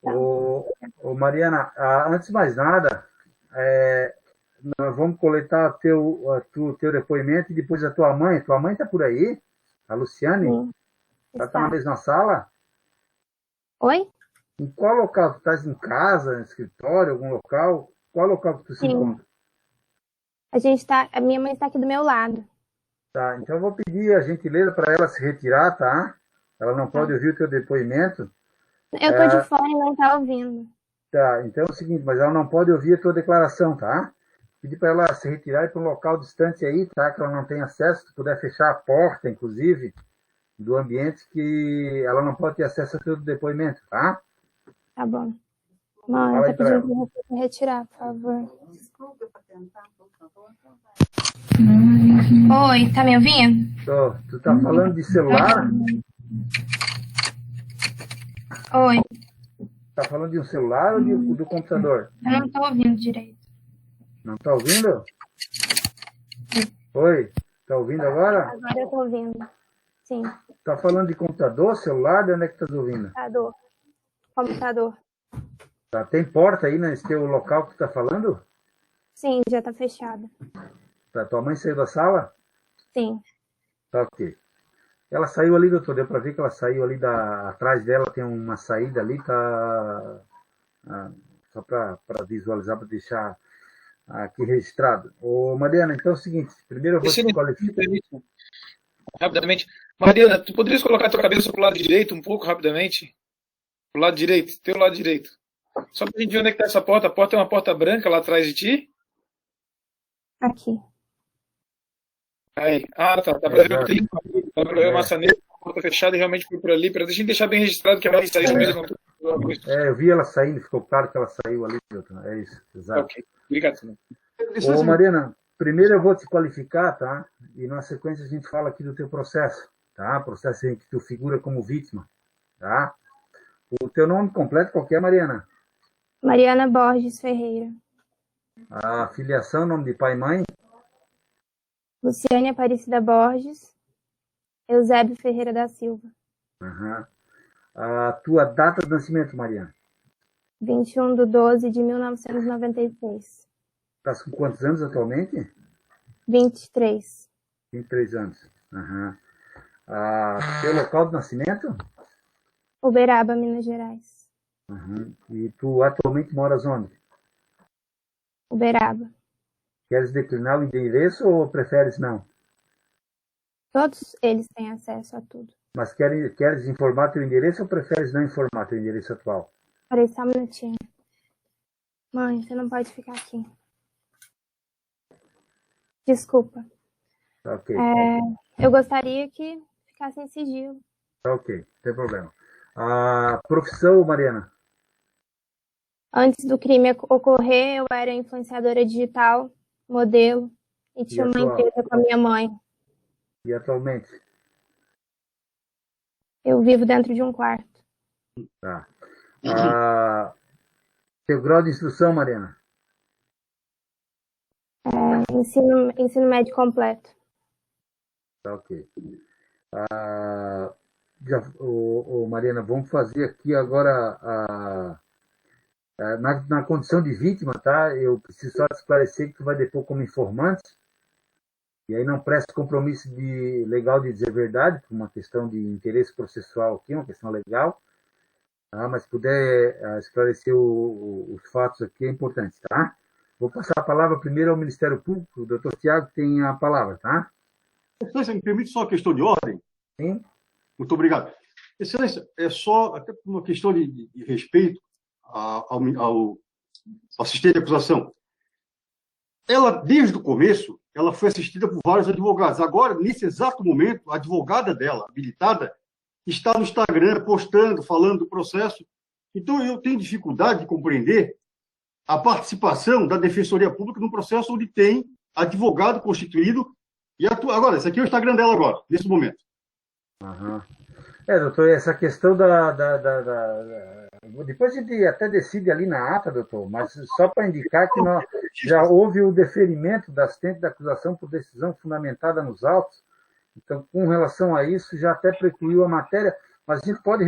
Ô, Mariana, antes de mais nada, nós vamos coletar teu depoimento e depois a tua mãe. Tua mãe está por aí? A Luciane? Sim, Ela está na mesma sala? Oi? Em qual local? Tu estás em casa, no escritório, algum local? Qual local que tu se encontra? A minha mãe está aqui do meu lado. Tá, então eu vou pedir a gentileza para ela se retirar, tá? Ela não pode ouvir o teu depoimento. Eu tô de fone e não tá ouvindo. Tá, então é o seguinte, mas ela não pode ouvir a tua declaração, tá? Pedir para ela se retirar e ir para um local distante aí, tá? Que ela não tem acesso, se tu puder fechar a porta, inclusive, do ambiente, que ela não pode ter acesso ao teu depoimento, tá? Tá bom. Mãe, tá pedindo pra você se retirar, por favor. Desculpa pra tentar, por favor. Oi, tá me ouvindo? Tô. Tu tá falando de celular? Oi. Tá falando de um celular ou do computador? Eu não tô ouvindo direito. Não tá ouvindo? Oi, tá ouvindo agora? Agora eu tô ouvindo. Sim. Tá falando de computador, celular? De onde é que tá ouvindo? Computador. Tá, tem porta aí nesse teu local que tu tá falando? Sim, já tá fechado. Tá, tua mãe saiu da sala? Sim. Tá, ok. Ela saiu ali, doutor, deu para ver que ela saiu ali atrás dela, tem uma saída ali, tá? Só para visualizar, para deixar aqui registrado. Ô, Mariana, então é o seguinte, primeiro eu vou te qualificar. Rapidamente. Mariana, tu poderias colocar tua cabeça pro lado direito um pouco, rapidamente? Pro lado direito, teu lado direito. Só pra gente ver onde é que tá essa porta. A porta é uma porta branca lá atrás de ti? Aqui. Aí. Ah, tá. Dá pra ver que tem uma maçaneta, porta fechada e realmente foi por ali. Pra gente deixar bem registrado que ela vai sair mesmo. Eu vi ela saindo, ficou claro que ela saiu ali. É isso, exato. Ok, obrigado. Ô, Mariana, primeiro eu vou te qualificar, tá? E na sequência a gente fala aqui do teu processo, tá? Processo em que tu figura como vítima, tá? O teu nome completo qual que é, Mariana? Mariana Borges Ferreira. A filiação, nome de pai e mãe? Luciane Aparecida Borges. Eusébio Ferreira da Silva. Uhum. A tua data de nascimento, Mariana? 21/12/1996. Estás com quantos anos atualmente? 23. 23 anos. Uhum. Teu local de nascimento? Uberaba, Minas Gerais. Uhum. E tu atualmente moras onde? Uberaba. Queres declinar o endereço ou preferes não? Todos eles têm acesso a tudo. Mas queres informar teu endereço ou preferes não informar teu endereço atual? Peraí, só um minutinho. Mãe, você não pode ficar aqui. Desculpa. Ok. Eu gostaria que ficasse em sigilo. Ok, não tem problema. A profissão, Mariana? Antes do crime ocorrer, eu era influenciadora digital, modelo, e tinha uma empresa com a minha mãe. E atualmente? Eu vivo dentro de um quarto. Tá. Teu grau de instrução, Mariana? Ensino médio completo. Tá, ok. Mariana, vamos fazer aqui agora na condição de vítima, tá? Eu preciso só esclarecer que tu vai depor como informante, e aí não presta compromisso legal de dizer verdade, por uma questão de interesse processual aqui, uma questão legal, tá? Mas se puder esclarecer os fatos aqui é importante, tá? Vou passar a palavra primeiro ao Ministério Público, o doutor Tiago tem a palavra, tá? Excelência, me permite só uma questão de ordem? Sim. Muito obrigado. Excelência, é só até uma questão de respeito ao assistente de acusação. Ela, desde o começo, ela foi assistida por vários advogados. Agora, nesse exato momento, a advogada dela, habilitada, está no Instagram postando, falando do processo. Então, eu tenho dificuldade de compreender a participação da Defensoria Pública num processo onde tem advogado constituído e agora, esse aqui é o Instagram dela agora, nesse momento. Uhum. Doutor, essa questão depois a gente até decide ali na ata, doutor, mas só para indicar que já houve o deferimento da assistente da acusação por decisão fundamentada nos autos, então, com relação a isso, já até precluiu a matéria, mas a gente pode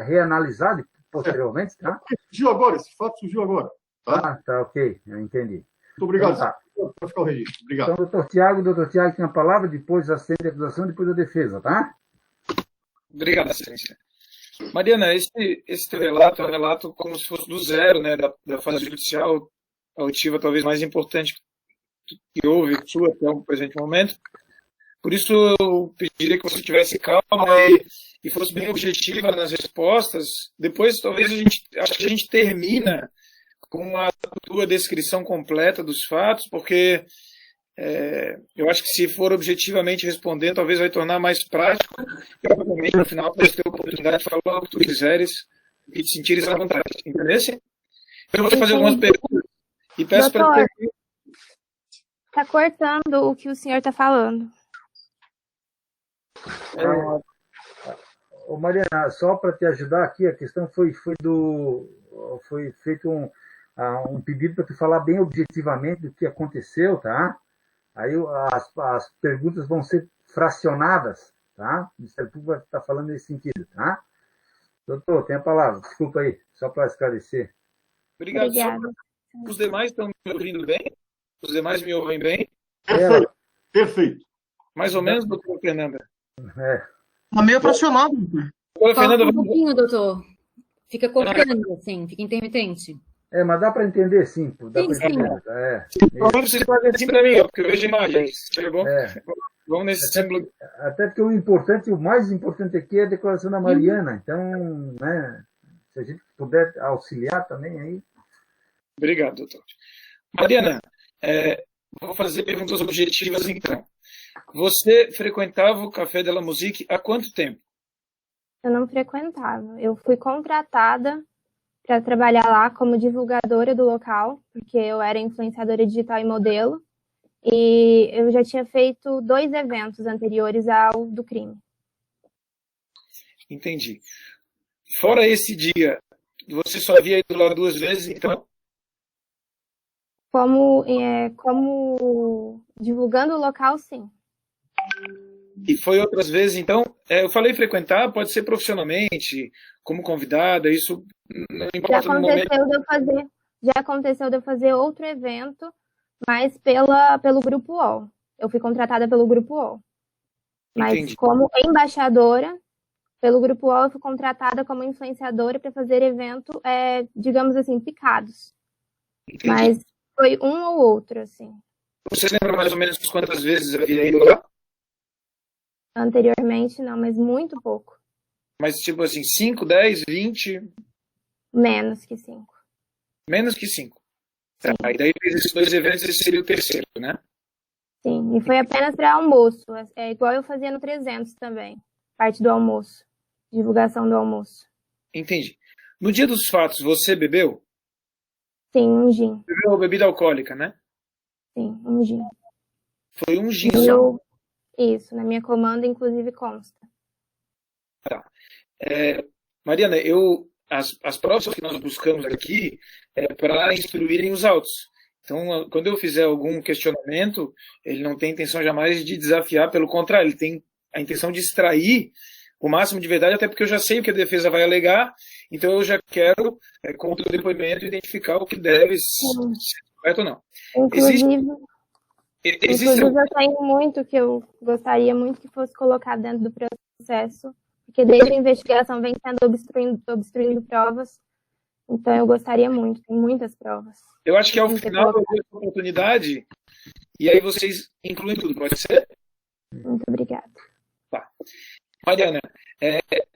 reanalisar posteriormente, tá? Surgiu agora, esse fato surgiu agora. Tá? Tá, ok, eu entendi. Muito obrigado. Então, tá. Para ficar o registro. Obrigado. Então, doutor Tiago tem a palavra, depois assente a acusação, depois a defesa, tá? Obrigado, excelência. Mariana, esse teu relato é um relato como se fosse do zero, né, da fase judicial, a oitiva talvez mais importante que houve sua até o presente momento. Por isso, eu pediria que você tivesse calma e fosse bem objetiva nas respostas. Depois, talvez, acho que a gente termina com a tua descrição completa dos fatos, porque eu acho que se for objetivamente responder, talvez vai tornar mais prático e, obviamente, no final, vai ter a oportunidade de falar o que tu quiseres e te sentires à vontade. Entendeu? Eu vou te fazer algumas perguntas e peço para... Está cortando o que o senhor está falando. Mariana, só para te ajudar aqui, a questão foi feito um pedido para tu falar bem objetivamente do que aconteceu, tá? Aí as perguntas vão ser fracionadas, tá? O Ministério Público vai estar falando nesse sentido, tá? Doutor, tem a palavra, desculpa aí, só para esclarecer. Obrigado. Obrigada. Os demais estão me ouvindo bem? Os demais me ouvem bem? Perfeito. Perfeito. Mais ou menos, doutora Fernanda? Tá meio fracionado, doutor. Doutora Fernanda, Um pouquinho, doutor. Fica cortando, assim, fica intermitente. Mas dá para entender, sim. Dá para entender. Vamos fazer assim para mim, porque eu vejo imagens. Tá bom? Vamos nesse símbolo. Até porque o mais importante aqui é a declaração da Mariana. Então, né, se a gente puder auxiliar também aí. Obrigado, doutor. Mariana, vou fazer perguntas objetivas, então. Você frequentava o Café de la Musique há quanto tempo? Eu não frequentava. Eu fui contratada para trabalhar lá como divulgadora do local, porque eu era influenciadora digital e modelo, e eu já tinha feito 2 eventos anteriores ao do crime. Entendi. Fora esse dia, você só havia ido lá 2 vezes, então? Como divulgando o local, sim. E foi outras vezes, então? Eu falei frequentar, pode ser profissionalmente, como convidada, isso não importa no momento. Já aconteceu de eu fazer outro evento, mas pelo Grupo UOL. Eu fui contratada pelo Grupo UOL. Mas Entendi. Como embaixadora, pelo Grupo UOL, eu fui contratada como influenciadora para fazer evento, digamos assim, picados. Entendi. Mas foi um ou outro, assim. Você lembra mais ou menos quantas vezes havia ido lá? Anteriormente, não, mas muito pouco. Mas tipo assim, 5, 10, 20? Menos que 5. Menos que 5. Tá, e daí fez esses 2 eventos, esse seria o terceiro, né? Sim, e foi apenas para almoço. É igual eu fazia no 300 também. Parte do almoço. Divulgação do almoço. Entendi. No dia dos fatos, você bebeu? Sim, um gin. Bebeu bebida alcoólica, né? Sim, um gin. Foi um gin só. Isso, na minha comanda, inclusive, consta. Tá. Mariana, as provas que nós buscamos aqui é para instruírem os autos. Então, quando eu fizer algum questionamento, ele não tem intenção jamais de desafiar, pelo contrário, ele tem a intenção de extrair o máximo de verdade, até porque eu já sei o que a defesa vai alegar, então eu já quero, com o teu depoimento, identificar o que deve ser correto ou não. Inclusive, Existe eu tenho muito que eu gostaria muito que fosse colocado dentro do processo, porque desde a investigação vem sendo obstruindo provas, então eu gostaria muito, tem muitas provas. Eu acho que ao final eu dou essa oportunidade e aí vocês incluem tudo, pode ser? Muito obrigada. Tá. Mariana,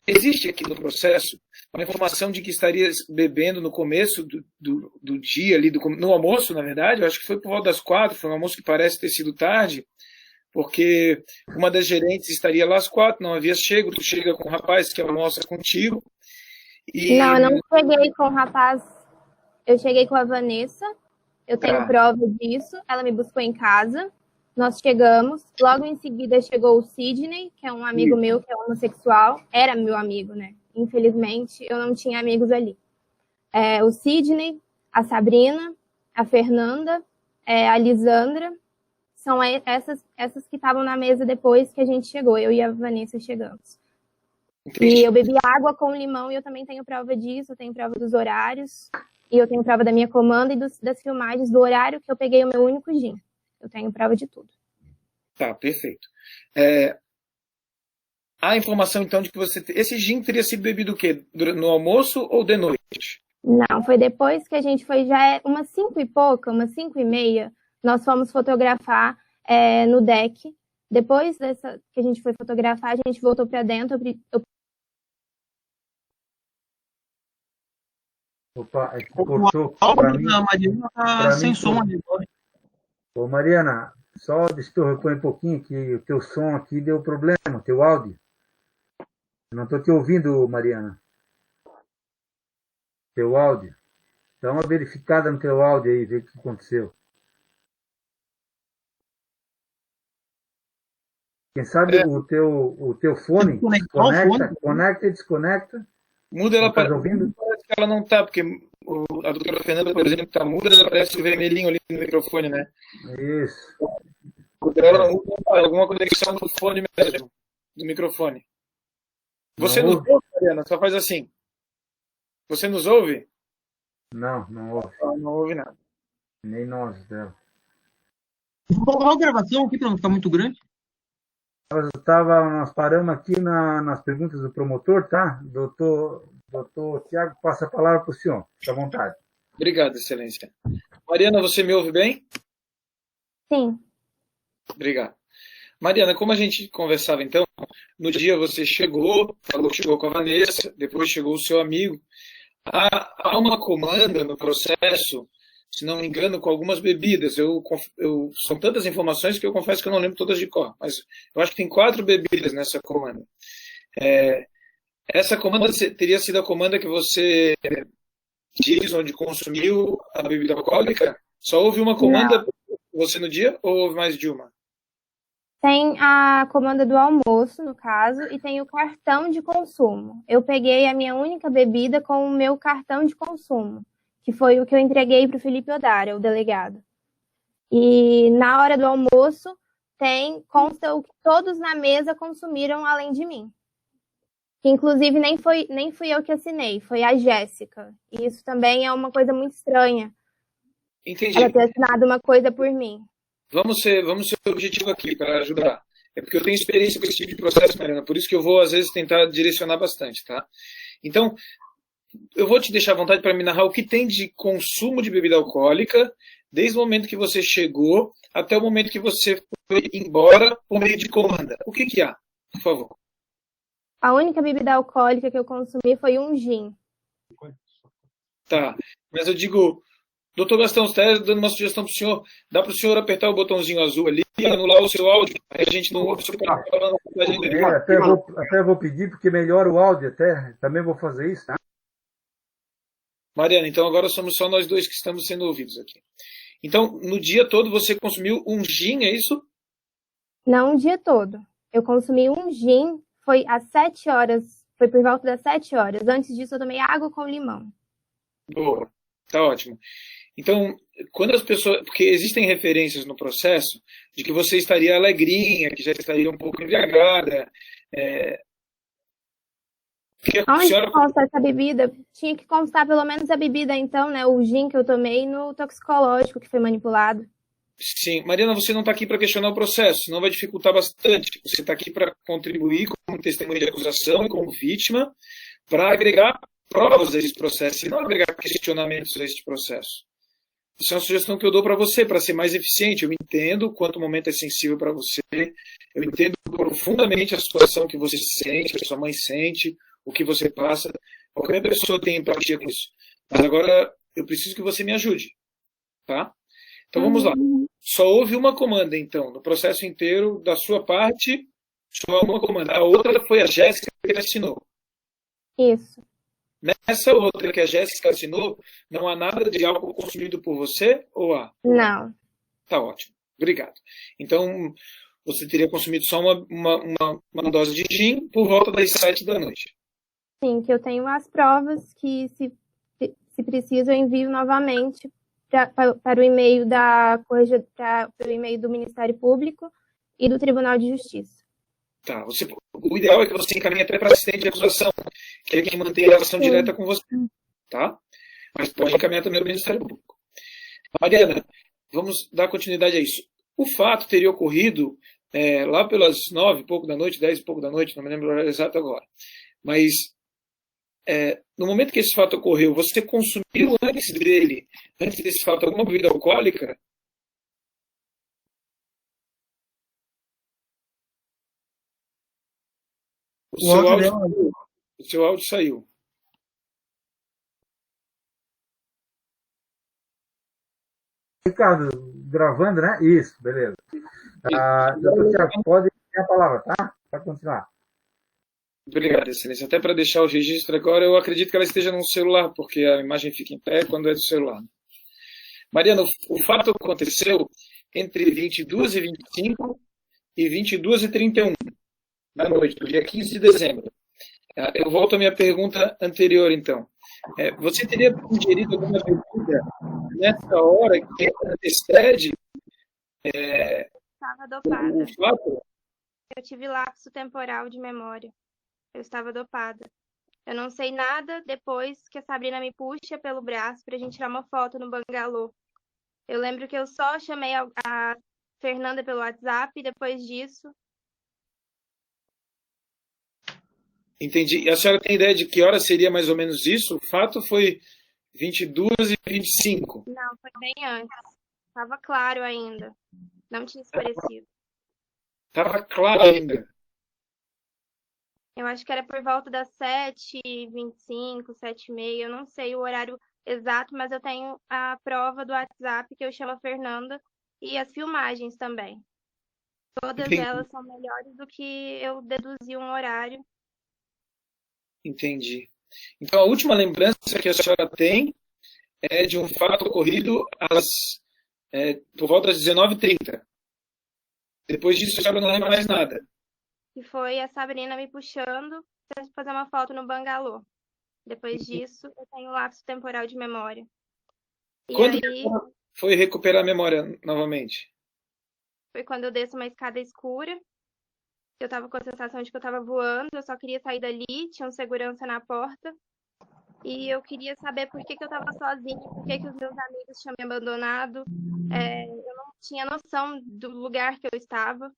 existe aqui no processo uma informação de que estaria bebendo no começo do dia, ali, no almoço, na verdade, eu acho que foi por volta das 4, foi um almoço que parece ter sido tarde, porque uma das gerentes estaria lá às 4, não havia chego, tu chega com o rapaz que almoça contigo. Não, eu não cheguei com o rapaz, eu cheguei com a Vanessa, eu tenho prova disso, ela me buscou em casa. Nós chegamos, logo em seguida chegou o Sidney, que é um amigo meu, que é homossexual, era meu amigo, né? Infelizmente, eu não tinha amigos ali. O Sidney, a Sabrina, a Fernanda, a Lisandra, são essas que estavam na mesa depois que a gente chegou, eu e a Vanessa chegamos. E eu bebi água com limão e eu também tenho prova disso, eu tenho prova dos horários, e eu tenho prova da minha comanda e das filmagens do horário que eu peguei o meu único gin. Eu tenho prova de tudo. Tá, perfeito. A informação, então, de que esse gin teria sido bebido o quê? No almoço ou de noite? Não, foi depois que a gente foi, já é umas 5 e pouca, umas 5 e meia, nós fomos fotografar no deck. Depois que a gente foi fotografar, a gente voltou para dentro. Opa, cortou. Para mim, Mariana tá sem som ali. Ô, Mariana, só deixa eu repor um pouquinho que o teu som aqui deu problema, o teu áudio. Não estou te ouvindo, Mariana. Teu áudio. Dá uma verificada no teu áudio aí, vê o que aconteceu. Quem sabe o teu fone conecta e desconecta. Muda ela para ouvindo? Parece que ela não tá, porque a doutora Fernanda, por exemplo, tá muda, ela parece vermelhinho ali no microfone, né? Isso. Ela não tá, alguma conexão do fone mesmo, do microfone. Você nos ouve, Mariana? Só faz assim. Você nos ouve? Não ouve. Não ouve nada. Nem nós dela. Qual a gravação aqui para não ficar muito grande? Nós paramos aqui nas perguntas do promotor, tá? Doutor Tiago, passa a palavra para o senhor. Fique à vontade. Obrigado, excelência. Mariana, você me ouve bem? Sim. Obrigado. Mariana, como a gente conversava então, no dia você falou que chegou com a Vanessa, depois chegou o seu amigo. Há uma comanda no processo, se não me engano, com algumas bebidas. São tantas informações que eu confesso que eu não lembro todas de cor, mas eu acho que tem 4 bebidas nessa comanda. Essa comanda teria sido a comanda que você diz onde consumiu a bebida alcoólica? Só houve uma comanda você no dia ou houve mais de uma? Tem a comanda do almoço, no caso, e tem o cartão de consumo. Eu peguei a minha única bebida com o meu cartão de consumo, que foi o que eu entreguei para o Felipe Odara, o delegado. E na hora do almoço, consta o que todos na mesa consumiram além de mim. Que inclusive nem fui eu que assinei, foi a Jéssica. E isso também é uma coisa muito estranha. Entendi. Ela ter assinado uma coisa por mim. Vamos ser objetivo aqui para ajudar. É porque eu tenho experiência com esse tipo de processo, Mariana, por isso que eu vou, às vezes, tentar direcionar bastante, tá? Então, eu vou te deixar à vontade para me narrar o que tem de consumo de bebida alcoólica, desde o momento que você chegou até o momento que você foi embora por meio de comanda. O que há, por favor? A única bebida alcoólica que eu consumi foi um gin. Tá, mas eu digo, doutor Gastão, você está dando uma sugestão para o senhor, dá para o senhor apertar o botãozinho azul ali e anular o seu áudio, aí a gente não ouve o senhor falando. Até vou pedir, porque melhora o áudio até, também vou fazer isso, tá? Mariana, então agora somos só nós dois que estamos sendo ouvidos aqui. Então, no dia todo você consumiu um gin, é isso? Não o dia todo. Eu consumi um gin, foi às 7 horas, foi por volta das 7 horas. Antes disso eu tomei água com limão. Boa, tá ótimo. Então, quando as pessoas... Porque existem referências no processo de que você estaria alegrinha, que já estaria um pouco embriagada. Onde consta essa bebida? Tinha que constar pelo menos a bebida, então, né? O gin que eu tomei no toxicológico que foi manipulado. Sim. Mariana, você não está aqui para questionar o processo, senão vai dificultar bastante. Você está aqui para contribuir como testemunha de acusação e como vítima, para agregar provas a esse processo e não agregar questionamentos a este processo. Isso é uma sugestão que eu dou para você, para ser mais eficiente. Eu entendo quanto o momento é sensível para você, eu entendo profundamente a situação que você sente, que a sua mãe sente, o que você passa. Qualquer pessoa tem empatia com isso. Mas agora eu preciso que você me ajude, tá? Então vamos lá. Só houve uma comanda, então, no processo inteiro, da sua parte, só uma comanda. A outra foi a Jéssica que assinou. Isso. Nessa outra que a Jéssica assinou, não há nada de álcool consumido por você ou há? Não. Tá ótimo. Obrigado. Então, você teria consumido só uma dose de gin por volta das 7 da noite. Sim, que eu tenho as provas que, se preciso, eu envio novamente para o e-mail pelo e-mail do Ministério Público e do Tribunal de Justiça. Tá. O ideal é que você encaminhe até para assistente de acusação, que é quem mantém a relação direta com você. Tá? Mas pode encaminhar também ao Ministério Público. Mariana, vamos dar continuidade a isso. O fato teria ocorrido lá pelas 9 e pouco da noite, 10 e pouco da noite, não me lembro o horário exato agora. Mas no momento que esse fato ocorreu, você consumiu antes desse fato, alguma bebida alcoólica? O seu áudio saiu. Ricardo, gravando, né? Isso, beleza. Doutor Tiago, pode ter a palavra, tá? Pode continuar. Obrigado, Excelência. Até para deixar o registro agora, eu acredito que ela esteja no celular, porque a imagem fica em pé quando é do celular. Mariana, o fato aconteceu entre 22h25 e 22h31 da noite, do dia 15 de dezembro. Eu volto à minha pergunta anterior, então. Você teria ingerido alguma bebida nessa hora que antecede Estava dopada. o fato? Eu tive lapso temporal de memória. Eu estava dopada. Eu não sei nada depois que a Sabrina me puxa pelo braço pra gente tirar uma foto no bangalô. Eu lembro que eu só chamei a Fernanda pelo WhatsApp e depois disso... Entendi. E a senhora tem ideia de que hora seria mais ou menos isso? O fato foi 22h25. Não, foi bem antes. Estava claro ainda. Não tinha escurecido. Estava claro ainda. Eu acho que era por volta das 7h25, 7h30. Eu não sei o horário exato, mas eu tenho a prova do WhatsApp que eu chamo a Fernanda e as filmagens também. Todas Entendi. elas são melhores do que eu deduzir um horário. Entendi. Então, a última lembrança que a senhora tem é de um fato ocorrido por volta das 19h30. Depois disso, a senhora não lembra mais nada. E foi a Sabrina me puxando para fazer uma foto no bangalô. Depois disso, eu tenho lapso temporal de memória. E Quando aí foi recuperar a memória novamente? foi quando eu desço uma escada escura. Eu tava com a sensação de que eu tava voando, eu só queria sair dali, tinha um segurança na porta. E eu queria saber por que eu tava sozinha, por que os meus amigos tinham me abandonado. Eu não tinha noção do lugar que eu estava.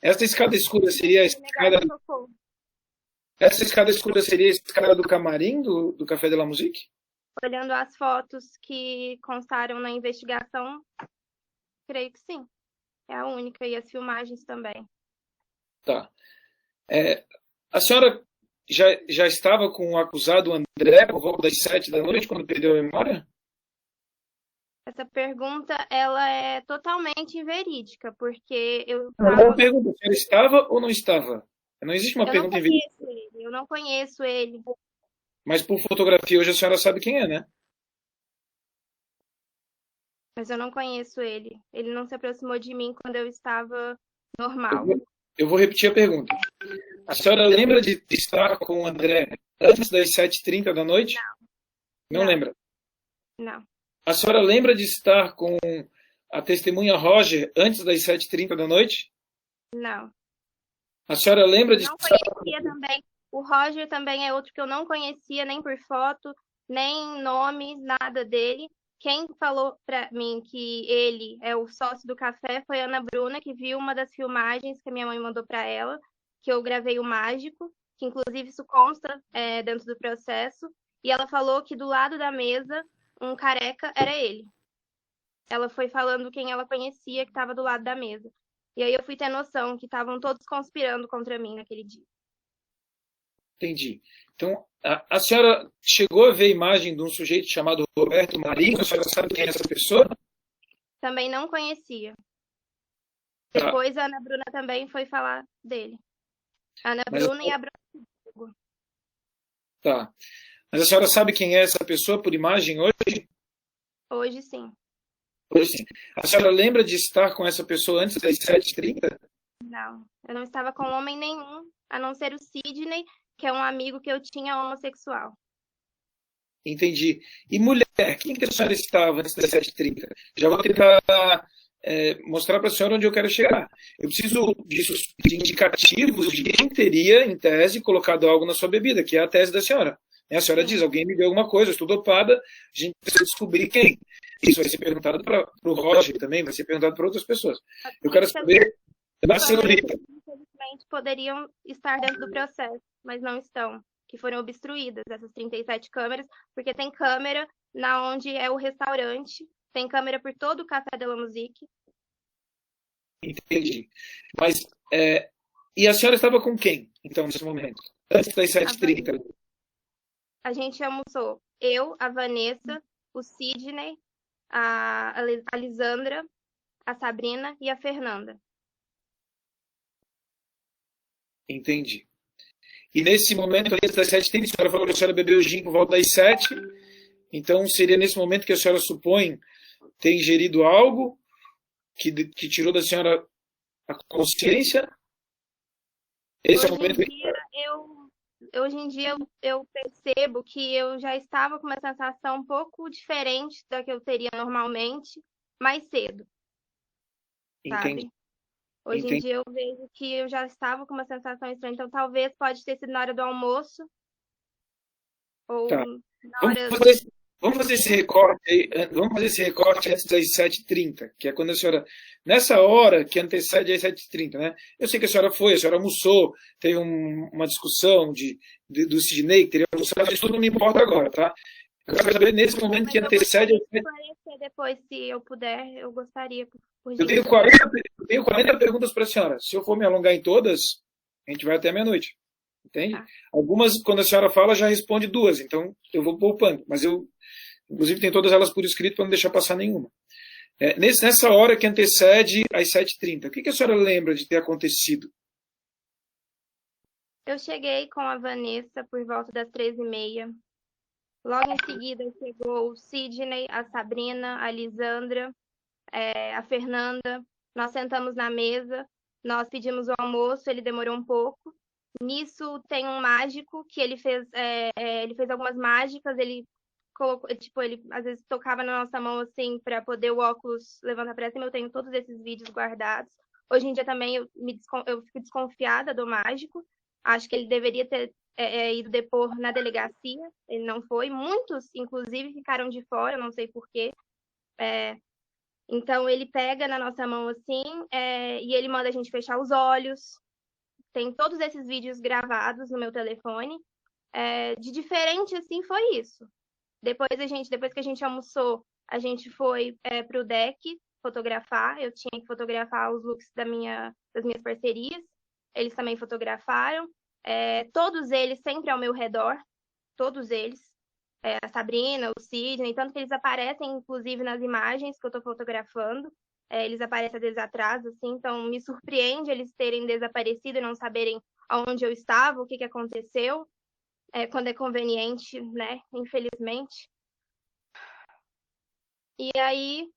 Essa escada escura seria a escada... Essa escada escura seria a escada do camarim do Café de la Musique? Olhando as fotos que constaram na investigação, creio que sim. É a única, e as filmagens também. Tá. A senhora já estava com o acusado André por volta das 7 da noite, quando perdeu a memória? Essa pergunta, ela é totalmente inverídica, porque eu Não pergunta, a senhora estava ou não estava? Não existe uma pergunta inverídica. Eu não conheço ele. Mas por fotografia hoje a senhora sabe quem é, né? Mas eu não conheço ele. Ele não se aproximou de mim quando eu estava normal. Eu vou repetir a pergunta. A senhora lembra de estar com o André antes das 7h30 da noite? Não lembra? Não. A senhora lembra de estar com a testemunha Roger antes das 7h30 da noite? Não. A senhora lembra de Não estar... conhecia também. O Roger também é outro que eu não conhecia, nem por foto, nem nome, nada dele. Quem falou pra mim que ele é o sócio do café foi a Ana Bruna, que viu uma das filmagens que a minha mãe mandou pra ela, que eu gravei o mágico, que inclusive isso consta dentro do processo. E ela falou que do lado da mesa, um careca era ele. Ela foi falando quem ela conhecia que estava do lado da mesa. E aí eu fui ter noção que estavam todos conspirando contra mim naquele dia. Entendi. Então, a senhora chegou a ver a imagem de um sujeito chamado Roberto Marinho? A senhora sabe quem é essa pessoa? Também não conhecia. Tá. Depois a Ana Bruna também foi falar dele. A Ana Bruna e a Bruna. Tá. Mas a senhora sabe quem é essa pessoa por imagem hoje? Hoje sim. Hoje sim. A senhora lembra de estar com essa pessoa antes das 7h30? Não. Eu não estava com homem nenhum, a não ser o Sidney, que é um amigo que eu tinha homossexual. Entendi. E mulher, quem que a senhora estava antes das 7h30? Já vou tentar mostrar para a senhora onde eu quero chegar. Eu preciso de indicativos de quem teria, em tese, colocado algo na sua bebida, que é a tese da senhora. A senhora diz, alguém me deu alguma coisa, eu estou dopada, a gente precisa descobrir quem. Isso vai ser perguntado para o Roger também, vai ser perguntado para outras pessoas. Eu quero saber da senhorita. Infelizmente, poderiam estar dentro do processo, mas não estão, que foram obstruídas essas 37 câmeras, porque tem câmera na onde é o restaurante, tem câmera por todo o Café de la Musique. Entendi. Mas, e a senhora estava com quem, então, nesse momento? Antes das 7h30? A gente almoçou. Eu, a Vanessa, o Sidney, a Lisandra, a Sabrina e a Fernanda. Entendi. E nesse momento, antes das 7h30, a senhora falou que a senhora bebeu gin por volta das 7. Então, seria nesse momento que a senhora supõe ter ingerido algo que tirou da senhora a consciência? Esse é o momento Hoje em dia eu percebo que eu já estava com uma sensação um pouco diferente da que eu teria normalmente, mais cedo, sabe? Entendi. Hoje em dia eu vejo que eu já estava com uma sensação estranha, então talvez pode ter sido na hora do almoço ou Tá. na hora... Vamos fazer esse recorte antes das 7h30, que é quando a senhora, nessa hora que antecede às 7h30, né? Eu sei que a senhora almoçou, teve uma discussão do Sidney, que teria almoçado, isso tudo não me importa agora, tá? Eu quero saber nesse momento que antecede... Depois, se eu puder, eu gostaria. Eu tenho 40 perguntas para a senhora. Se eu for me alongar em todas, a gente vai até meia-noite. Entende? Tá. Algumas, quando a senhora fala, já responde 2, então eu vou poupando. Mas eu, inclusive, tenho todas elas por escrito para não deixar passar nenhuma. Nessa hora que antecede às 7h30, o que a senhora lembra de ter acontecido? Eu cheguei com a Vanessa por volta das 13h30. Logo em seguida chegou o Sidney, a Sabrina, a Lisandra, a Fernanda. Nós sentamos na mesa, nós pedimos o almoço, ele demorou um pouco. Nisso tem um mágico que ele fez algumas mágicas, ele colocou, ele às vezes tocava na nossa mão assim para poder o óculos levantar para cima. Eu tenho todos esses vídeos guardados. Hoje em dia também eu fico desconfiada do mágico. Acho que ele deveria ter ido depor na delegacia, ele não foi. Muitos, inclusive, ficaram de fora, não sei porquê. Então ele pega na nossa mão assim e ele manda a gente fechar os olhos. Tem todos esses vídeos gravados no meu telefone. De diferente, assim, foi isso. Depois que a gente almoçou, a gente foi para o deck fotografar. Eu tinha que fotografar os looks das minhas parcerias. Eles também fotografaram. Todos eles sempre ao meu redor. Todos eles. A Sabrina, o Sidney, tanto que eles aparecem, inclusive, nas imagens que eu estou fotografando. Eles aparecem às vezes atrás, assim, então me surpreende eles terem desaparecido e não saberem aonde eu estava, o que aconteceu, quando é conveniente, né, infelizmente. E aí,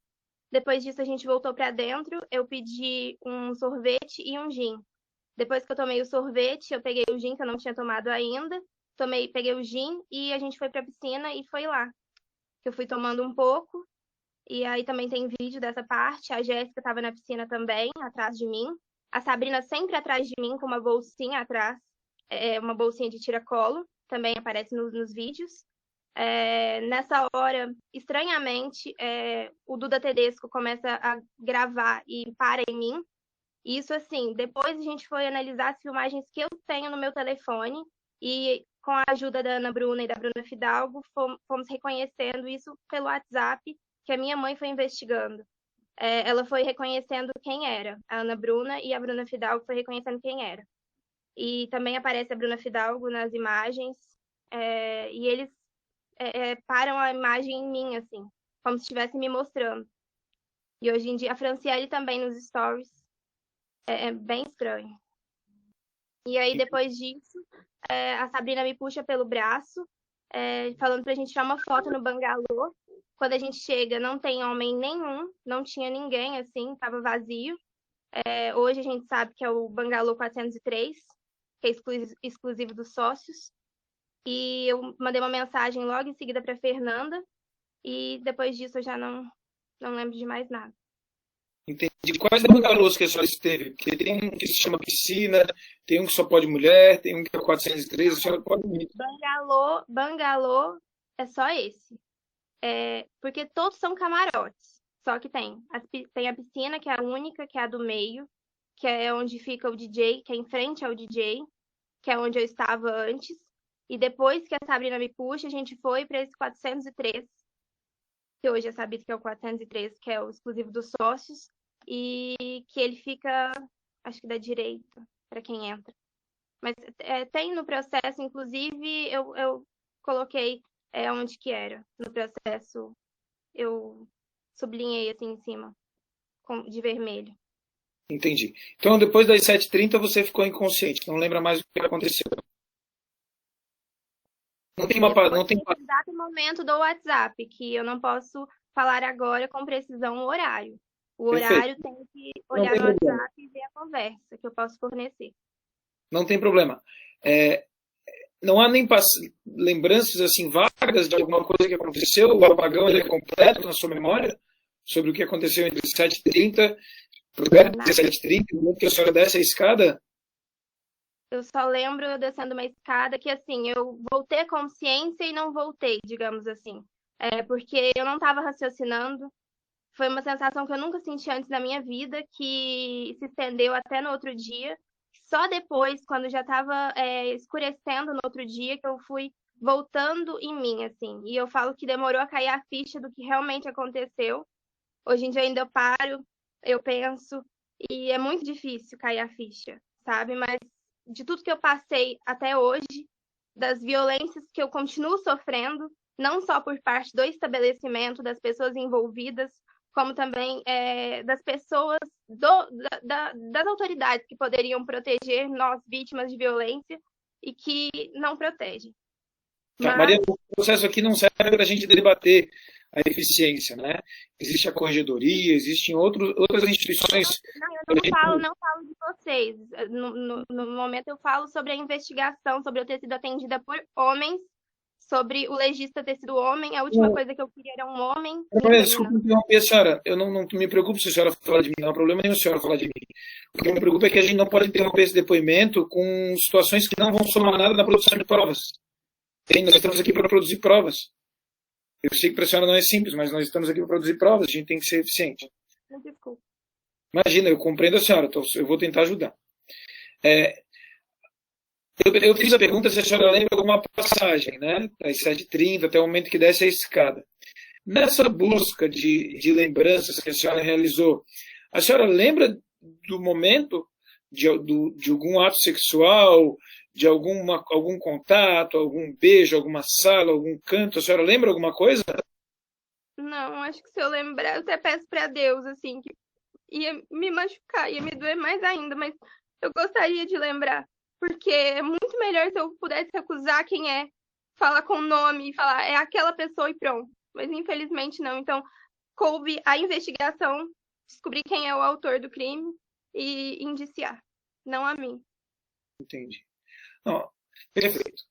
depois disso, a gente voltou para dentro, eu pedi um sorvete e um gin. Depois que eu tomei o sorvete, eu peguei o gin, que eu não tinha tomado ainda, peguei o gin e a gente foi para a piscina e foi lá. Eu fui tomando um pouco. E aí também tem vídeo dessa parte. A Jéssica estava na piscina também, atrás de mim. A Sabrina sempre atrás de mim, com uma bolsinha atrás. Uma bolsinha de tiracolo. Também aparece nos vídeos. Nessa hora, estranhamente, o Duda Tedesco começa a gravar e para em mim. Isso, assim, depois a gente foi analisar as filmagens que eu tenho no meu telefone. E com a ajuda da Ana Bruna e da Bruna Fidalgo, fomos reconhecendo isso pelo WhatsApp, que a minha mãe foi investigando. Ela foi reconhecendo quem era. A Ana Bruna e a Bruna Fidalgo foi reconhecendo quem era. E também aparece a Bruna Fidalgo nas imagens. E eles param a imagem em mim, assim, como se estivessem me mostrando. E hoje em dia, a Franciele também nos stories. É bem estranho. E aí, depois disso, a Sabrina me puxa pelo braço, falando pra gente tirar uma foto no bangalô. Quando a gente chega, não tem homem nenhum, não tinha ninguém, assim, tava vazio. Hoje a gente sabe que é o bangalô 403, que é exclusivo dos sócios. E eu mandei uma mensagem logo em seguida pra Fernanda, e depois disso eu já não lembro de mais nada. Entendi. Quais bangalôs que a senhora esteve? Porque tem um que se chama piscina, tem um que só pode mulher, tem um que é 413, a senhora pode ir. Bangalô é só esse. Porque todos são camarotes. Só que tem a piscina, que é a única, que é a do meio, que é onde fica o DJ, que é em frente ao DJ, que é onde eu estava antes. E depois que a Sabrina me puxa, a gente foi para esse 403, que hoje é sabido que é o 403, que é o exclusivo dos sócios, e que ele fica, acho que da direita, para quem entra. Mas tem no processo, inclusive, eu coloquei onde que era. No processo, eu sublinhei assim em cima, de vermelho. Entendi. Então, depois das 7h30, você ficou inconsciente, não lembra mais o que aconteceu. Não tem Nesse exato momento do WhatsApp, que eu não posso falar agora com precisão o horário. O horário tem que olhar no WhatsApp e ver a conversa que eu posso fornecer. Não tem problema. Não há nem lembranças assim vagas de alguma coisa que aconteceu, o apagão é completo na sua memória sobre o que aconteceu entre 7h30 e 17h30, no momento que a senhora desce a escada? Eu só lembro eu descendo uma escada que, assim, eu voltei a consciência e não voltei, digamos assim. Porque eu não estava raciocinando. Foi uma sensação que eu nunca senti antes na minha vida, que se estendeu até no outro dia. Só depois, quando já estava escurecendo no outro dia, que eu fui voltando em mim, assim. E eu falo que demorou a cair a ficha do que realmente aconteceu. Hoje em dia ainda eu paro, eu penso, e é muito difícil cair a ficha, sabe? Mas de tudo que eu passei até hoje, das violências que eu continuo sofrendo, não só por parte do estabelecimento, das pessoas envolvidas, como também das pessoas, das autoridades que poderiam proteger nós, vítimas de violência, e que não protegem. Tá, Maria, o processo aqui não serve para a gente debater a eficiência, né? Existe a corregedoria, existem outras instituições. Eu não falo de vocês. No momento eu falo sobre a investigação, sobre eu ter sido atendida por homens, sobre o legista ter sido homem. A última coisa que eu queria era um homem. Desculpa interromper a senhora. Eu não me preocupo se a senhora falar de mim, não há problema nenhum se a senhora falar de mim. O que me preocupa é que a gente não pode interromper esse depoimento com situações que não vão somar nada na produção de provas. Nós estamos aqui para produzir provas. Eu sei que para a senhora não é simples, mas nós estamos aqui para produzir provas, a gente tem que ser eficiente. Desculpa. Imagina, eu compreendo a senhora, então eu vou tentar ajudar. Eu fiz a pergunta se a senhora lembra alguma passagem, né? Das 7h30 até o momento que desce a escada. Nessa busca de lembranças que a senhora realizou, a senhora lembra do momento de algum ato sexual, de algum contato, algum beijo, alguma sala, algum canto? A senhora lembra alguma coisa? Não, acho que se eu lembrar, eu até peço para Deus, assim, que ia me machucar, ia me doer mais ainda, mas eu gostaria de lembrar, porque é muito melhor se eu pudesse acusar quem é, falar com o nome e falar, é aquela pessoa e pronto. Mas infelizmente não. Então, coube a investigação, descobrir quem é o autor do crime e indiciar, não a mim. Entendi. Não, perfeito.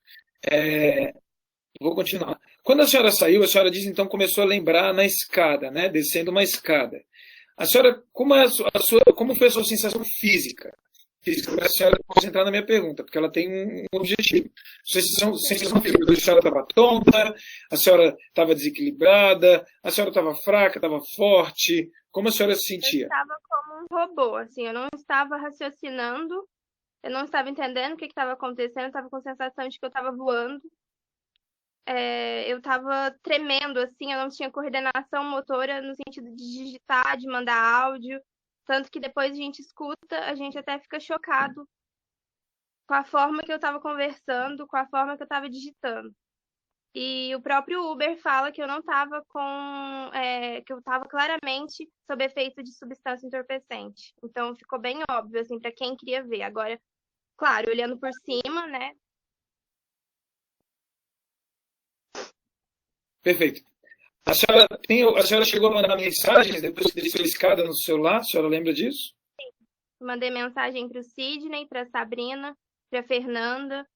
Vou continuar. Quando a senhora saiu, a senhora diz, então, começou a lembrar na escada, né? Descendo uma escada. A senhora, como foi a sua sensação física? Para a senhora concentrar na minha pergunta, porque ela tem um objetivo. Sensação física. A senhora estava tonta, a senhora estava desequilibrada, a senhora estava fraca, estava forte. Como a senhora se sentia? Eu estava como um robô, assim, eu não estava raciocinando, eu não estava entendendo o que estava acontecendo, eu estava com a sensação de que eu estava voando. Eu estava tremendo, assim, eu não tinha coordenação motora no sentido de digitar, de mandar áudio. Tanto que depois a gente escuta, a gente até fica chocado com a forma que eu estava conversando, com a forma que eu estava digitando. E o próprio Uber fala que eu não estava que eu estava claramente sob efeito de substância entorpecente. Então ficou bem óbvio, assim, para quem queria ver. Agora, claro, olhando por cima, né? Perfeito. A senhora chegou a mandar mensagens depois que desceu a escada no celular? A senhora lembra disso? Sim. Mandei mensagem para o Sidney, para a Sabrina, para a Fernanda.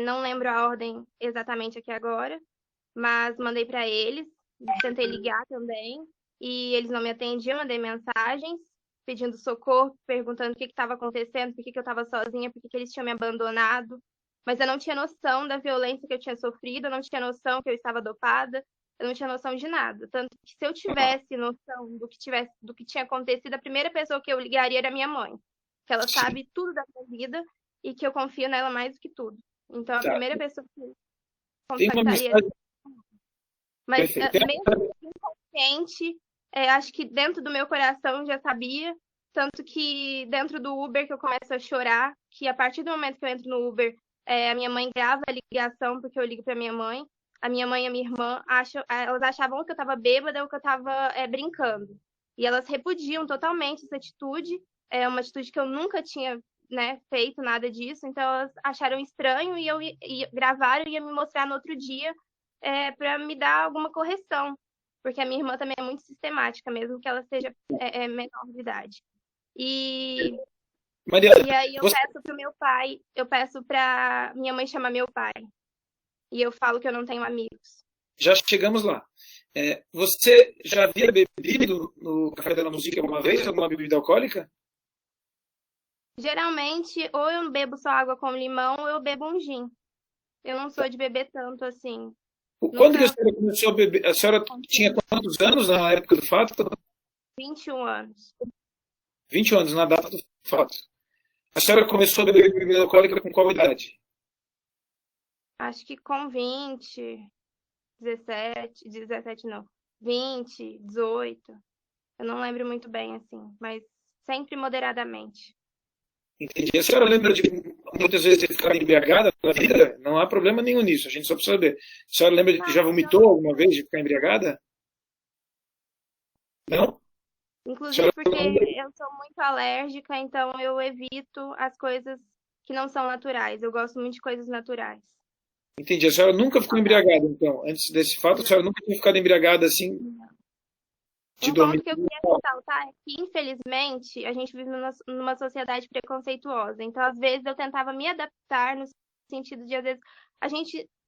Não lembro a ordem exatamente aqui agora, mas mandei para eles. Tentei ligar também. e eles não me atendiam, mandei mensagens pedindo socorro, perguntando o que estava acontecendo, por que eu estava sozinha, por que eles tinham me abandonado. Mas eu não tinha noção da violência que eu tinha sofrido, eu não tinha noção que eu estava dopada, eu não tinha noção de nada. Tanto que se eu tivesse noção do que tinha acontecido, a primeira pessoa que eu ligaria era minha mãe, que ela sabe tudo da minha vida e que eu confio nela mais do que tudo. Então, a primeira pessoa que eu Tem uma contactaria. mensagem. Mas Perfeito. mesmo inconsciente, acho que dentro do meu coração eu já sabia. Tanto que dentro do Uber que eu começo a chorar, que a partir do momento que eu entro no Uber, a minha mãe grava a ligação, porque eu ligo para minha mãe. A minha mãe e a minha irmã, elas achavam que eu estava bêbada ou que eu estava brincando. E elas repudiam totalmente essa atitude. É uma atitude que eu nunca tinha, né, feito nada disso. Então elas acharam estranho e gravaram e ia me mostrar no outro dia para me dar alguma correção. Porque a minha irmã também é muito sistemática, mesmo que ela seja menor de idade. E Mariana, aí eu peço pro meu pai, eu peço pra minha mãe chamar meu pai. E eu falo que eu não tenho amigos. já chegamos lá. Você já havia bebido no Café da Música alguma vez, alguma bebida alcoólica? Geralmente, ou eu bebo só água com limão, ou eu bebo um gin. Eu não sou de beber tanto assim. Quando que a senhora começou a beber? A senhora tinha quantos anos na época do fato? 21 anos. 20 anos na data do fato. A senhora começou a beber bebida alcoólica com qual idade? Acho que com 20, 17 não, 20, 18. Eu não lembro muito bem, assim, mas sempre moderadamente. Entendi. A senhora lembra de muitas vezes ter ficado embriagada na vida? Não há problema nenhum nisso, a gente só precisa saber. A senhora lembra de que já vomitou alguma vez de ficar embriagada? Não? Inclusive porque eu sou muito alérgica, então eu evito as coisas que não são naturais. Eu gosto muito de coisas naturais. Entendi. A senhora nunca ficou embriagada, então. Antes desse fato, a senhora nunca tinha ficado embriagada assim de Um dormir. ponto que eu queria ressaltar é que, infelizmente, a gente vive numa sociedade preconceituosa. Então, às vezes, eu tentava me adaptar no sentido de, às vezes,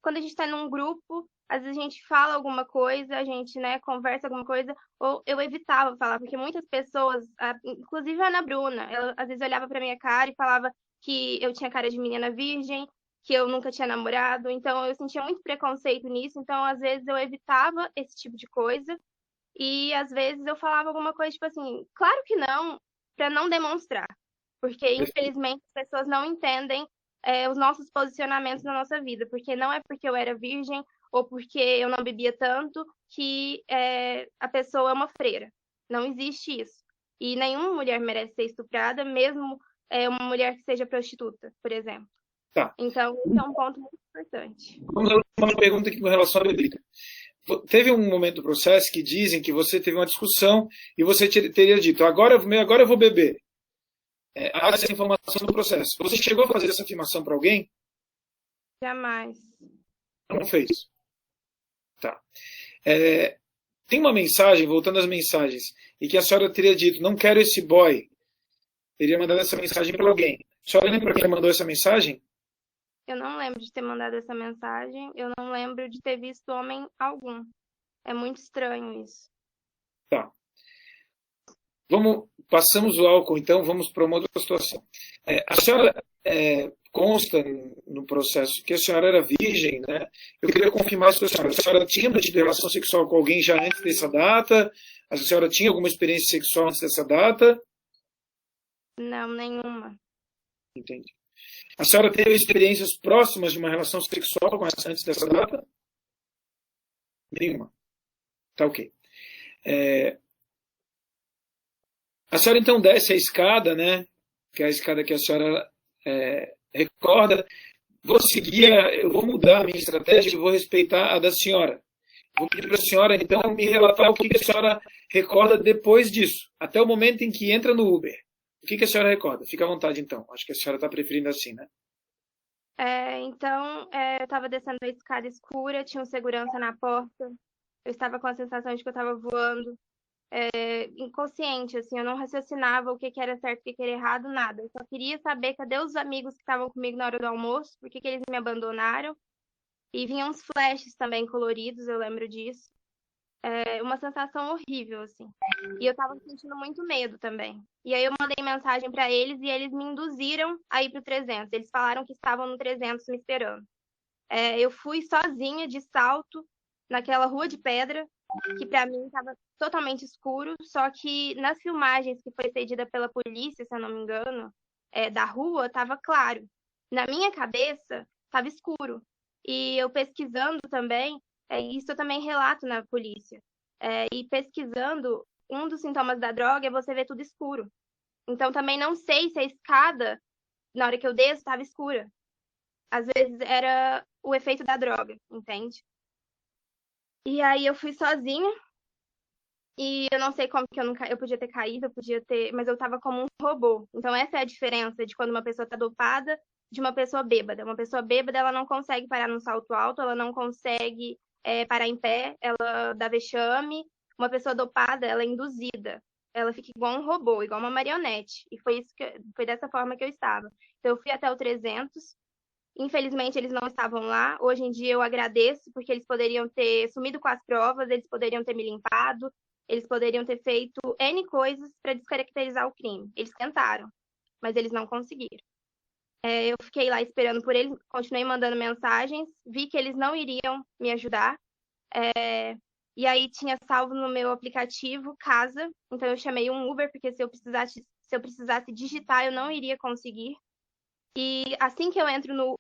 quando a gente está num grupo, às vezes a gente fala alguma coisa, a gente, né, conversa alguma coisa, ou eu evitava falar, porque muitas pessoas, inclusive a Ana Bruna, ela às vezes olhava pra minha cara e falava que eu tinha cara de menina virgem, que eu nunca tinha namorado, então eu sentia muito preconceito nisso, então às vezes eu evitava esse tipo de coisa, e às vezes eu falava alguma coisa tipo assim, claro que não, pra não demonstrar, porque infelizmente as pessoas não entendem os nossos posicionamentos na nossa vida, porque não é porque eu era virgem ou porque eu não bebia tanto que a pessoa é uma freira. Não existe isso. E nenhuma mulher merece ser estuprada, mesmo uma mulher que seja prostituta, por exemplo. Tá. Então, esse é um ponto muito importante. Vamos a uma pergunta aqui com relação à bebida. Teve um momento do processo que dizem que você teve uma discussão e você teria dito, agora eu vou beber. Há essa informação do processo. Você chegou a fazer essa afirmação para alguém? Jamais. Não fez. Tá. Tem uma mensagem, voltando às mensagens, e que a senhora teria dito, não quero esse boy. Teria mandado essa mensagem para alguém. A senhora lembra quem mandou essa mensagem? Eu não lembro de ter mandado essa mensagem. Eu não lembro de ter visto homem algum. É muito estranho isso. Tá. Passamos o álcool, então, vamos para uma outra situação. A senhora consta no processo que a senhora era virgem, né? Eu queria confirmar isso com a senhora. A senhora tinha mantido relação sexual com alguém já antes dessa data? A senhora tinha alguma experiência sexual antes dessa data? Não, nenhuma. Entendi. A senhora teve experiências próximas de uma relação sexual antes dessa data? Nenhuma. Tá ok. A senhora então desce a escada, né? Que é a escada que a senhora recorda. Eu vou mudar a minha estratégia e vou respeitar a da senhora. Vou pedir para a senhora, então, me relatar o que a senhora recorda depois disso, até o momento em que entra no Uber. O que a senhora recorda? Fica à vontade, então. Acho que a senhora está preferindo assim, né? Então, eu estava descendo a escada escura, tinha um segurança na porta. Eu estava com a sensação de que eu estava voando. Inconsciente, assim, eu não raciocinava o que era certo, o que era errado, nada. Eu só queria saber cadê os amigos que estavam comigo na hora do almoço, por que eles me abandonaram. E vinham uns flashes também coloridos, eu lembro disso. uma sensação horrível, assim. E eu tava sentindo muito medo também. E aí eu mandei mensagem pra eles e eles me induziram a ir pro 300. Eles falaram que estavam no 300 me esperando. Eu fui sozinha, de salto, naquela rua de pedra, que pra mim tava totalmente escuro, só que nas filmagens que foi cedida pela polícia, se eu não me engano, da rua, tava claro. Na minha cabeça, tava escuro. E eu pesquisando também, isso eu também relato na polícia. E pesquisando, um dos sintomas da droga é você ver tudo escuro. Então também não sei se a escada, na hora que eu desço, estava escura. Às vezes era o efeito da droga, entende? E aí eu fui sozinha e eu não sei como que eu podia ter caído, mas eu tava como um robô. Então essa é a diferença de quando uma pessoa tá dopada de uma pessoa bêbada. Uma pessoa bêbada, ela não consegue parar num salto alto, ela não consegue parar em pé, ela dá vexame. Uma pessoa dopada, ela é induzida. Ela fica igual um robô, igual uma marionete. E foi dessa forma que eu estava. Então eu fui até o 300. Infelizmente, eles não estavam lá. Hoje em dia, eu agradeço, porque eles poderiam ter sumido com as provas, eles poderiam ter me limpado, eles poderiam ter feito N coisas para descaracterizar o crime. Eles tentaram, mas eles não conseguiram. Eu fiquei lá esperando por eles, continuei mandando mensagens, vi que eles não iriam me ajudar. E aí tinha salvo no meu aplicativo casa, então eu chamei um Uber, porque se eu precisasse digitar, eu não iria conseguir. E assim que eu entro no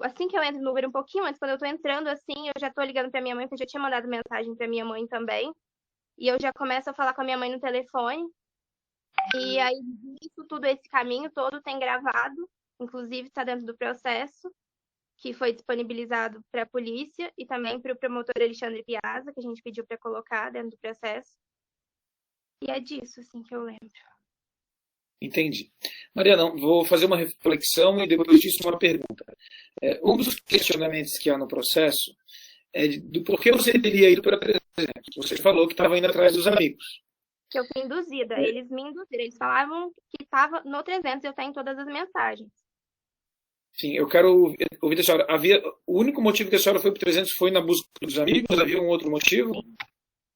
Uber, um pouquinho antes, quando eu tô entrando assim, eu já tô ligando pra minha mãe, porque eu já tinha mandado mensagem pra minha mãe também. E eu já começo a falar com a minha mãe no telefone. E aí, isso tudo, esse caminho todo tem gravado, inclusive está dentro do processo, que foi disponibilizado para a polícia e também para o promotor Alexandre Piazza, que a gente pediu para colocar dentro do processo. E é disso, assim, que eu lembro. Entendi. Mariana, vou fazer uma reflexão e depois disso uma pergunta. Um dos questionamentos que há no processo é do porquê você teria ido para 300. Você falou que estava indo atrás dos amigos. Que eu fui induzida. Eles me induziram. Eles falavam que estava no 300 e eu tenho todas as mensagens. Sim, eu quero ouvir da senhora. O único motivo que a senhora foi para 300 foi na busca dos amigos? Havia um outro motivo?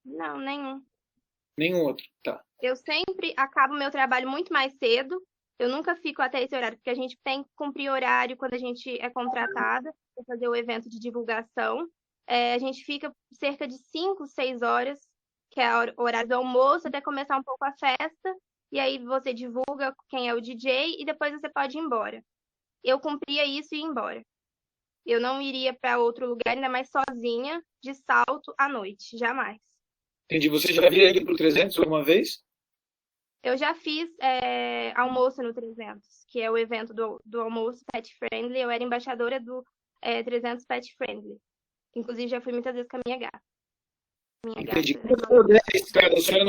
Não, nenhum. Nenhum outro, tá. Eu sempre acabo meu trabalho muito mais cedo. Eu nunca fico até esse horário, porque a gente tem que cumprir horário quando a gente é contratada para fazer o evento de divulgação. A gente fica cerca de 5, 6 horas, que é o horário do almoço, até começar um pouco a festa. E aí você divulga quem é o DJ e depois você pode ir embora. Eu cumpria isso e ia embora. Eu não iria para outro lugar, ainda mais sozinha, de salto à noite. Jamais. Entendi. Você já havia ido para o 300 alguma vez? Eu já fiz almoço no 300, que é o evento do almoço Pet Friendly. Eu era embaixadora do 300 Pet Friendly. Inclusive, já fui muitas vezes com a minha gata. Entendi. A senhora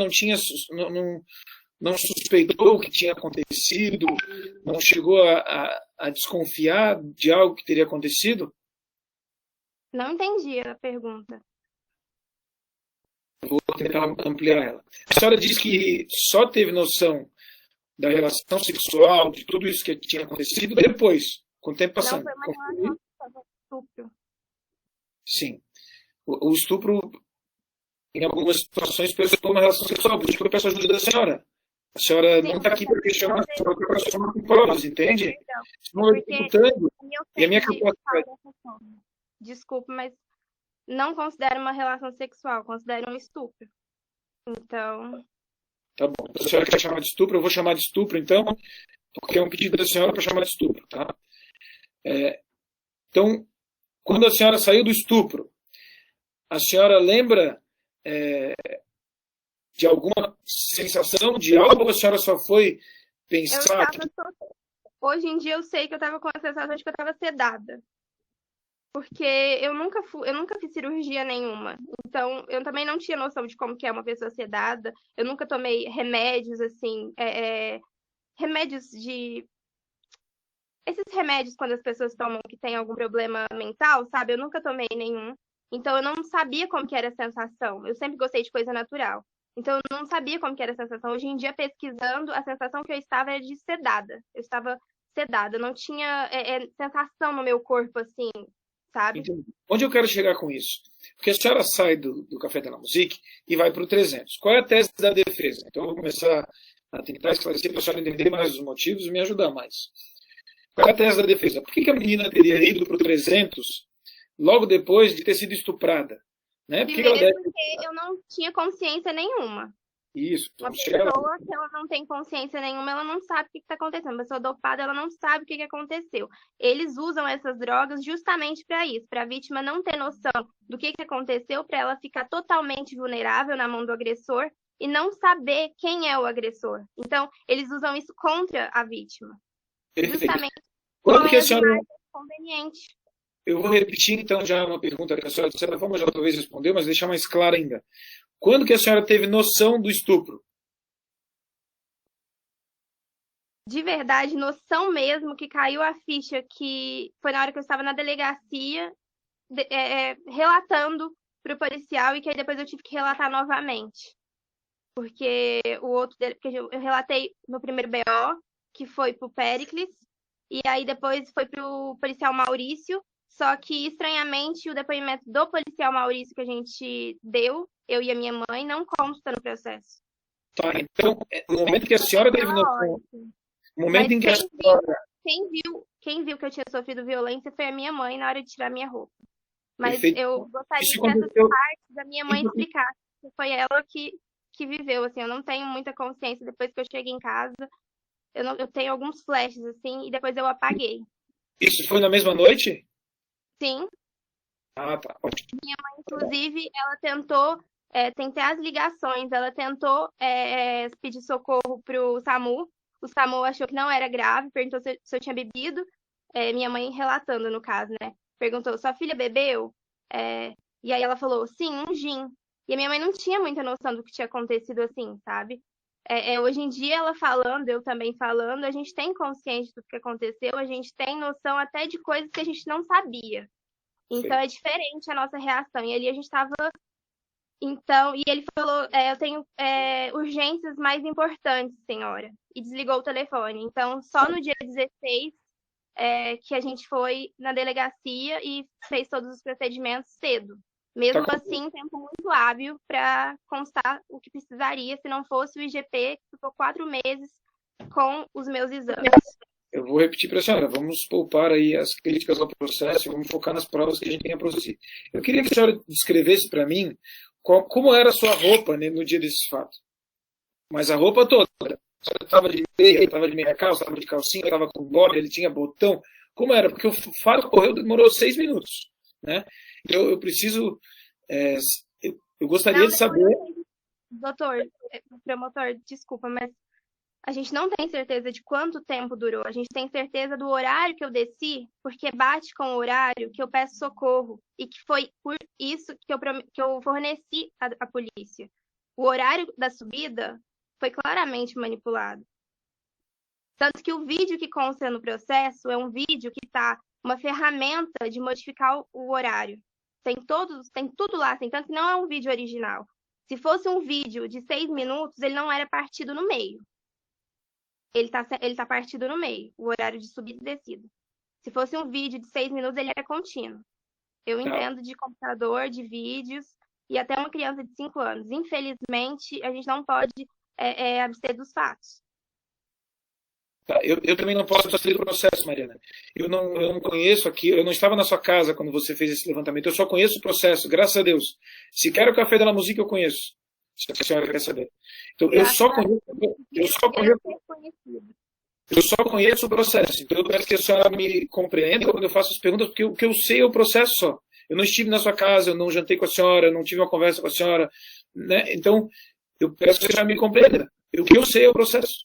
não suspeitou o que tinha acontecido? Não chegou a desconfiar de algo que teria acontecido? Não entendi a pergunta. Vou tentar ampliar ela. A senhora disse que só teve noção da relação sexual, de tudo isso que tinha acontecido depois, com o tempo passando. Não, foi uma relação, estupro. Sim. O estupro, em algumas situações, pressupõe uma relação sexual, por isso que eu peço ajuda da senhora. A senhora não está aqui para questionar, a senhora está para questionar com provas, entende? Senão eu estou escutando, e a minha capacidade... Desculpa, mas não considero uma relação sexual, considero um estupro. Então... Tá bom. Se a senhora quer chamar de estupro, eu vou chamar de estupro, então, porque é um pedido da senhora para chamar de estupro, tá? Então, quando a senhora saiu do estupro, a senhora lembra de alguma sensação, de algo, ou a senhora só foi pensar... Hoje em dia eu sei que eu estava com a sensação de que eu estava sedada. Porque eu nunca fiz cirurgia nenhuma. Então, eu também não tinha noção de como que é uma pessoa sedada. Eu nunca tomei remédios, assim, remédios de... Esses remédios quando as pessoas tomam que tem algum problema mental, sabe? Eu nunca tomei nenhum. Então, eu não sabia como que era a sensação. Eu sempre gostei de coisa natural. Então, eu não sabia como que era a sensação. Hoje em dia, pesquisando, a sensação que eu estava era de sedada. Eu estava sedada. Eu não tinha sensação no meu corpo, assim, sabe? Entendi. Onde eu quero chegar com isso? Porque a senhora sai do Café da Musique e vai para o 300. Qual é a tese da defesa? Então, eu vou começar a tentar esclarecer para a senhora entender mais os motivos e me ajudar mais. Qual é a tese da defesa? Por que a menina teria ido para o 300 logo depois de ter sido estuprada? Né? Porque eu não tinha consciência nenhuma. Isso. Uma pessoa que ela não tem consciência nenhuma, ela não sabe o que está acontecendo. Uma pessoa dopada, ela não sabe o que aconteceu. Eles usam essas drogas justamente para isso, para a vítima não ter noção do que aconteceu, para ela ficar totalmente vulnerável na mão do agressor e não saber quem é o agressor. Então, eles usam isso contra a vítima. Perfeito. Justamente Quando que a senhora... conveniente. Eu vou repetir, então, já uma pergunta que a senhora, de certa forma, já talvez respondeu, mas deixar mais clara ainda. Quando que a senhora teve noção do estupro? De verdade, noção mesmo, que caiu a ficha, que foi na hora que eu estava na delegacia, relatando para o policial, e que aí depois eu tive que relatar novamente. Porque eu relatei no primeiro BO, que foi para o Péricles, e aí depois foi para o policial Maurício, só que, estranhamente, o depoimento do policial Maurício que a gente deu, eu e a minha mãe, não consta no processo. Tá, então, no momento que a senhora teve noção... No momento em que a senhora... Quem viu que eu tinha sofrido violência foi a minha mãe na hora de tirar minha roupa. Mas Perfeito. eu gostaria Isso que essas aconteceu... partes da minha mãe explicasse. Foi ela que viveu, assim. Eu não tenho muita consciência depois que eu cheguei em casa. Eu tenho alguns flashes, assim, e depois eu apaguei. Isso foi na mesma noite? Sim. Ah, tá. Ótimo. Minha mãe, inclusive, ela tentou... tem as ligações. Ela tentou pedir socorro pro SAMU. O SAMU achou que não era grave, perguntou se eu tinha bebido. Minha mãe relatando, no caso, né? Perguntou, sua filha bebeu? E aí ela falou, sim, um gin. E a minha mãe não tinha muita noção do que tinha acontecido assim, sabe? Hoje em dia, ela falando, eu também falando, a gente tem consciência do que aconteceu, a gente tem noção até de coisas que a gente não sabia. Então, é diferente a nossa reação. E ali a gente estava... Então, e ele falou, eu tenho urgências mais importantes, senhora. E desligou o telefone. Então, só no dia 16 que a gente foi na delegacia e fez todos os procedimentos cedo. Mesmo assim, tempo muito hábil para constar o que precisaria, se não fosse o IGP, que ficou 4 meses com os meus exames. Eu vou repetir para a senhora, vamos poupar aí as críticas ao processo e vamos focar nas provas que a gente tem a produzir. Eu queria que a senhora descrevesse para mim como era a sua roupa, né, no dia desses fatos. Mas a roupa toda. A senhora estava de meia, estava de meia calça, estava de calcinha, estava com bota, ele tinha botão. Como era? Porque o fato ocorreu, demorou 6 minutos. Né? Então eu preciso... eu gostaria de saber... Doutor, promotor, desculpa, mas a gente não tem certeza de quanto tempo durou. A gente tem certeza do horário que eu desci, porque bate com o horário que eu peço socorro. E que foi por isso que eu forneci à polícia. O horário da subida foi claramente manipulado. Tanto que o vídeo que consta no processo é um vídeo que está uma ferramenta de modificar o horário. Tem tudo lá, tanto que não é um vídeo original. Se fosse um vídeo de 6 minutos, ele não era partido no meio. Ele tá partido no meio, o horário de subida e descida. Se fosse um vídeo de 6 minutos, ele era contínuo. Eu entendo de computador, de vídeos, e até uma criança de 5 anos. Infelizmente, a gente não pode abster dos fatos. Tá, eu também não posso sair do processo, Mariana. Eu não conheço aqui, eu não estava na sua casa quando você fez esse levantamento, eu só conheço o processo, graças a Deus. Se quer o Café da Musique, eu conheço. Se a senhora quer saber. Então, eu só conheço o processo. Então, eu peço que a senhora me compreenda quando eu faço as perguntas, porque o que eu sei é o processo só. Eu não estive na sua casa, eu não jantei com a senhora, eu não tive uma conversa com a senhora. Né? Então, eu peço que a senhora me compreenda. O que eu sei é o processo.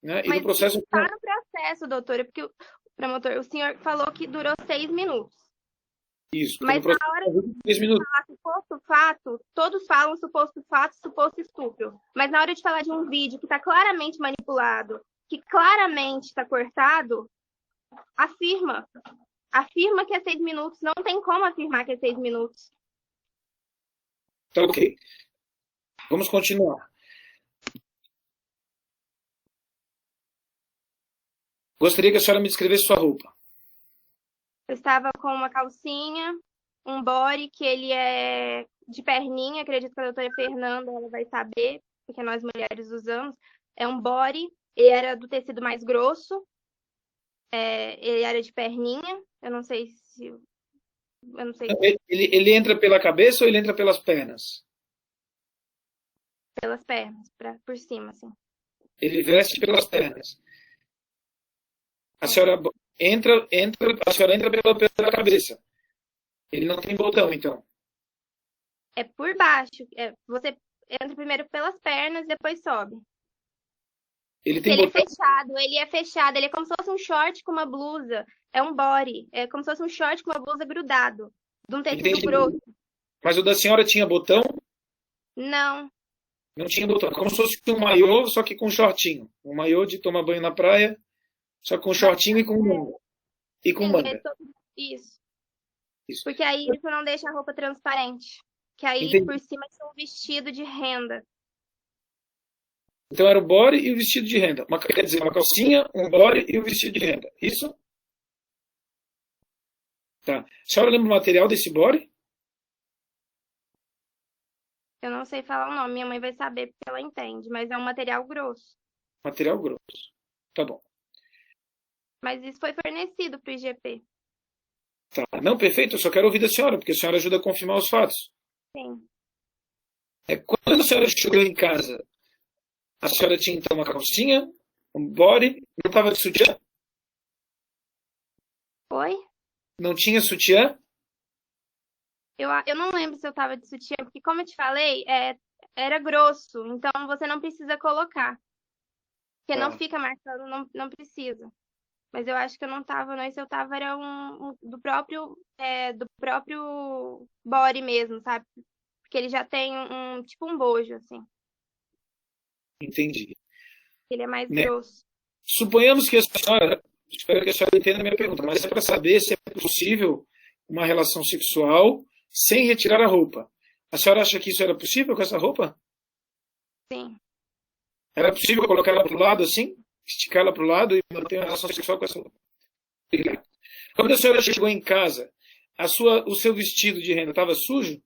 Né? Mas e no processo... está no processo, doutora, porque o senhor falou que durou 6 minutos. Isso. Mas na hora de falar suposto fato, todos falam suposto fato, suposto estupro. Mas na hora de falar de um vídeo que está claramente manipulado, que claramente está cortado, afirma que é 6 minutos. Não tem como afirmar que é 6 minutos. Tá ok. Vamos continuar. Gostaria que a senhora me descrevesse sua roupa. Eu estava com uma calcinha, um body que ele é de perninha, acredito que a doutora Fernanda ela vai saber, porque nós mulheres usamos. É um body, ele era do tecido mais grosso, ele era de perninha, eu não sei. Ele entra pela cabeça ou ele entra pelas pernas? Pelas pernas, por cima, assim. Ele veste pelas pernas. A senhora entra pela cabeça. Ele não tem botão, então. É por baixo. Você entra primeiro pelas pernas, depois sobe. Ele tem Ele é botão. fechado, ele é como se fosse um short com uma blusa. É um body. É como se fosse um short com uma blusa grudado. De um tecido Entendi. grosso. Mas o da senhora tinha botão? Não. Não tinha botão. Como se fosse um maiô, só que com shortinho. Um maiô de tomar banho na praia, só com shortinho e com manga. E com manga. Isso. Isso. Porque aí isso não deixa a roupa transparente. Que aí Entendi. por cima é um vestido de renda. Então era o body e o vestido de renda. Quer dizer, uma calcinha, um body e o vestido de renda. Isso? Tá. A senhora lembra o material desse body? Eu não sei falar o nome, minha mãe vai saber porque ela entende, mas é um material grosso. Material grosso. Tá bom. Mas isso foi fornecido para o IGP. Tá. Não, perfeito. Eu só quero ouvir da senhora, porque a senhora ajuda a confirmar os fatos. Sim. Quando a senhora chegou em casa, a senhora tinha então uma calcinha, um body, não estava de sutiã? Oi? Não tinha sutiã? Eu não lembro se eu tava de sutiã, porque como eu te falei, era grosso, então você não precisa colocar. Porque não fica marcando, não precisa. Mas eu acho que eu não tava, não. Se eu tava, era do próprio body mesmo, sabe? Porque ele já tem tipo um bojo, assim. Entendi. Ele é mais Né? grosso. Suponhamos que a senhora, espero que a senhora entenda a minha pergunta, mas é para saber se é possível uma relação sexual sem retirar a roupa. A senhora acha que isso era possível com essa roupa? Sim. Era possível colocar ela para o lado assim? Esticar ela para o lado e manter uma relação sexual com essa roupa? Obrigado. Quando a senhora chegou em casa, o seu vestido de renda estava sujo?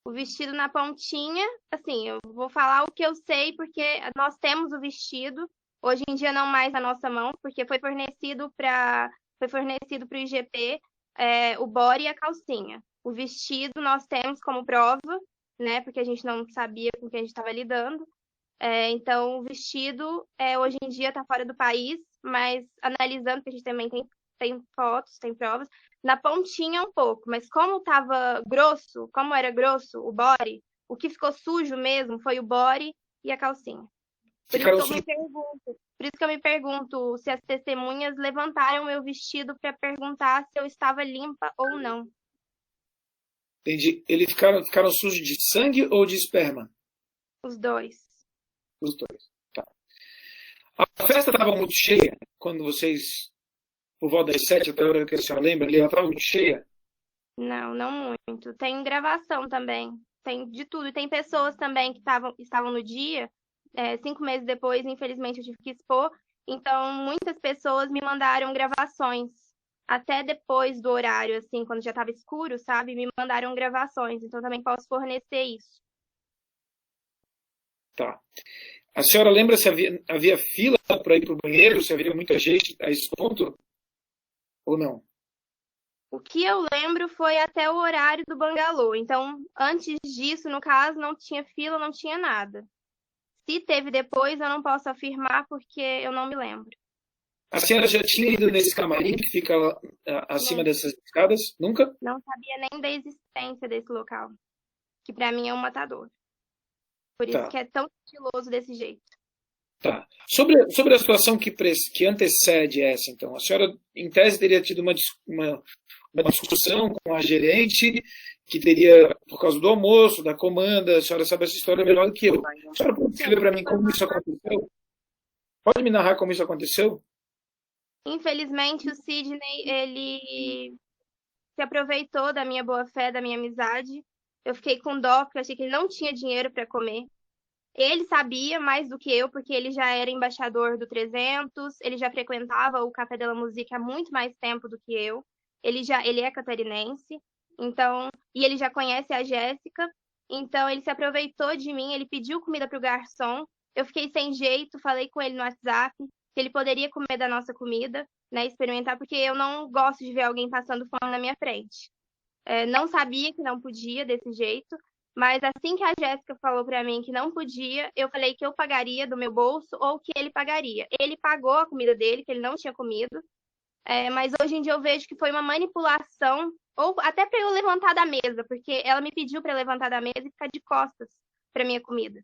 O vestido na pontinha, assim, eu vou falar o que eu sei, porque nós temos o vestido, hoje em dia não mais na nossa mão, porque foi fornecido para o IGP o body e a calcinha. O vestido nós temos como prova, né, porque a gente não sabia com quem a gente estava lidando. Então, o vestido hoje em dia está fora do país, mas analisando, porque a gente também tem fotos, tem provas, na pontinha um pouco, mas como era grosso o body, o que ficou sujo mesmo foi o body e a calcinha. Por isso que eu me pergunto se as testemunhas levantaram meu vestido para perguntar se eu estava limpa ou não. Entendi. Eles ficaram sujos de sangue ou de esperma? Os dois. Os dois. Tá. A festa estava muito cheia quando vocês, por volta das 7, até a hora que a senhora lembra, ela estava muito cheia? Não muito. Tem gravação também. Tem de tudo. E tem pessoas também que estavam no dia. 5 meses depois, infelizmente, eu tive que expor. Então, muitas pessoas me mandaram gravações. Até depois do horário, assim, quando já estava escuro, sabe? Me mandaram gravações. Então, também posso fornecer isso. Tá. A senhora lembra se havia fila para ir para o banheiro? Se havia muita gente a esse ponto? Ou não? O que eu lembro foi até o horário do bangalô. Então, antes disso, no caso, não tinha fila, não tinha nada. Se teve depois, eu não posso afirmar porque eu não me lembro. A senhora já tinha ido nesse camarim que fica lá, acima dessas escadas? Nunca? Não sabia nem da existência desse local. Que para mim é um matador. Por isso que é tão estiloso desse jeito. Tá. Sobre a situação que antecede essa, então, a senhora, em tese, teria tido uma discussão com a gerente, que teria, por causa do almoço, da comanda, a senhora sabe essa história melhor do que eu. A senhora pode escrever para mim como isso aconteceu? Pode me narrar como isso aconteceu? Infelizmente, o Sidney, ele se aproveitou da minha boa fé, da minha amizade. Eu fiquei com dó, porque eu achei que ele não tinha dinheiro para comer. Ele sabia mais do que eu, porque ele já era embaixador do 300, ele já frequentava o Café de la Musique há muito mais tempo do que eu. Ele é catarinense. Então, e ele já conhece a Jéssica, então ele se aproveitou de mim, ele pediu comida para o garçom. Eu fiquei sem jeito, falei com ele no WhatsApp que ele poderia comer da nossa comida, né, experimentar, porque eu não gosto de ver alguém passando fome na minha frente. Não sabia que não podia desse jeito, mas assim que a Jéssica falou para mim que não podia, eu falei que eu pagaria do meu bolso ou que ele pagaria. Ele pagou a comida dele, que ele não tinha comido, mas hoje em dia eu vejo que foi uma manipulação, ou até para eu levantar da mesa, porque ela me pediu para levantar da mesa e ficar de costas para minha comida.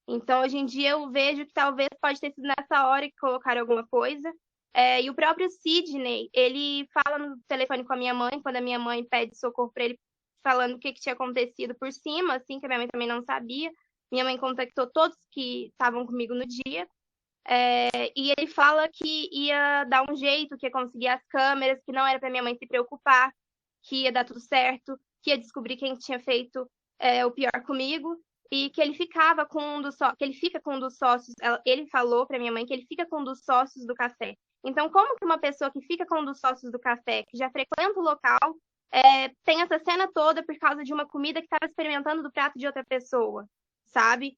Então, hoje em dia, eu vejo que talvez pode ter sido nessa hora que colocaram alguma coisa. E o próprio Sidney, ele fala no telefone com a minha mãe, quando a minha mãe pede socorro para ele, falando o que tinha acontecido por cima, assim, que a minha mãe também não sabia. Minha mãe contactou todos que estavam comigo no dia. E ele fala que ia dar um jeito, que ia conseguir as câmeras, que não era para minha mãe se preocupar, que ia dar tudo certo, que ia descobrir quem tinha feito o pior comigo. E que ele ficava com que ele fica com um dos sócios. Ele falou para minha mãe que ele fica com um dos sócios do café. Então, como que uma pessoa que fica com um dos sócios do café, que já frequenta o local, tem essa cena toda por causa de uma comida que estava experimentando do prato de outra pessoa, sabe?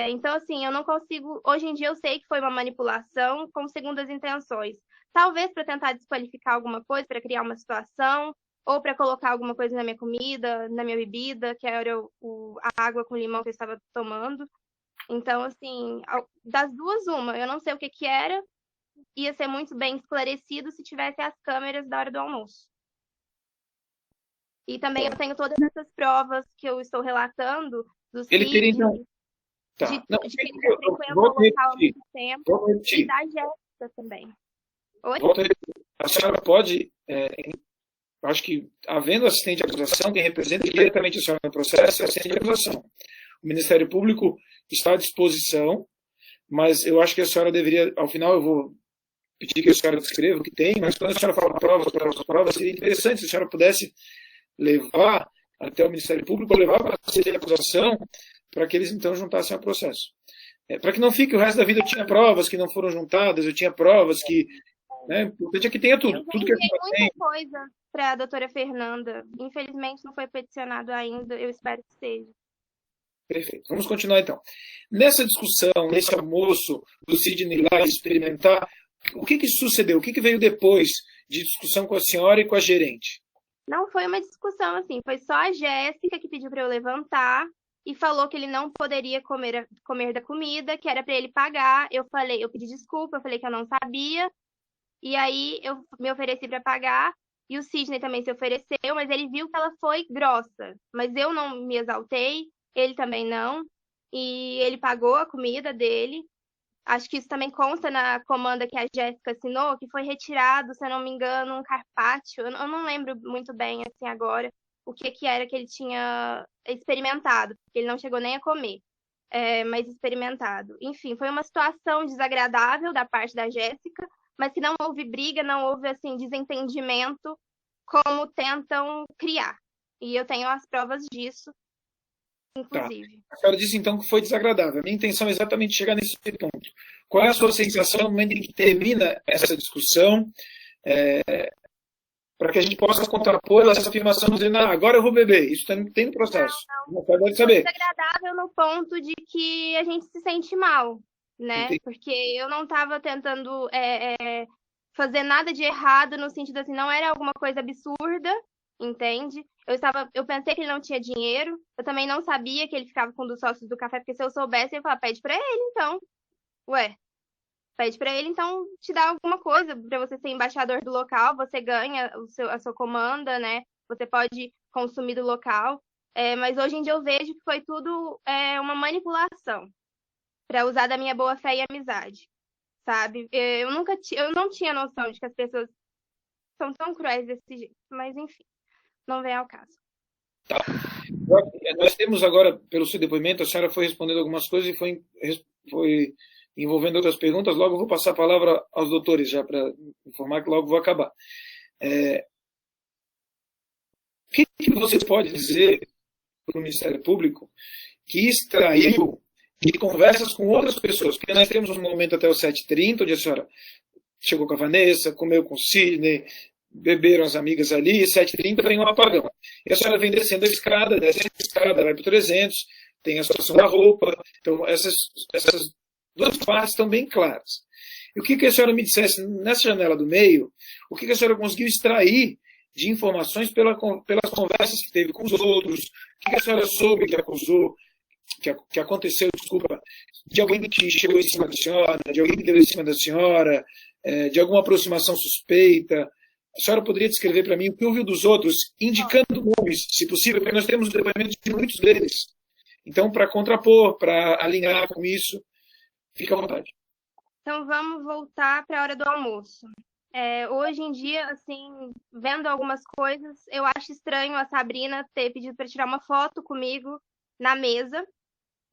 Então, assim, eu não consigo. Hoje em dia eu sei que foi uma manipulação com segundas intenções. Talvez para tentar desqualificar alguma coisa, para criar uma situação, ou para colocar alguma coisa na minha comida, na minha bebida, que era a água com limão que eu estava tomando. Então, assim, das duas, uma. Eu não sei o que era. Ia ser muito bem esclarecido se tivesse as câmeras da hora do almoço. E também eu tenho todas essas provas que eu estou relatando do Ele teria, Cid, então... Tá. de que ele já frequenta o local há muito tempo, e da Jéssica também. Oi? A senhora pode... acho que, havendo assistente de acusação, quem representa diretamente a senhora no processo é o assistente de acusação. O Ministério Público está à disposição, mas eu acho que a senhora deveria, ao final eu vou pedir que a senhora descreva o que tem, mas quando a senhora fala provas, seria interessante se a senhora pudesse levar até o Ministério Público, levar para a assistente de acusação, para que eles então juntassem ao processo. Para que não fique o resto da vida, eu tinha provas que não foram juntadas, eu tinha provas que... O importante é que tenha tudo. Tudo que a senhora tem. Muita coisa para a doutora Fernanda. Infelizmente não foi peticionado ainda, eu espero que seja. Perfeito. Vamos continuar então. Nessa discussão, nesse almoço do Sidney lá experimentar, o que sucedeu? O que veio depois de discussão com a senhora e com a gerente? Não foi uma discussão assim, foi só a Jéssica que pediu para eu levantar e falou que ele não poderia comer da comida, que era para ele pagar. Eu pedi desculpa, eu falei que eu não sabia. E aí eu me ofereci para pagar, e o Sidney também se ofereceu, mas ele viu que ela foi grossa. Mas eu não me exaltei, ele também não, e ele pagou a comida dele. Acho que isso também consta na comanda que a Jéssica assinou, que foi retirado, se eu não me engano, um carpaccio. Eu não lembro muito bem, assim, agora, o que era que ele tinha experimentado, porque ele não chegou nem a comer, mas experimentado. Enfim, foi uma situação desagradável da parte da Jéssica, mas que não houve briga, não houve assim desentendimento, como tentam criar. E eu tenho as provas disso, inclusive. Tá. A senhora disse então que foi desagradável. A minha intenção é exatamente chegar nesse ponto. Qual é a sua sensação no momento em que termina essa discussão, para que a gente possa contrapor essa afirmação dizendo, agora eu vou beber. Isso tem no processo. Não pode saber. Foi desagradável no ponto de que a gente se sente mal, né? Entendi. Porque eu não estava tentando fazer nada de errado, no sentido assim, não era alguma coisa absurda, entende? Eu pensei que ele não tinha dinheiro, eu também não sabia que ele ficava com um dos sócios do café, porque se eu soubesse, eu ia falar, pede pra ele, então. Pede pra ele, então, te dar alguma coisa, pra você ser embaixador do local, você ganha a sua comanda, né? Você pode consumir do local. Mas hoje em dia eu vejo que foi tudo uma manipulação para usar da minha boa fé e amizade, sabe? Eu não tinha noção de que as pessoas são tão cruéis desse jeito, mas enfim, não vem ao caso. Tá. Nós temos agora, pelo seu depoimento, a senhora foi respondendo algumas coisas e foi envolvendo outras perguntas. Logo eu vou passar a palavra aos doutores, já para informar que logo vou acabar. O que você pode dizer para o Ministério Público que extraiu de conversas com outras pessoas? Porque nós temos um momento até o 7h30, onde a senhora chegou com a Vanessa, comeu com o Sidney, beberam as amigas ali, e 7h30 vem um apagão. E a senhora vem descendo a escada, desce a escada, vai para o 300, tem a situação da roupa. Então, essas duas partes estão bem claras. E o que a senhora me dissesse nessa janela do meio, o que a senhora conseguiu extrair de informações pelas conversas que teve com os outros, o que a senhora soube que acusou, que aconteceu, desculpa, de alguém que chegou em cima da senhora, de alguém que deu em cima da senhora, de alguma aproximação suspeita. A senhora poderia descrever para mim o que ouviu dos outros, indicando nomes, se possível, porque nós temos o depoimento de muitos deles. Então, para contrapor, para alinhar com isso, fica à vontade. Então, vamos voltar para a hora do almoço. Hoje em dia, assim, vendo algumas coisas, eu acho estranho a Sabrina ter pedido para tirar uma foto comigo na mesa.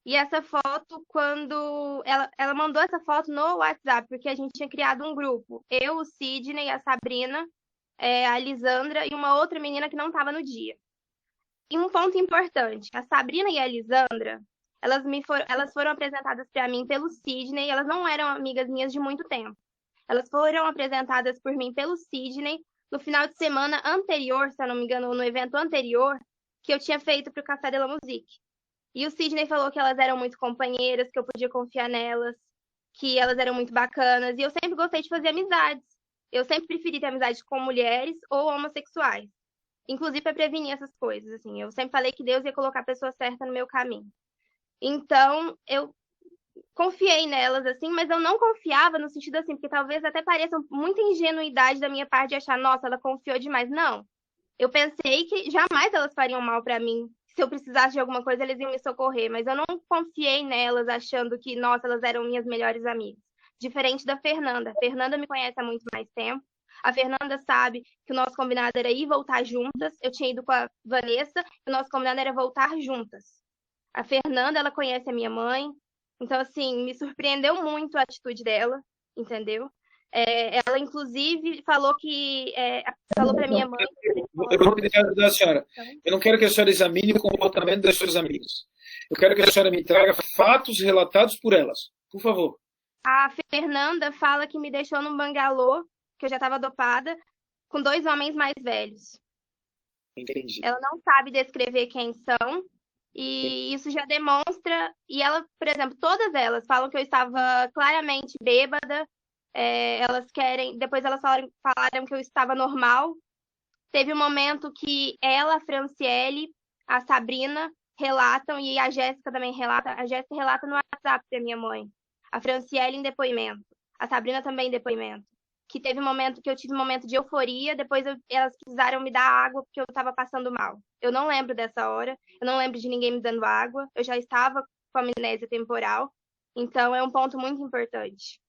E essa foto, quando ela mandou essa foto no WhatsApp, porque a gente tinha criado um grupo. Eu, o Sidney, a Sabrina, a Lisandra e uma outra menina que não estava no dia. E um ponto importante, a Sabrina e a Lisandra, elas foram apresentadas para mim pelo Sidney, elas não eram amigas minhas de muito tempo. Elas foram apresentadas por mim pelo Sidney no final de semana anterior, se eu não me engano, no evento anterior, que eu tinha feito para o Café de la Musique. E o Sidney falou que elas eram muito companheiras, que eu podia confiar nelas, que elas eram muito bacanas. E eu sempre gostei de fazer amizades. Eu sempre preferi ter amizade com mulheres ou homossexuais. Inclusive para prevenir essas coisas, assim. Eu sempre falei que Deus ia colocar a pessoa certa no meu caminho. Então, eu confiei nelas, assim, mas eu não confiava no sentido assim, porque talvez até pareça muita ingenuidade da minha parte de achar, nossa, ela confiou demais. Não. Eu pensei que jamais elas fariam mal para mim. Se eu precisasse de alguma coisa, eles iam me socorrer. Mas eu não confiei nelas achando que, nossa, elas eram minhas melhores amigas. Diferente da Fernanda. A Fernanda me conhece há muito mais tempo. A Fernanda sabe que o nosso combinado era ir e voltar juntas. Eu tinha ido com a Vanessa e o nosso combinado era voltar juntas. A Fernanda, ela conhece a minha mãe. Então, assim, me surpreendeu muito a atitude dela, entendeu? Ela, inclusive, falou para minha mãe... Eu vou pedir ajuda da senhora. Eu não quero que a senhora examine o comportamento das suas amigas. Eu quero que a senhora me traga fatos relatados por elas. Por favor. A Fernanda fala que me deixou num bangalô, que eu já estava dopada, com 2 homens mais velhos. Entendi. Ela não sabe descrever quem são, e isso já demonstra... E ela, por exemplo, todas elas falam que eu estava claramente bêbada. Depois elas falaram que eu estava normal. Teve um momento que ela, a Franciele, a Sabrina relatam, e a Jéssica também relata. A Jéssica relata no WhatsApp da minha mãe. A Franciele em depoimento. A Sabrina também em depoimento. Que teve um momento que eu tive um momento de euforia, depois elas precisaram me dar água porque eu estava passando mal. Eu não lembro dessa hora, eu não lembro de ninguém me dando água, eu já estava com amnésia temporal. Então é um ponto muito importante.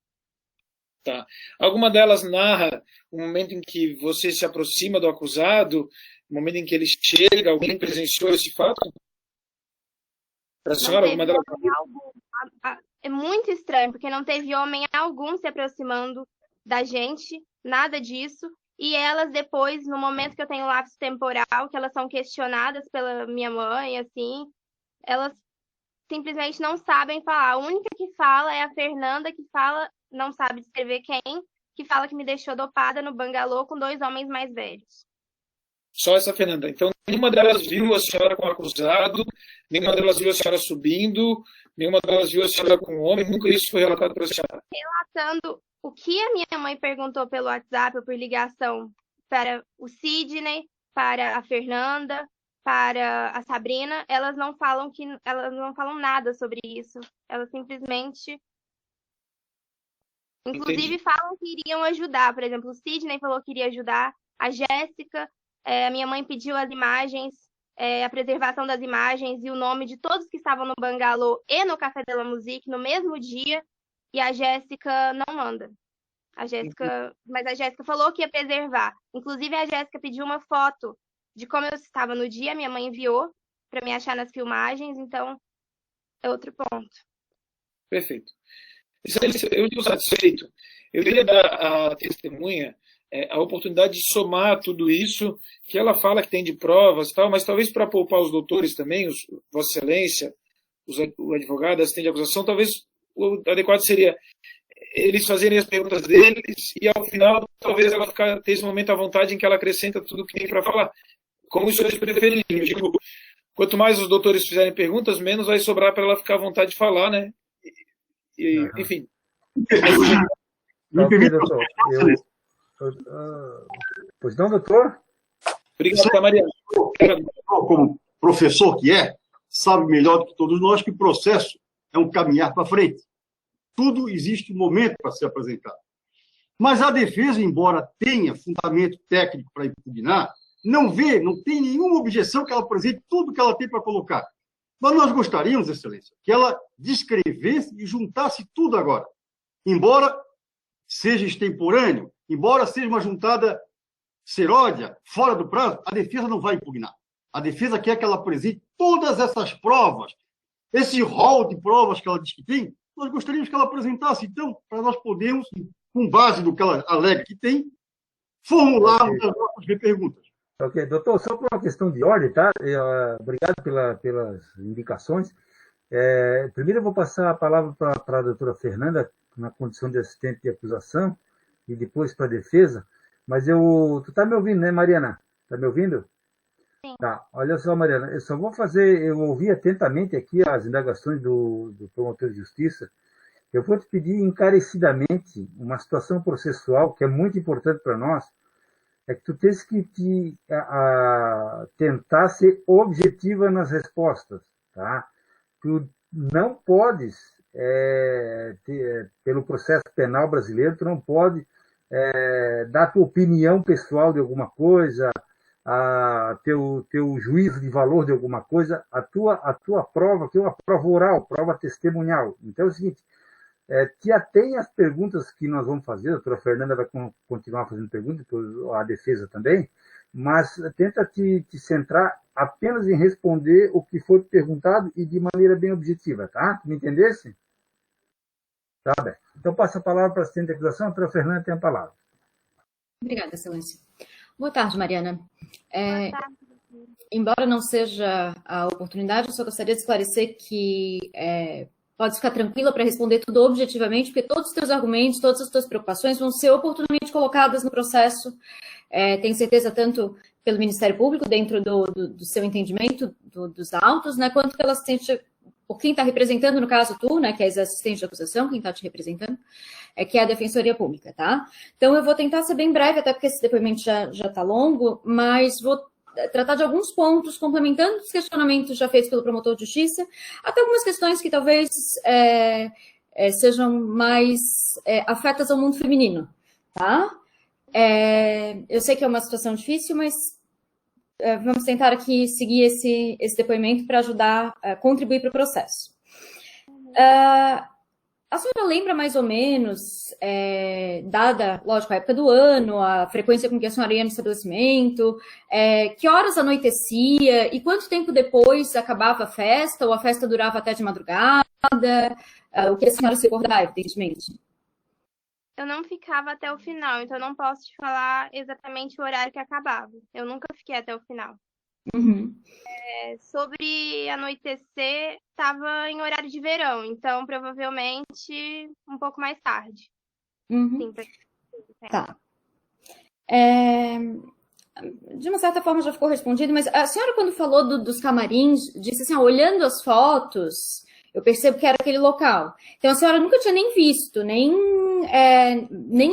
Tá. Alguma delas narra o momento em que você se aproxima do acusado, o momento em que ele chega, alguém presenciou esse fato? Para a senhora, alguma delas? É muito estranho, porque não teve homem algum se aproximando da gente, nada disso. E elas depois, no momento que eu tenho lapso temporal, que elas são questionadas pela minha mãe, assim, elas simplesmente não sabem falar. A única que fala é a Fernanda, que fala, não sabe descrever quem, que fala que me deixou dopada no bangalô com 2 homens mais velhos. Só essa Fernanda. Então, nenhuma delas viu a senhora com o acusado, nenhuma delas viu a senhora subindo, nenhuma delas viu a senhora com o homem, nunca isso foi relatado para a senhora. Relatando o que a minha mãe perguntou pelo WhatsApp ou por ligação para o Sidney, para a Fernanda, para a Sabrina, elas não falam nada sobre isso. Elas simplesmente... Inclusive, falam que iriam ajudar. Por exemplo, o Sidney falou que iria ajudar. A Jéssica, a minha mãe pediu as imagens, a preservação das imagens e o nome de todos que estavam no bangalô e no Café de la Musique no mesmo dia. E a Jéssica não manda. Mas a Jéssica falou que ia preservar. Inclusive, a Jéssica pediu uma foto de como eu estava no dia. Minha mãe enviou para me achar nas filmagens. Então, é outro ponto. Perfeito. Eu estou satisfeito. Eu queria dar à testemunha a oportunidade de somar tudo isso que ela fala que tem de provas, tal, mas talvez para poupar os doutores também, Vossa Excelência, o advogado, assistente de acusação, talvez o adequado seria eles fazerem as perguntas deles e, ao final, talvez ela ter esse momento à vontade em que ela acrescenta tudo o que tem para falar. Como os senhores preferirem. Eu digo, quanto mais os doutores fizerem perguntas, menos vai sobrar para ela ficar à vontade de falar, né? Enfim. Ok, doutor. Pois não, doutor? Obrigado, Mariana. Como professor que sabe melhor do que todos nós que o processo é um caminhar para frente. Tudo existe um momento para ser apresentado. Mas a defesa, embora tenha fundamento técnico para impugnar, não tem nenhuma objeção que ela apresente tudo que ela tem para colocar. Mas nós gostaríamos, Excelência, que ela descrevesse e juntasse tudo agora. Embora seja extemporâneo, embora seja uma juntada seródia, fora do prazo, a defesa não vai impugnar. A defesa quer que ela apresente todas essas provas, esse rol de provas que ela diz que tem, nós gostaríamos que ela apresentasse, então, para nós podermos, com base no que ela alega que tem, formularmos as nossas perguntas. Ok, doutor, só por uma questão de ordem, tá? Obrigado pelas indicações. Primeiro eu vou passar a palavra para a doutora Fernanda, na condição de assistente de acusação, e depois para a defesa. Mas tu está me ouvindo, né, Mariana? Está me ouvindo? Sim. Tá, olha só, Mariana, eu ouvi atentamente aqui as indagações do promotor de justiça. Eu vou te pedir encarecidamente uma situação processual que é muito importante para nós, é que tu tens que tentar ser objetiva nas respostas, tá? Tu não podes, pelo processo penal brasileiro, tu não pode dar tua opinião pessoal de alguma coisa, teu juízo de valor de alguma coisa, a tua prova, que é uma prova oral, prova testemunhal. Então é o seguinte, te atém às perguntas que nós vamos fazer, a doutora Fernanda vai continuar fazendo perguntas, a defesa também, mas tenta te centrar apenas em responder o que foi perguntado e de maneira bem objetiva, tá? Me entendesse? Tá bem. Então passa a palavra para a assistente de acusação, a doutora Fernanda tem a palavra. Obrigada, Excelência. Boa tarde, Mariana. Boa tarde. Embora não seja a oportunidade, eu só gostaria de esclarecer que pode ficar tranquila para responder tudo objetivamente, porque todos os teus argumentos, todas as tuas preocupações vão ser oportunamente colocadas no processo. Tenho certeza, tanto pelo Ministério Público, dentro do seu entendimento dos autos, né, quanto pela assistente, por quem está representando, no caso tu, né, que és assistente de acusação, quem está te representando, que é a Defensoria Pública, tá? Então, eu vou tentar ser bem breve, até porque esse depoimento já está longo, mas vou tratar de alguns pontos, complementando os questionamentos já feitos pelo promotor de justiça, até algumas questões que talvez sejam mais afetas ao mundo feminino, tá? Eu sei que é uma situação difícil, mas vamos tentar aqui seguir esse depoimento para ajudar a contribuir para o processo. A senhora lembra mais ou menos, dada, lógico, a época do ano, a frequência com que a senhora ia no estabelecimento, que horas anoitecia e quanto tempo depois acabava a festa, ou a festa durava até de madrugada? O que a senhora se recordar, evidentemente. Eu não ficava até o final, então eu não posso te falar exatamente o horário que acabava. Eu nunca fiquei até o final. Uhum. Sobre anoitecer, estava em horário de verão, então provavelmente um pouco mais tarde. Uhum. Sim, tá. De uma certa forma já ficou respondido, mas a senhora, quando falou dos camarins, disse assim, olhando as fotos, eu percebo que era aquele local. Então a senhora nunca tinha nem visto, nem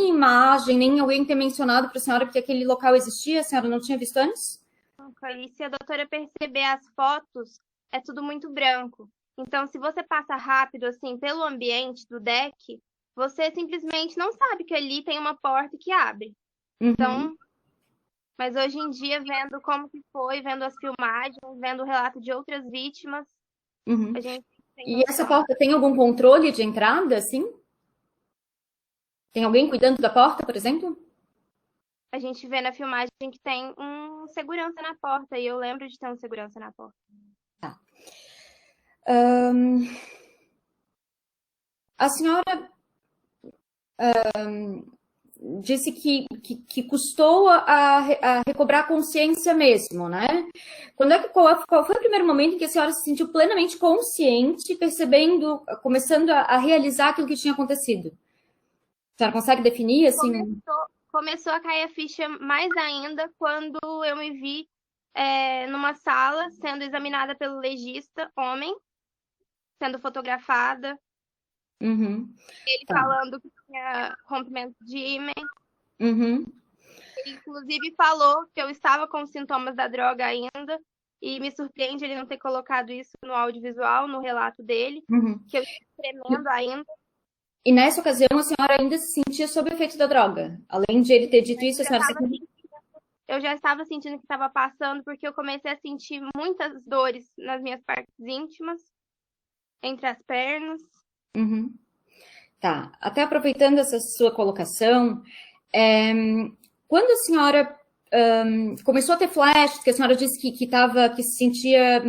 imagem, nem alguém ter mencionado para a senhora que aquele local existia, a senhora não tinha visto antes? E se a doutora perceber as fotos, é tudo muito branco. Então, se você passa rápido, assim, pelo ambiente do deck, você simplesmente não sabe que ali tem uma porta que abre. Uhum. Então, mas hoje em dia, vendo como que foi, vendo as filmagens, vendo o relato de outras vítimas, uhum. A gente tem E essa porta tem algum controle de entrada, assim? Tem alguém cuidando da porta, por exemplo? A gente vê na filmagem que tem um segurança na porta, e eu lembro de ter um segurança na porta. Tá. A senhora disse que custou a recobrar a consciência mesmo, né? Qual foi o primeiro momento em que a senhora se sentiu plenamente consciente, percebendo, começando a realizar aquilo que tinha acontecido? senhora consegue definir, assim? Começou a cair a ficha mais ainda quando eu me vi numa sala sendo examinada pelo legista, homem, sendo fotografada. Uhum. Ele falando que tinha rompimento de ímen. Uhum. Ele, inclusive, falou que eu estava com sintomas da droga ainda. E me surpreende ele não ter colocado isso no audiovisual, no relato dele. Que eu estava tremendo ainda. E nessa ocasião, a senhora ainda se sentia sob o efeito da droga? Além de ele ter dito isso, a senhora eu já estava sentindo que estava passando, porque eu comecei a sentir muitas dores nas minhas partes íntimas, entre as pernas. Uhum. Tá. Até aproveitando essa sua colocação, quando a senhora começou a ter flash, que a senhora disse que se sentia,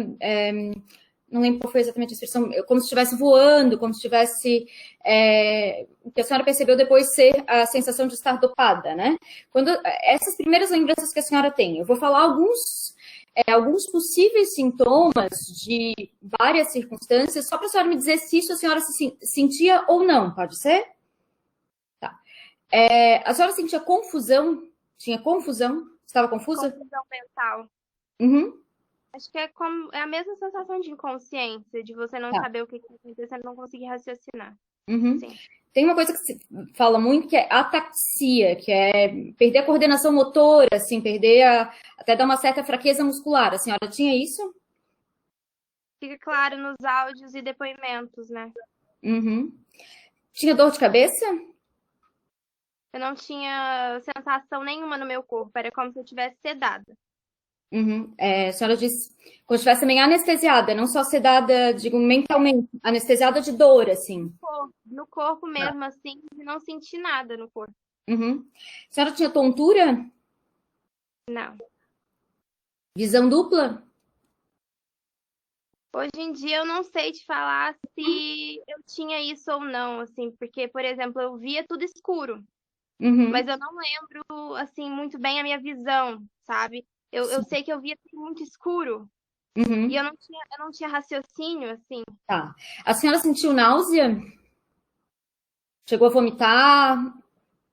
não lembro qual foi exatamente a expressão, como se estivesse voando, como se estivesse, o que a senhora percebeu depois ser a sensação de estar dopada, né? Quando essas primeiras lembranças que a senhora tem, eu vou falar alguns possíveis sintomas de várias circunstâncias, só para a senhora me dizer se isso a senhora se sentia ou não, pode ser? Tá. A senhora sentia confusão? Tinha confusão? Estava confusa? Confusão mental. Uhum. Acho que é a mesma sensação de inconsciência, de você não saber o que está acontecendo, não conseguir raciocinar. Uhum. Sim. Tem uma coisa que se fala muito que é ataxia, que é perder a coordenação motora, assim, até dar uma certa fraqueza muscular. A senhora tinha isso? Fica claro nos áudios e depoimentos, né? Uhum. Tinha dor de cabeça? Eu não tinha sensação nenhuma no meu corpo, era como se eu estivesse sedada. Uhum. A senhora disse como se estivesse também anestesiada, não só sedada, digo, mentalmente, anestesiada de dor, assim. No corpo mesmo, assim, e não senti nada no corpo. Uhum. A senhora tinha tontura? Não. Visão dupla? Hoje em dia eu não sei te falar se eu tinha isso ou não, assim, porque, por exemplo, eu via tudo escuro. Uhum. Mas eu não lembro, assim, muito bem a minha visão, sabe? Eu sei que eu via tudo muito escuro. Uhum. E eu não tinha raciocínio, assim. Tá. A senhora sentiu náusea? Chegou a vomitar?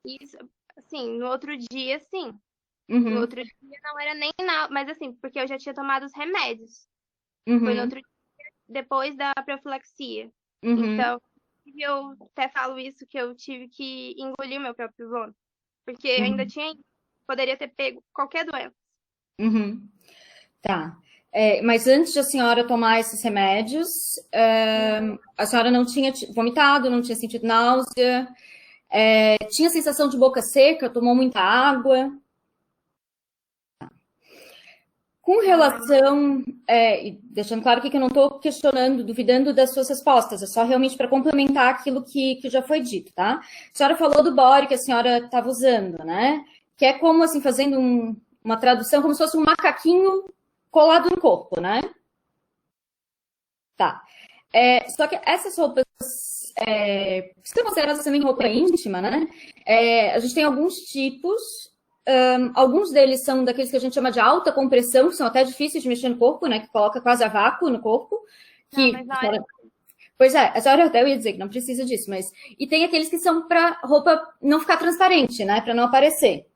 Isso, assim, no outro dia, sim. Uhum. No outro dia não era nem nada, mas assim, porque eu já tinha tomado os remédios. Uhum. Foi no outro dia, depois da profilaxia. Uhum. Então, eu até falo isso, que eu tive que engolir meu próprio vômito. Porque ainda poderia ter pego qualquer doença. Uhum. Tá. Mas antes de a senhora tomar esses remédios, a senhora não tinha vomitado, não tinha sentido náusea, tinha sensação de boca seca, tomou muita água. Com relação, e deixando claro aqui que eu não estou questionando, duvidando das suas respostas, é só realmente para complementar aquilo que já foi dito, tá? A senhora falou do body que a senhora estava usando, né? Que é como, assim, fazendo uma tradução, como se fosse um macaquinho colado no corpo, né? Tá. Só que essas roupas, são consideradas também roupa íntima, né? A gente tem alguns tipos, alguns deles são daqueles que a gente chama de alta compressão, que são até difíceis de mexer no corpo, né? Que coloca quase a vácuo no corpo. Pois é, a senhora até eu ia dizer que não precisa disso, mas... E tem aqueles que são para roupa não ficar transparente, né? Para não aparecer.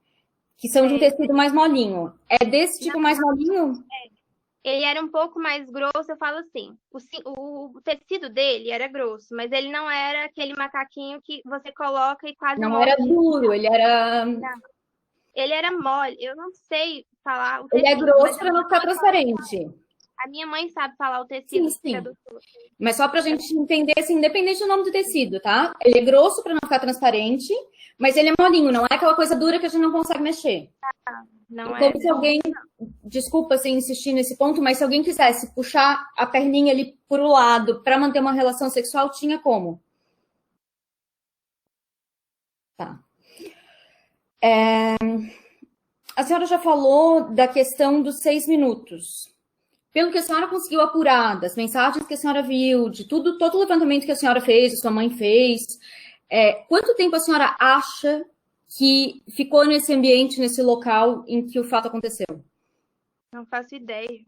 Que são de um tecido mais molinho. É desse tipo mais molinho? Ele era um pouco mais grosso, eu falo assim. O tecido dele era grosso, mas ele não era aquele macaquinho que você coloca e quase não era duro, ele era... Não. Ele era mole, eu não sei falar o tecido. Ele é grosso para não ficar transparente. A minha mãe sabe falar o tecido. Sim. Mas só pra gente entender, assim, independente do nome do tecido, tá? Ele é grosso para não ficar transparente, mas ele é molinho, não é aquela coisa dura que a gente não consegue mexer. Não então, se alguém, desculpa assim, insistir nesse ponto, mas se alguém quisesse puxar a perninha ali pro lado para manter uma relação sexual, tinha como? Tá. A senhora já falou da questão dos 6 minutos. Pelo que a senhora conseguiu apurar, das mensagens que a senhora viu, de todo o levantamento que a senhora fez, a sua mãe fez, quanto tempo a senhora acha que ficou nesse ambiente, nesse local em que o fato aconteceu? Não faço ideia.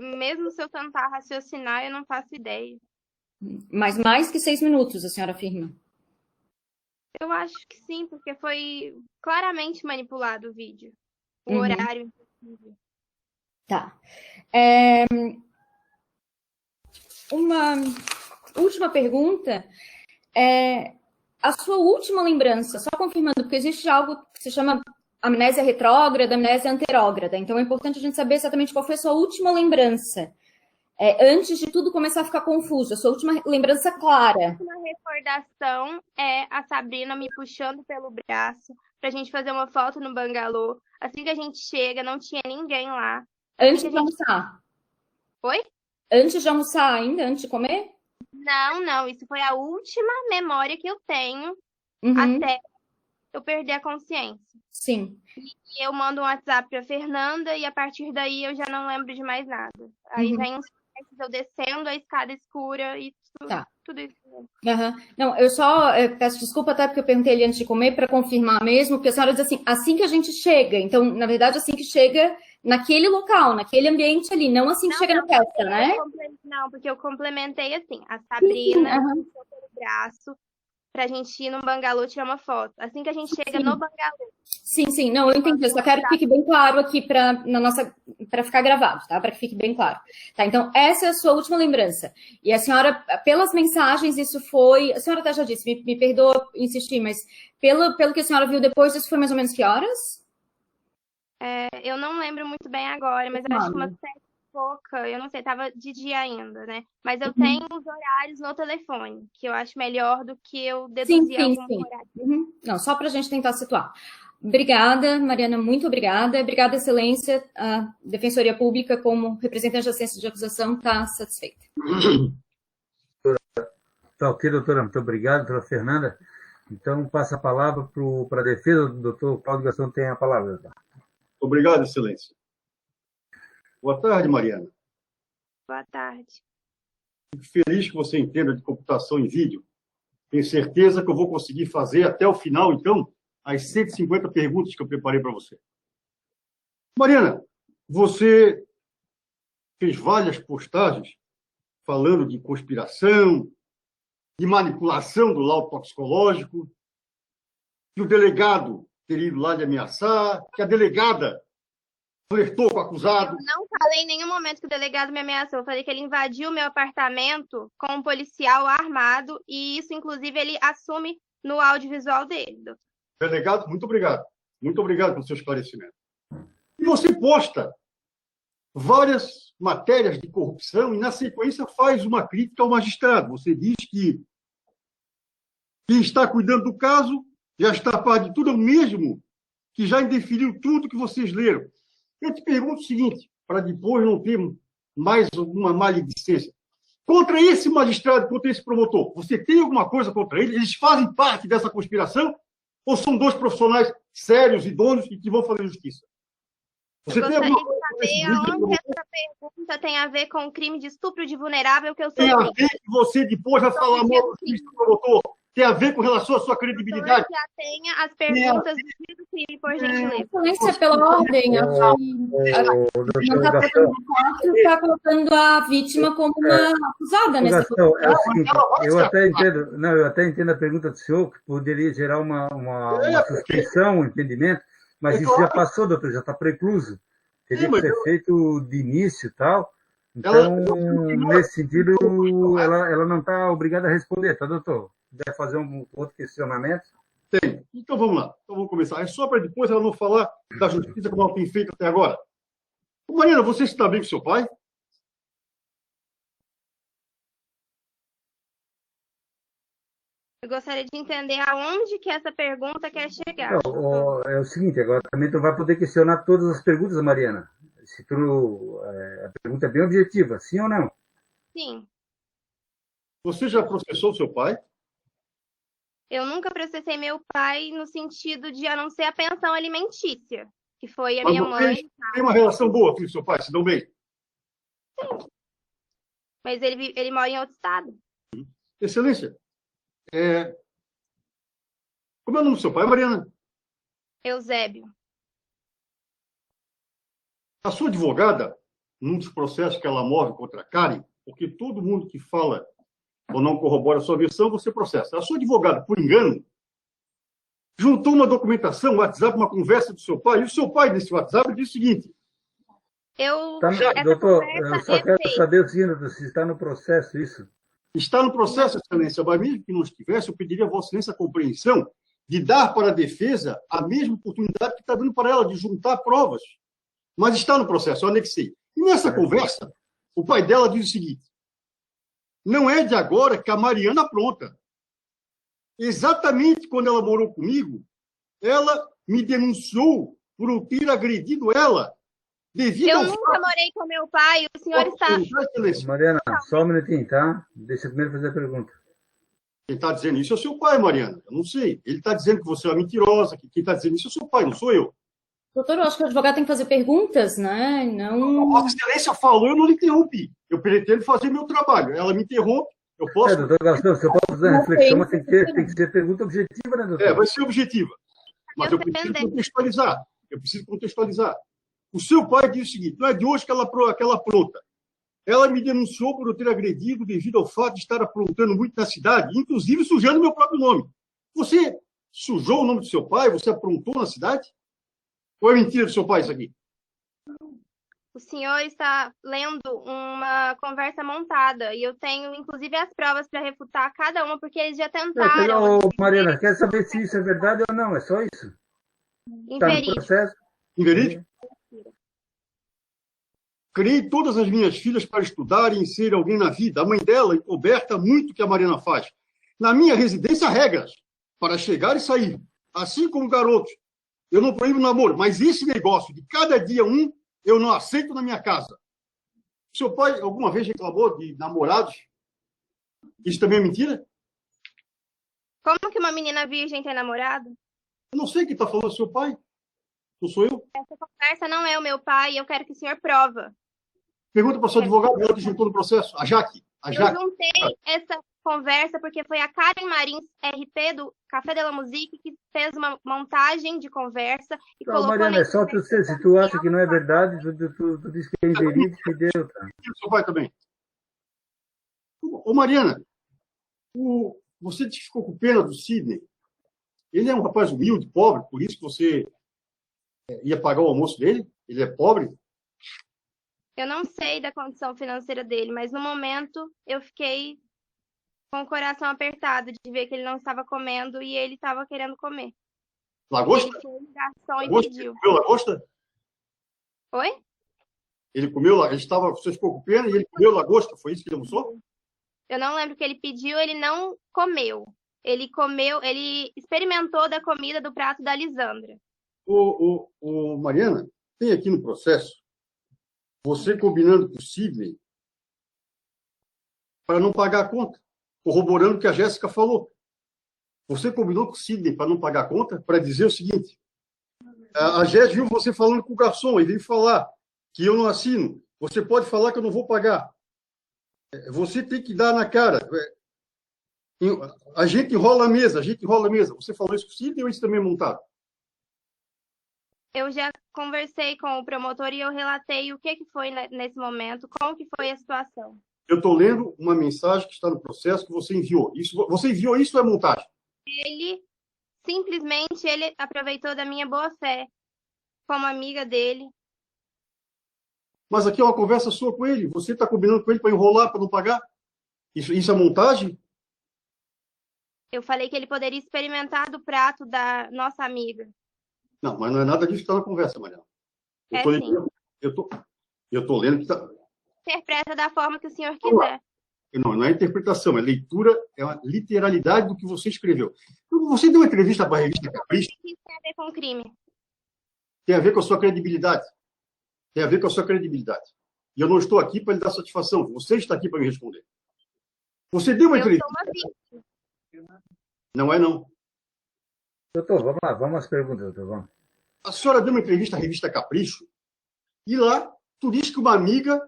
Mesmo se eu tentar raciocinar, eu não faço ideia. Mas mais que 6 minutos, a senhora afirma? Eu acho que sim, porque foi claramente manipulado o vídeo. O Uhum. horário, inclusive. Tá. Uma última pergunta. A sua última lembrança, só confirmando, porque existe algo que se chama amnésia retrógrada, amnésia anterógrada. Então é importante a gente saber exatamente qual foi a sua última lembrança. Antes de tudo começar a ficar confuso, a sua última lembrança clara. A última recordação é a Sabrina me puxando pelo braço pra gente fazer uma foto no bangalô. Assim que a gente chega, não tinha ninguém lá. Antes de almoçar. Oi? Antes de almoçar ainda? Antes de comer? Não. Isso foi a última memória que eu tenho até eu perder a consciência. Sim. E eu mando um WhatsApp pra Fernanda e a partir daí eu já não lembro de mais nada. Aí vem uns flashes, eu descendo a escada escura e tudo isso. Não, eu só peço desculpa até porque eu perguntei ele antes de comer para confirmar mesmo, porque a senhora diz assim que a gente chega. Então, na verdade, assim que chega naquele local, naquele ambiente ali, não assim que chega na festa, né? Não, porque eu complementei assim. A Sabrina puxou pelo braço pra gente ir no bangalô tirar uma foto. Assim que a gente chega no bangalô. Sim. Não, eu entendi. Eu só quero que fique bem claro aqui para ficar gravado, tá? Para que fique bem claro. Tá, então, essa é a sua última lembrança. E a senhora, pelas mensagens, isso foi... A senhora até já disse, me perdoa insistir, mas pelo que a senhora viu depois, isso foi mais ou menos que horas? Eu não lembro muito bem agora, mas eu acho que umas 7 e pouca, eu não sei, tava de dia ainda, né? Mas eu tenho os horários no telefone, que eu acho melhor do que eu deduzir algum horário. Não, só pra gente tentar situar. Obrigada, Mariana, muito obrigada. Obrigada, Excelência. A Defensoria Pública, como representante da ciência de acusação, está satisfeita. Tá ok, doutora. Muito obrigado, doutora Fernanda. Então, passa a palavra para a defesa. O doutor Cláudio Gastão tem a palavra. Obrigado, Excelência. Boa tarde, Mariana. Boa tarde. Fico feliz que você entenda de computação em vídeo. Tenho certeza que eu vou conseguir fazer até o final, então, as 150 perguntas que eu preparei para você. Mariana, você fez várias postagens falando de conspiração, de manipulação do laudo toxicológico, que o delegado teria ido lá de ameaçar, que a delegada flertou com o acusado. Eu não falei em nenhum momento que o delegado me ameaçou. Eu falei que ele invadiu meu apartamento com um policial armado e isso, inclusive, ele assume no audiovisual dele. Delegado, muito obrigado. Muito obrigado pelo seu esclarecimento. E você posta várias matérias de corrupção e, na sequência, faz uma crítica ao magistrado. Você diz que quem está cuidando do caso já está a par de tudo, é o mesmo que já indeferiu tudo que vocês leram. Eu te pergunto o seguinte, para depois não ter mais alguma maledicência. Contra esse magistrado, contra esse promotor, você tem alguma coisa contra eles? Eles fazem parte dessa conspiração? Ou são dois profissionais sérios, idôneos e que vão fazer justiça? Você tem alguma coisa para saber aonde essa pergunta tem a ver com o crime de estupro de vulnerável que eu sofri? Tem a ver que você depois vai falar mal do promotor? Tem a ver com relação à sua credibilidade? Já tenha as perguntas do crime, por gentileza. Excelência, pela ordem, está colocando a vítima como uma acusada nessa questão. Eu até entendo a pergunta do senhor, que poderia gerar uma suspeição, um entendimento, mas isso já passou, doutor, já está precluso. Teria que ser feito de início e tal. Então, nesse sentido, ela não está obrigada a responder, tá, doutor? Deve fazer um outro questionamento? Tem. Então vamos lá. Então vamos começar. É só para depois ela não falar da justiça como ela tem feito até agora. Mariana, você está bem com seu pai? Eu gostaria de entender aonde que essa pergunta quer chegar. É o seguinte, agora também tu vai poder questionar todas as perguntas, Mariana. A pergunta é bem objetiva, sim ou não? Sim. Você já processou seu pai? Eu nunca processei meu pai no sentido de a não ser a pensão alimentícia, que foi a minha mãe. Tem uma relação boa com o seu pai? Se dão bem? Sim. Mas ele mora em outro estado. Excelência, como é o nome do seu pai, Mariana? Eusébio. A sua advogada, num dos processos que ela move contra a Karen, porque todo mundo que fala ou não corrobora a sua versão, você processa. A sua advogada, por engano, juntou uma documentação, um WhatsApp, uma conversa do seu pai, e o seu pai, nesse WhatsApp, diz o seguinte... Doutor, eu só quero saber o seguinte, se está no processo isso. Está no processo, Excelência, mas mesmo que não estivesse, eu pediria a Vossa Excelência a compreensão de dar para a defesa a mesma oportunidade que está dando para ela, de juntar provas. Mas está no processo, eu anexei. E nessa conversa, o pai dela diz o seguinte: não é de agora que a Mariana apronta. Exatamente quando ela morou comigo, ela me denunciou por eu ter agredido ela. Eu nunca morei com meu pai, o senhor está... Mariana, só um minutinho, tá? Deixa eu primeiro fazer a pergunta. Quem está dizendo isso é o seu pai, Mariana. Eu não sei. Ele está dizendo que você é uma mentirosa, que quem está dizendo isso é o seu pai, não sou eu. Doutor, eu acho que o advogado tem que fazer perguntas, né? Não... Vossa Excelência falou, eu não lhe interrompi. Eu pretendo fazer meu trabalho. Ela me interrompe, eu posso... doutor Gastão, se eu posso fazer uma reflexão, mas tem que ser pergunta objetiva, né, doutor? Vai ser objetiva. Mas eu preciso contextualizar. O seu pai diz o seguinte: não é de hoje que ela apronta. Ela me denunciou por eu ter agredido devido ao fato de estar aprontando muito na cidade, inclusive sujando meu próprio nome. Você sujou o nome do seu pai? Você aprontou na cidade? Ou é mentira do seu pai isso aqui? O senhor está lendo uma conversa montada e eu tenho, inclusive, as provas para refutar cada uma, porque eles já tentaram. Mariana, quer saber se isso é verdade ou não? É só isso? Está no processo? Inverídico? Criei todas as minhas filhas para estudarem e ser alguém na vida. A mãe dela encoberta muito o que a Mariana faz. Na minha residência, há regras para chegar e sair. Assim como garotos. Eu não proíbo namoro, mas esse negócio de cada dia um, eu não aceito na minha casa. Seu pai alguma vez reclamou de namorados? Isso também é mentira? Como que uma menina virgem tem namorado? Eu não sei quem está falando, seu pai. Não sou eu. Essa conversa não é o meu pai e eu quero que o senhor prova. Pergunta para o seu advogado, ela que juntou no processo. A Jaque. Eu juntei essa conversa porque foi a Karen Marins, RP do Café de la Musique, que fez uma montagem de conversa e colocou... Mariana, é só tu ser. Se tu acha que não é verdade, tu diz que é inverídico e deu, tá? Seu pai também. Ô, Mariana, você ficou com pena do Sidney. Ele é um rapaz humilde, pobre, por isso que você ia pagar o almoço dele? Ele é pobre? Eu não sei da condição financeira dele, mas no momento eu fiquei com o coração apertado de ver que ele não estava comendo e ele estava querendo comer. Lagosta? Ele fez garçom e pediu. Ele comeu lagosta? Oi? Ele comeu, você ficou com pena e ele comeu lagosta, foi isso que ele almoçou? Eu não lembro o que ele pediu, ele não comeu. Ele experimentou da comida do prato da Lisandra. Mariana, tem aqui no processo você combinando com o Sidney para não pagar a conta, corroborando o que a Jéssica falou. Você combinou com o Sidney para não pagar a conta, para dizer o seguinte: a Jéssica viu você falando com o garçom e veio falar que eu não assino. Você pode falar que eu não vou pagar. Você tem que dar na cara. A gente enrola a mesa. Você falou isso com o Sidney ou isso também é montado? Eu já conversei com o promotor e eu relatei o que foi nesse momento, como que foi a situação. Eu estou lendo uma mensagem que está no processo que você enviou. Você enviou isso ou é montagem? Ele aproveitou da minha boa fé como amiga dele. Mas aqui é uma conversa sua com ele. Você está combinando com ele para enrolar, para não pagar? Isso é montagem? Eu falei que ele poderia experimentar do prato da nossa amiga. Não, mas não é nada disso que está na conversa, Mariana. Eu estou lendo que está... Interpreta da forma que o senhor quiser. Não é interpretação, é leitura, é uma literalidade do que você escreveu. Você deu uma entrevista para a revista Capricho. Isso tem a ver com crime. Tem a ver com a sua credibilidade. E eu não estou aqui para lhe dar satisfação. Você está aqui para me responder. Você deu uma entrevista. Eu sou uma vítima. Não é, não. Doutor, vamos lá, vamos às perguntas, doutor, vamos. A senhora deu uma entrevista à revista Capricho e lá tu disse que uma amiga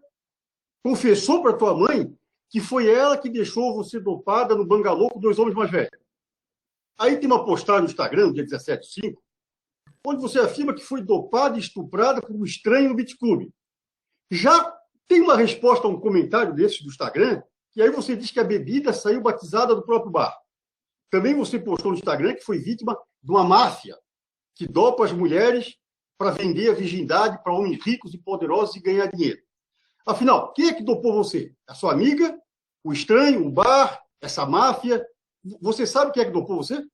confessou para tua mãe que foi ela que deixou você dopada no bangalô com 2 homens mais velhos. Aí tem uma postagem no Instagram, dia 17/5, onde você afirma que foi dopada e estuprada por um estranho no Beach Club. Já tem uma resposta a um comentário desse do Instagram, e aí você diz que a bebida saiu batizada do próprio bar. Também você postou no Instagram que foi vítima de uma máfia que dopa as mulheres para vender a virgindade para homens ricos e poderosos e ganhar dinheiro. Afinal, quem é que dopou você? A sua amiga? O estranho? O bar? Essa máfia? Você sabe quem é que dopou você?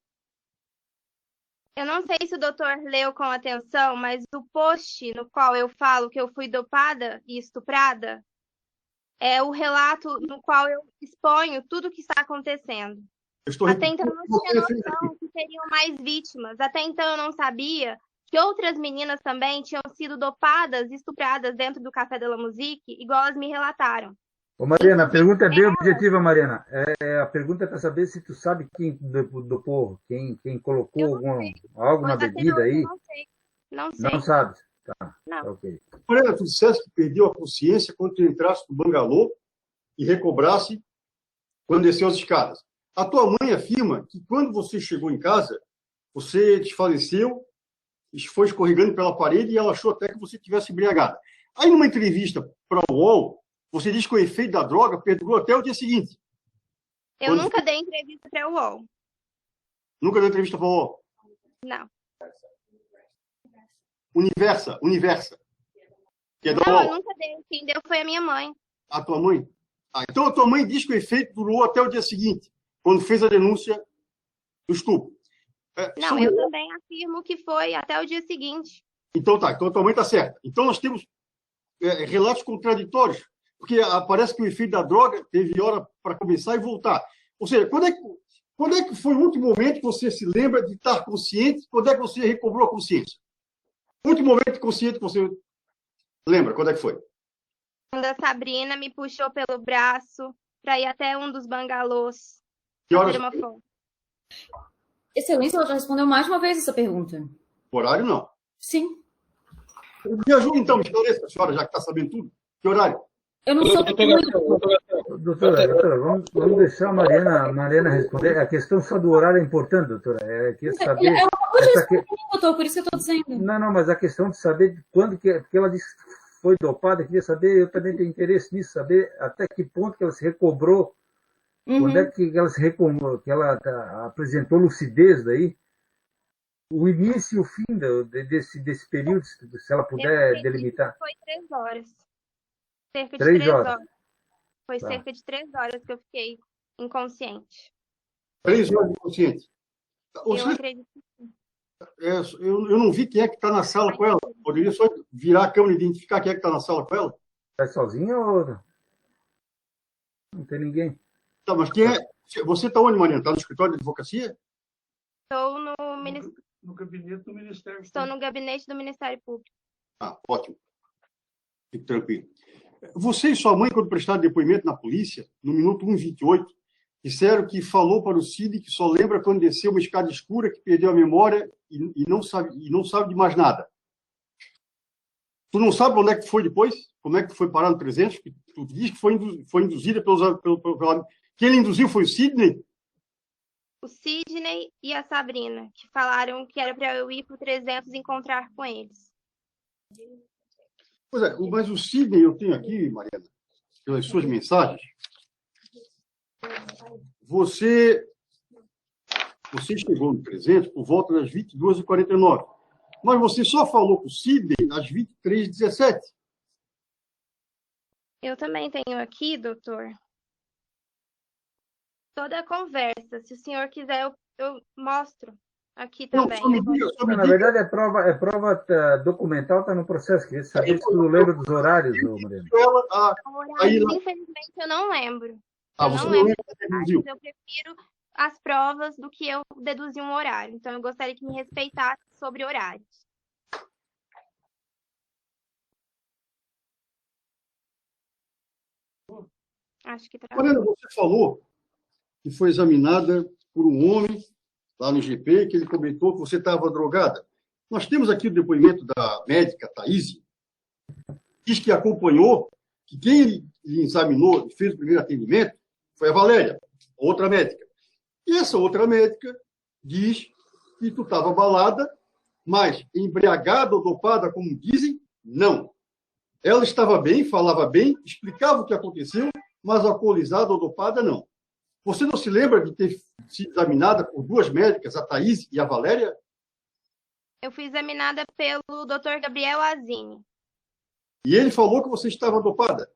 Eu não sei se o doutor leu com atenção, mas o post no qual eu falo que eu fui dopada e estuprada é o relato no qual eu exponho tudo o que está acontecendo. Até então eu não tinha noção que seriam mais vítimas. Até então eu não sabia que outras meninas também tinham sido dopadas e estupradas dentro do Café de la Musique, igual elas me relataram. Ô, Mariana, a pergunta é bem objetiva, Mariana. A pergunta é para saber se tu sabe quem dopou, quem colocou algo na bebida aí. Não sei. Não sei. Não sabe? Tá. Não. Ok. Mariana, tu disseste que perdeu a consciência quando tu entrasse no bangalô e recobrasse quando desceu as escadas. A tua mãe afirma que quando você chegou em casa, você desfaleceu, foi escorregando pela parede e ela achou até que você tivesse embriagada. Aí, numa entrevista para o UOL, você diz que o efeito da droga perdurou até o dia seguinte. Eu nunca dei entrevista para o UOL. Nunca deu entrevista para o UOL? Não. Universa. Que é da Não, UOL. eu nunca dei. Quem deu foi a minha mãe. A tua mãe? Então a tua mãe diz que o efeito durou até o dia seguinte, quando fez a denúncia do estupro. Não, eu também afirmo que foi até o dia seguinte. Então tá, então a tua mãe está certa. Então nós temos relatos contraditórios, porque parece que o efeito da droga teve hora para começar e voltar. Ou seja, quando é que foi o último momento que você se lembra de estar consciente? Quando é que você recobrou a consciência? O último momento consciente que você lembra, quando é que foi? Quando a Sabrina me puxou pelo braço para ir até um dos bangalôs fazer uma foto. Excelência, ela já respondeu mais de uma vez essa pergunta. Horário, não. Sim. Me ajuda, então, me esclareça, a senhora, já que está sabendo tudo. Que horário? Eu não sou... Doutora, vamos deixar a Mariana responder. A questão só do horário é importante, doutora. Saber... É uma coisa doutor, por isso que eu estou dizendo. Não, mas a questão de saber quando que... Porque ela disse que foi dopada, eu queria saber, eu também tenho interesse nisso, saber até que ponto que ela se recobrou, quando é que ela se recobrou, que ela apresentou lucidez daí. O início e o fim desse período, se ela puder delimitar. Foi 3 horas. Cerca de 3 horas. Foi cerca de 3 horas que eu fiquei inconsciente. 3 horas inconsciente. Eu acredito que sim. Eu não vi quem é que está na sala com ela. Poderia só virar a câmera e identificar quem é que está na sala com ela? Está sozinha ou não tem ninguém? Tá, mas quem é? Você está onde, Mariana? Está no escritório de advocacia? Estou no gabinete do Ministério Público. Estou no gabinete do Ministério Público. Ah, ótimo. Fique tranquilo. Você e sua mãe, quando prestaram depoimento na polícia, no minuto 1:28, disseram que falou para o Cid que só lembra quando desceu uma escada escura, que perdeu a memória e não sabe de mais nada. Tu não sabe onde é que foi depois? Como é que tu foi parar no 300? Tu diz que foi induzida pelo... Quem ele induziu foi o Sidney? O Sidney e a Sabrina, que falaram que era para eu ir para o 300 encontrar com eles. Pois é, mas o Sidney eu tenho aqui, Mariana, pelas suas mensagens. Você chegou no 300 por volta das 22h49, mas você só falou com o Sidney às 23h17. Eu também tenho aqui, doutor, toda a conversa. Se o senhor quiser, eu mostro aqui também. Não, na verdade, é prova documental, está no processo. Queria saber se tu lembra dos horários, Mariana. Infelizmente, eu não lembro. Você não lembra? Eu prefiro as provas do que eu deduzir um horário. Então, eu gostaria que me respeitasse sobre horários. Acho que Mariana, você falou que foi examinada por um homem lá no IGP, que ele comentou que você estava drogada. Nós temos aqui o depoimento da médica Thaís, diz que acompanhou, que quem lhe examinou e fez o primeiro atendimento foi a Valéria, outra médica. E essa outra médica diz que tu estava abalada, mas embriagada ou dopada, como dizem, não. Ela estava bem, falava bem, explicava o que aconteceu, mas alcoolizada ou dopada, não. Você não se lembra de ter sido examinada por duas médicas, a Thaís e a Valéria? Eu fui examinada pelo Dr. Gabriel Azini. E ele falou que você estava dopada?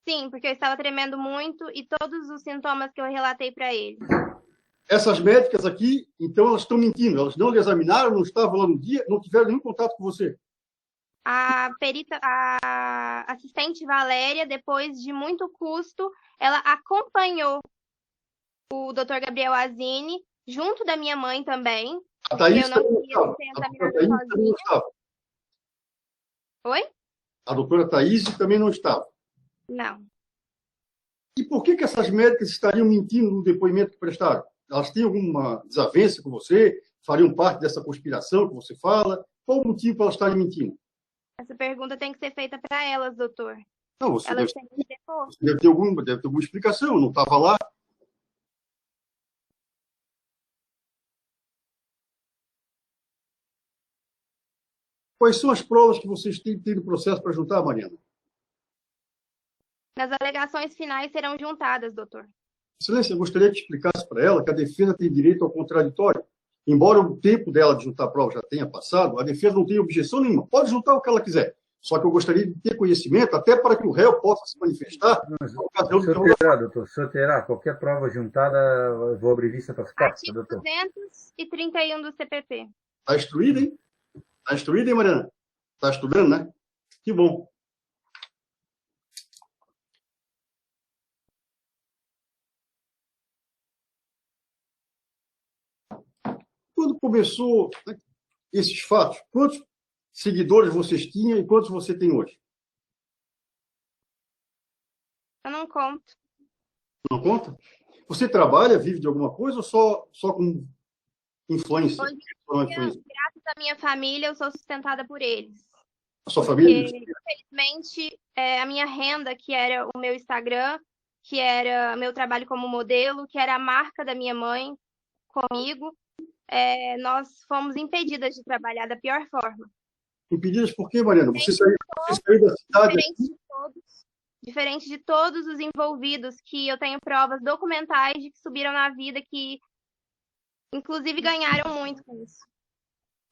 Sim, porque eu estava tremendo muito e todos os sintomas que eu relatei para ele. Essas médicas aqui, então, elas estão mentindo. Elas não lhe examinaram, não estavam lá no dia, não tiveram nenhum contato com você. A assistente Valéria, depois de muito custo, ela acompanhou o Dr. Gabriel Azini, junto da minha mãe também. A Thaís Eu não também queria ser A doutora examinada Thaís também não sozinha. estava. Oi? A doutora Thaís também não estava. Não. E por que essas médicas estariam mentindo no depoimento que prestaram? Elas têm alguma desavença com você? Fariam parte dessa conspiração que você fala? Qual o motivo para elas estarem mentindo? Essa pergunta tem que ser feita para elas, doutor. Não, você Elas deve, têm que depor. você deve ter alguma explicação. Eu não estava lá. Quais são as provas que vocês têm no processo para juntar, Mariana? Nas alegações finais serão juntadas, doutor. Excelência, eu gostaria que explicasse para ela que a defesa tem direito ao contraditório. Embora o tempo dela de juntar a prova já tenha passado, a defesa não tem objeção nenhuma. Pode juntar o que ela quiser. Só que eu gostaria de ter conhecimento, até para que o réu possa se manifestar na ocasião do Senhor doutor, senhor terá qualquer prova juntada, eu vou abrir vista para ficar, Artigo doutor. 231 do CPP. Está instruída, hein? Está instruída, hein, Mariana? Está estudando, né? Que bom. Quando começou esses fatos, quantos seguidores vocês tinham e quantos você tem hoje? Eu não conto. Não conta? Você trabalha, vive de alguma coisa ou só com influência? Hoje em dia, graças à minha família, eu sou sustentada por eles. A sua família? Porque, infelizmente, a minha renda, que era o meu Instagram, que era meu trabalho como modelo, que era a marca da minha mãe comigo, nós fomos impedidas de trabalhar da pior forma. Impedidas por quê, Mariana? Você saiu da cidade... Diferente de todos os envolvidos, que eu tenho provas documentais de que subiram na vida, que inclusive ganharam muito com isso.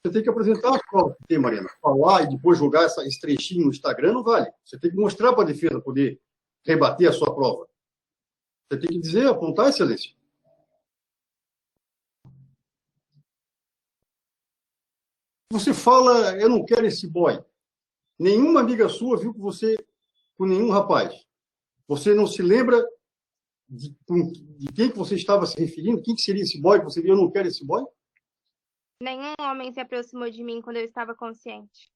Você tem que apresentar as provas que tem, Mariana. Falar e depois jogar esse trechinho no Instagram não vale. Você tem que mostrar para a defesa poder rebater a sua prova. Você tem que dizer, apontar, excelência. Você fala, eu não quero esse boy. Nenhuma amiga sua viu que você com nenhum rapaz. Você não se lembra de quem que você estava se referindo? Quem que seria esse boy que você viu? Eu não quero esse boy? Nenhum homem se aproximou de mim quando eu estava consciente.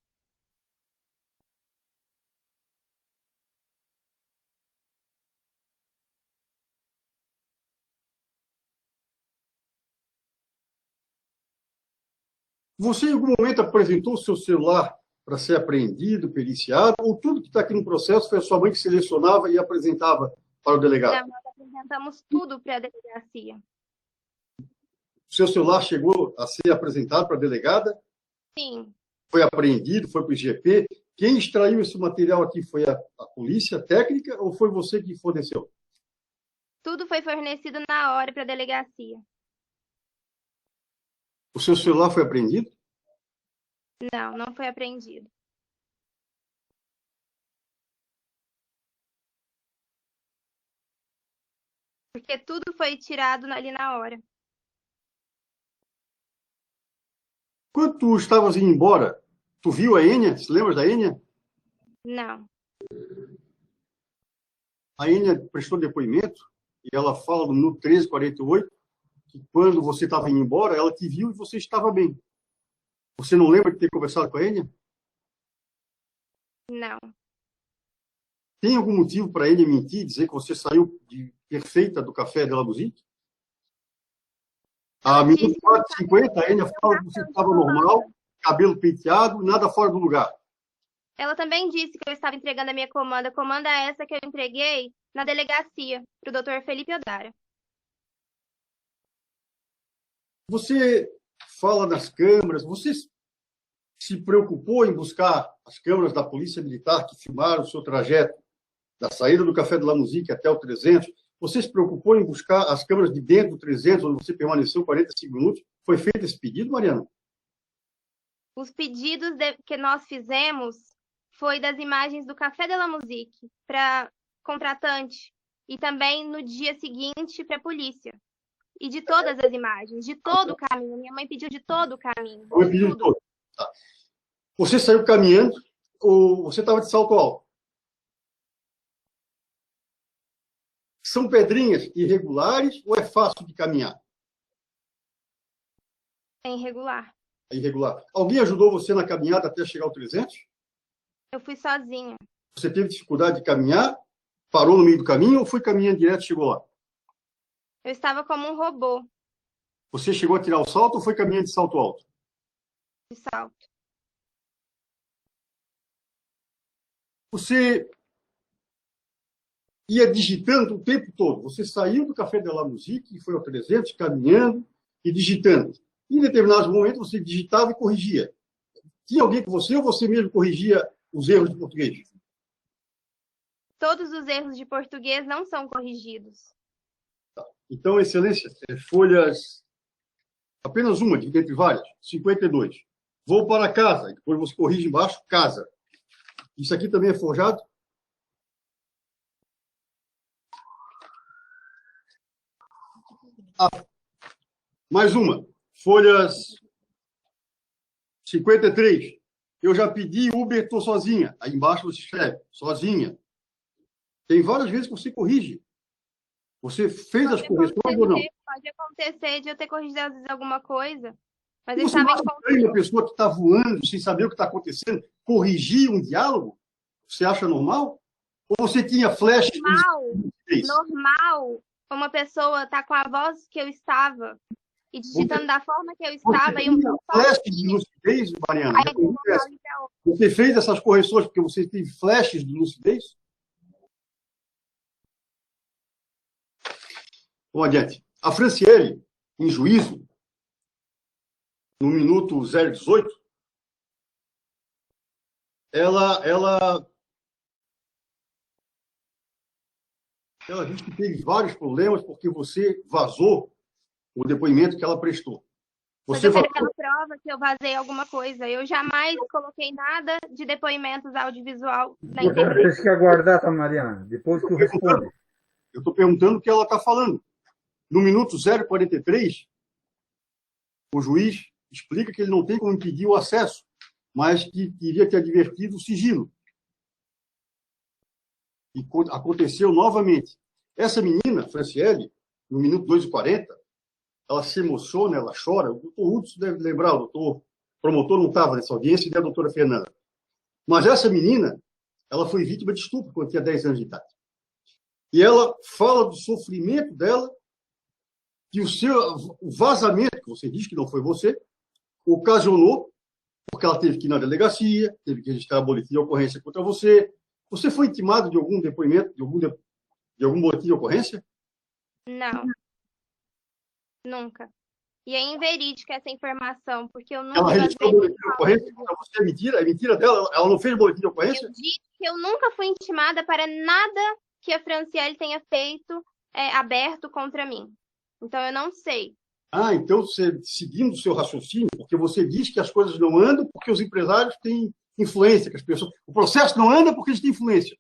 Você, em algum momento, apresentou o seu celular para ser apreendido, periciado, ou tudo que está aqui no processo foi a sua mãe que selecionava e apresentava para o delegado? Não, nós apresentamos tudo para a delegacia. O seu celular chegou a ser apresentado para a delegada? Sim. Foi apreendido, foi para o IGP. Quem extraiu esse material aqui foi a polícia técnica ou foi você que forneceu? Tudo foi fornecido na hora para a delegacia. O seu celular foi apreendido? Não, não foi apreendido. Porque tudo foi tirado ali na hora. Quando tu estavas indo embora, tu viu a Enia? Se lembra da Enia? Não. A Enia prestou depoimento e ela fala no minuto 13:48 que quando você estava indo embora, ela te viu e você estava bem. Você não lembra de ter conversado com a Enia? Não. Tem algum motivo para a Enia mentir, dizer que você saiu perfeita do café de La Musique? A minuto 4:50, a Enia fala que você estava normal, cabelo penteado, nada fora do lugar. Ela também disse que eu estava entregando a minha comanda. Comanda essa que eu entreguei na delegacia, para o Dr. Felipe Odara. Você fala nas câmeras, você se preocupou em buscar as câmeras da Polícia Militar que filmaram o seu trajeto da saída do Café de La Musique até o 300? você se preocupou em buscar as câmeras de dentro do 300, onde você permaneceu 45 minutos? Foi feito esse pedido, Mariana? Os pedidos que nós fizemos foi das imagens do Café de la Musique para contratante e também no dia seguinte para a polícia. E de todas as imagens, de todo o caminho. Minha mãe pediu de todo o caminho. Foi pedido de todo. Tá. Você saiu caminhando ou você estava de salto alto? São pedrinhas irregulares ou é fácil de caminhar? É irregular. É irregular. Alguém ajudou você na caminhada até chegar ao 300? Eu fui sozinha. Você teve dificuldade de caminhar? Parou no meio do caminho ou foi caminhando direto e chegou lá? Eu estava como um robô Você chegou a tirar o salto ou foi caminhando de salto alto? de salto. Você ia digitando o tempo todo. Você saiu do Café de la Musique e foi ao 300, caminhando e digitando. Em determinados momentos, você digitava e corrigia. Tinha alguém com você ou você mesmo corrigia os erros de português? Todos os erros de português não são corrigidos. Então, Excelência, folhas, apenas uma, dentre várias, 52. Vou para casa, e depois você corrige embaixo, casa. Isso aqui também é forjado? Mais uma, folhas 53. Eu já pedi Uber, estou sozinha. Aí embaixo você escreve, sozinha. Tem várias vezes que você corrige. Você fez as correções ou não? Pode acontecer de eu ter corrigido às vezes alguma coisa. Mas eu Você estava não acha uma pessoa que está voando sem saber o que está acontecendo corrigir um diálogo? Você acha normal? Ou você tinha flash? Normal. Uma pessoa tá com a voz que eu estava e digitando da forma que eu estava. Você tinha flash de lucidez, Mariana? Você fez essas correções porque você teve flashes de lucidez? Vamos adiante. A Franciele, em juízo, no minuto 018, ela disse que teve vários problemas porque você vazou o depoimento que ela prestou. Você falou aquela prova que eu vazei alguma coisa. Eu jamais coloquei nada de depoimentos audiovisual na internet. Tem que aguardar, tá, Mariana? Depois que eu respondo. Eu estou perguntando o que ela está falando. No minuto 043, o juiz explica que ele não tem como impedir o acesso, mas que teria que advertido o sigilo. E aconteceu novamente. Essa menina, Franciele, no minuto 2:40, ela se emociona, ela chora. O doutor Hudson deve lembrar, o doutor promotor não estava nessa audiência, e a doutora Fernanda. Mas essa menina, ela foi vítima de estupro quando tinha 10 anos de idade. E ela fala do sofrimento dela, que o vazamento, que você diz que não foi você, ocasionou, porque ela teve que ir na delegacia, teve que registrar boletim de ocorrência contra você. Você foi intimado de algum depoimento, de algum boletim de ocorrência? Não. Nunca. E é inverídica essa informação, porque eu nunca... Ela registrou boletim de ocorrência contra você? É mentira? É mentira dela? Ela não fez boletim de ocorrência? Eu disse que eu nunca fui intimada para nada que a Franciele tenha feito aberto contra mim. Então, eu não sei. Ah, então, você, seguindo o seu raciocínio, porque você diz que as coisas não andam porque os empresários têm influência, que as pessoas... O processo não anda porque eles têm influência.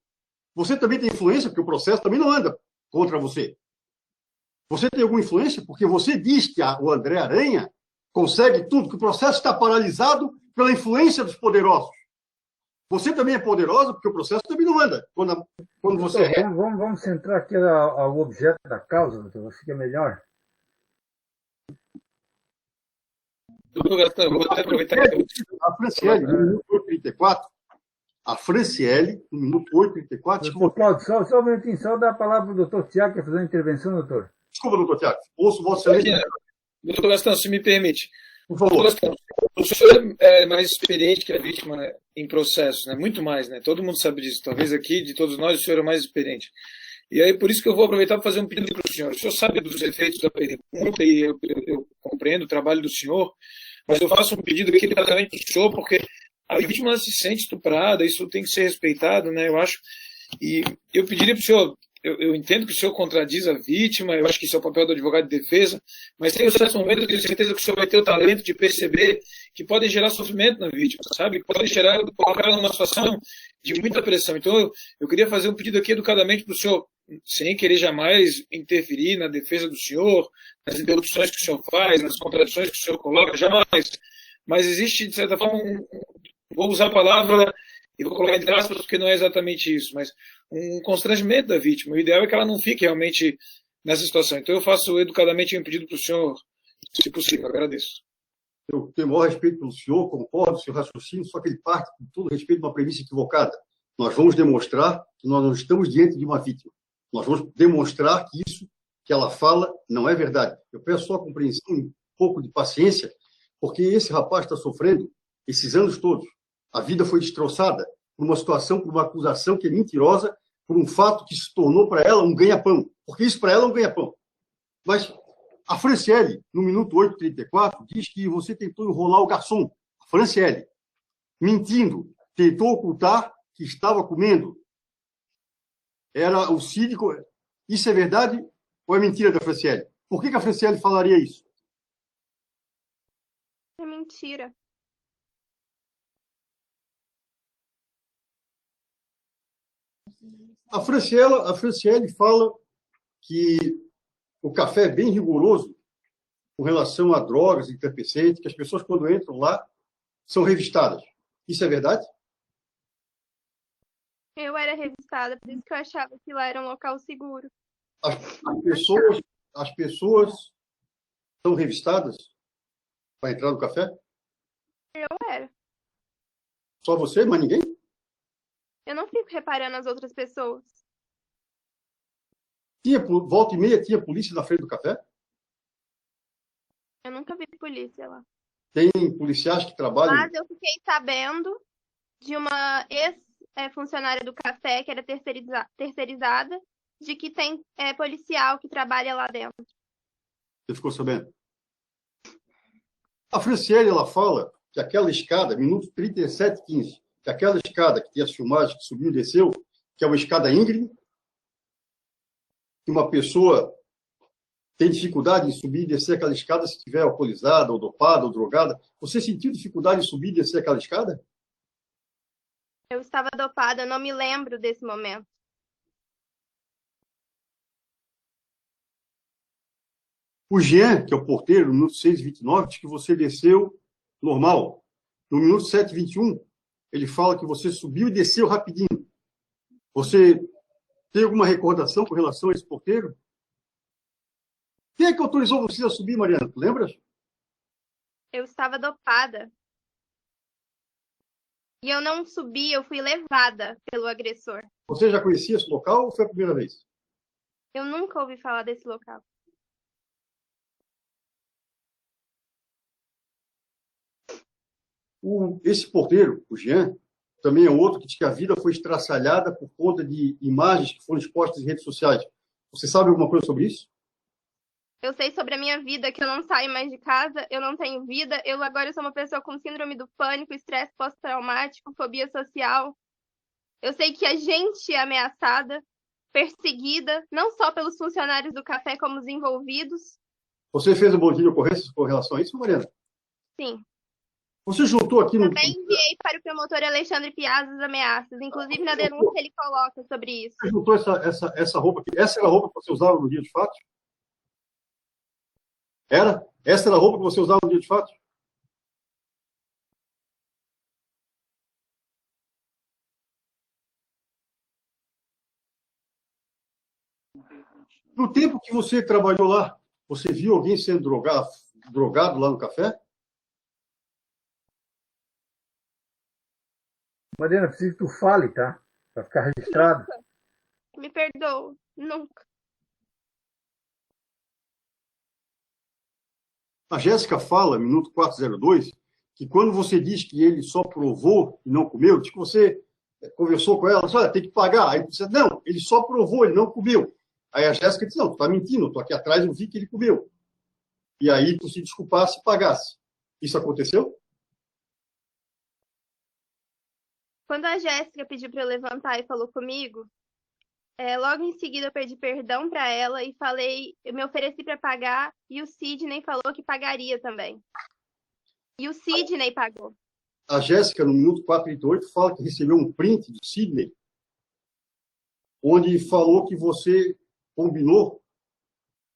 Você também tem influência porque o processo também não anda contra você. Você tem alguma influência porque você diz que o André Aranha consegue tudo, que o processo está paralisado pela influência dos poderosos. Você também é poderosa porque o processo também não anda. Quando você... Vamos centrar aqui ao objeto da causa, doutor. Acho que é melhor. Doutor Gastão, vou até aproveitar que a Franciele, no minuto 8:34, a Franciele, no minuto 8:34... Doutor Cláudio, só um minutinho, só dar a palavra para o doutor Tiago, que quer fazer uma intervenção, doutor. Desculpa, doutor Tiago. Ouço Vossa Excelência. Doutor Gastão, se me permite. Por favor. Doutor Gastão, o senhor é mais experiente que a vítima em processo, né? Muito mais, né? Todo mundo sabe disso. Talvez aqui, de todos nós, o senhor é mais experiente. E aí, por isso que eu vou aproveitar para fazer um pedido para o senhor. O senhor sabe dos efeitos da pergunta e eu compreendo o trabalho do senhor, mas eu faço um pedido aqui diretamente para o senhor, porque a vítima se sente estuprada, isso tem que ser respeitado, né? Eu acho. E eu pediria para o senhor, eu entendo que o senhor contradiz a vítima, eu acho que isso é o papel do advogado de defesa, mas tem um certo momento eu tenho certeza que o senhor vai ter o talento de perceber que podem gerar sofrimento na vítima, sabe? Que podem colocar ela numa situação de muita pressão. Então, eu queria fazer um pedido aqui educadamente para o senhor, sem querer jamais interferir na defesa do senhor, nas interrupções que o senhor faz, nas contradições que o senhor coloca, jamais. Mas existe, de certa forma, vou usar a palavra e vou colocar entre aspas porque não é exatamente isso, mas um constrangimento da vítima. O ideal é que ela não fique realmente nessa situação. Então eu faço educadamente um pedido para o senhor, se possível. Agradeço. Eu tenho o maior respeito pelo senhor, concordo com o seu raciocínio, só que ele parte, com todo respeito, de uma premissa equivocada. Nós vamos demonstrar que nós não estamos diante de uma vítima. Nós vamos demonstrar que isso que ela fala não é verdade. Eu peço só compreensão e um pouco de paciência, porque esse rapaz está sofrendo esses anos todos. A vida foi destroçada por uma situação, por uma acusação que é mentirosa, por um fato que se tornou para ela um ganha-pão. Porque isso para ela é um ganha-pão. Mas a Franciele, no minuto 8h34, diz que você tentou enrolar o garçom. A Franciele, mentindo, tentou ocultar que estava comendo. Era o síndico. Isso é verdade ou é mentira da Franciele? Por que a Franciele falaria isso? É mentira. A Franciele fala que o café é bem rigoroso com relação a drogas, entorpecentes, que as pessoas, quando entram lá, são revistadas. Isso é verdade? Eu era revistada, por isso que eu achava que lá era um local seguro. As pessoas são revistadas para entrar no café? Eu era. Só você, mas ninguém? Eu não fico reparando as outras pessoas. Volta e meia tinha polícia na frente do café? Eu nunca vi polícia lá. Tem policiais que trabalham... Mas eu fiquei sabendo de uma ex-funcionária do café, que era terceirizada, de que tem policial que trabalha lá dentro. Você ficou sabendo? A Franciele, ela fala que aquela escada, minuto 37:15, que aquela escada que tem as filmagens que subiu e desceu, que é uma escada íngreme, que uma pessoa tem dificuldade em subir e descer aquela escada se estiver alcoolizada, ou dopada, ou drogada. Você sentiu dificuldade em subir e descer aquela escada? Eu estava dopada, eu não me lembro desse momento. O Jean, que é o porteiro, no minuto 6h29, diz que você desceu normal. No minuto 7h21, ele fala que você subiu e desceu rapidinho. Você tem alguma recordação com relação a esse porteiro? Quem é que autorizou você a subir, Mariana? Tu lembras? Eu estava dopada. E eu não subi, eu fui levada pelo agressor. Você já conhecia esse local ou foi a primeira vez? Eu nunca ouvi falar desse local. Esse porteiro, o Jean, também é outro que diz que a vida foi estraçalhada por conta de imagens que foram expostas em redes sociais. Você sabe alguma coisa sobre isso? Eu sei sobre a minha vida, que eu não saio mais de casa, eu não tenho vida, eu agora sou uma pessoa com síndrome do pânico, estresse pós-traumático, fobia social. Eu sei que a gente é ameaçada, perseguida, não só pelos funcionários do café, como os envolvidos. Você fez um boletim de ocorrência com relação a isso, Mariana? Sim. Você juntou aqui no... Também enviei para o promotor Alexandre Piazza as ameaças, inclusive na denúncia ele coloca sobre isso. Você juntou essa roupa aqui? Essa era a roupa que você usava no dia de fato? Era? Essa era a roupa que você usava no dia de fato? No tempo que você trabalhou lá, você viu alguém sendo drogado lá no café? Mariana, preciso que tu fale, tá? Para ficar registrado. Nunca. Me perdoa. Nunca. A Jéssica fala, minuto 4:02, que quando você diz que ele só provou e não comeu, diz que você conversou com ela, disse, olha, tem que pagar. Aí você disse, não, ele só provou, ele não comeu. Aí a Jéssica disse, não, tu tá mentindo, eu tô aqui atrás e eu vi que ele comeu. E aí tu se desculpasse e pagasse. Isso aconteceu? Quando a Jéssica pediu para eu levantar e falou comigo, Logo em seguida eu pedi perdão para ela e falei, eu me ofereci para pagar e o Sidney falou que pagaria também. E o Sidney pagou. A Jéssica, no minuto 4:38, fala que recebeu um print do Sidney, onde falou que você combinou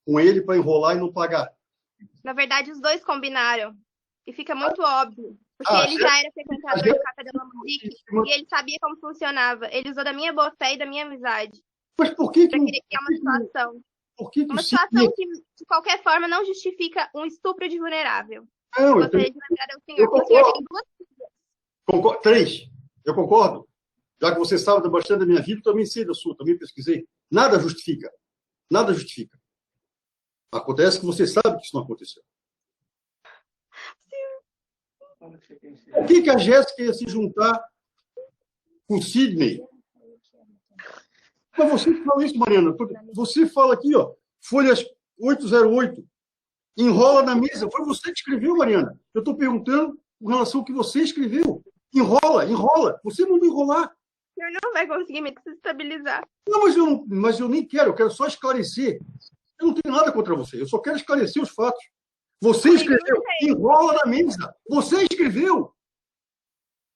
com ele para enrolar e não pagar. Na verdade, os dois combinaram. E fica muito óbvio. Porque ele já era frequentador do Café da Musique e ele sabia como funcionava. Ele usou da minha boa fé e da minha amizade. Mas por que Pra querer criar uma situação. uma situação que, de qualquer forma, não justifica um estupro de vulnerável. Não, Gostaria de lembrar ao senhor que o senhor tem duas filhas. 3. Eu concordo. Já que você sabe bastante da minha vida, eu também sei da sua, também pesquisei. Nada justifica. Nada justifica. Acontece que você sabe que isso não aconteceu. Por que a Jéssica ia se juntar com o Sidney? Mas você fala isso, Mariana. Você fala aqui, ó, folhas 808. Enrola na mesa. Foi você que escreveu, Mariana. Eu estou perguntando com relação ao que você escreveu. Enrola, enrola. Você mandou enrolar. O senhor não vai conseguir me desestabilizar. Não, mas eu nem quero. Eu quero só esclarecer. Eu não tenho nada contra você. Eu só quero esclarecer os fatos. Você escreveu. Enrola na mesa. Você escreveu.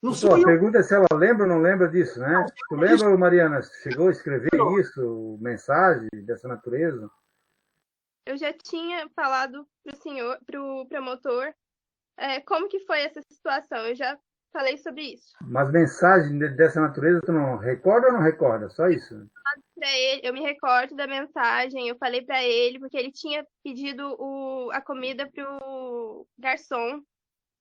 Não sou eu. A pergunta é se ela lembra ou não lembra disso, né? Tu lembra, Mariana, chegou a escrever isso, mensagem dessa natureza? Eu já tinha falado pro promotor, como que foi essa situação. Eu já falei sobre isso. Mas mensagem dessa natureza tu não recorda ou não recorda? Só isso? Eu me recordo da mensagem, eu falei para ele, porque ele tinha pedido a comida pro garçom.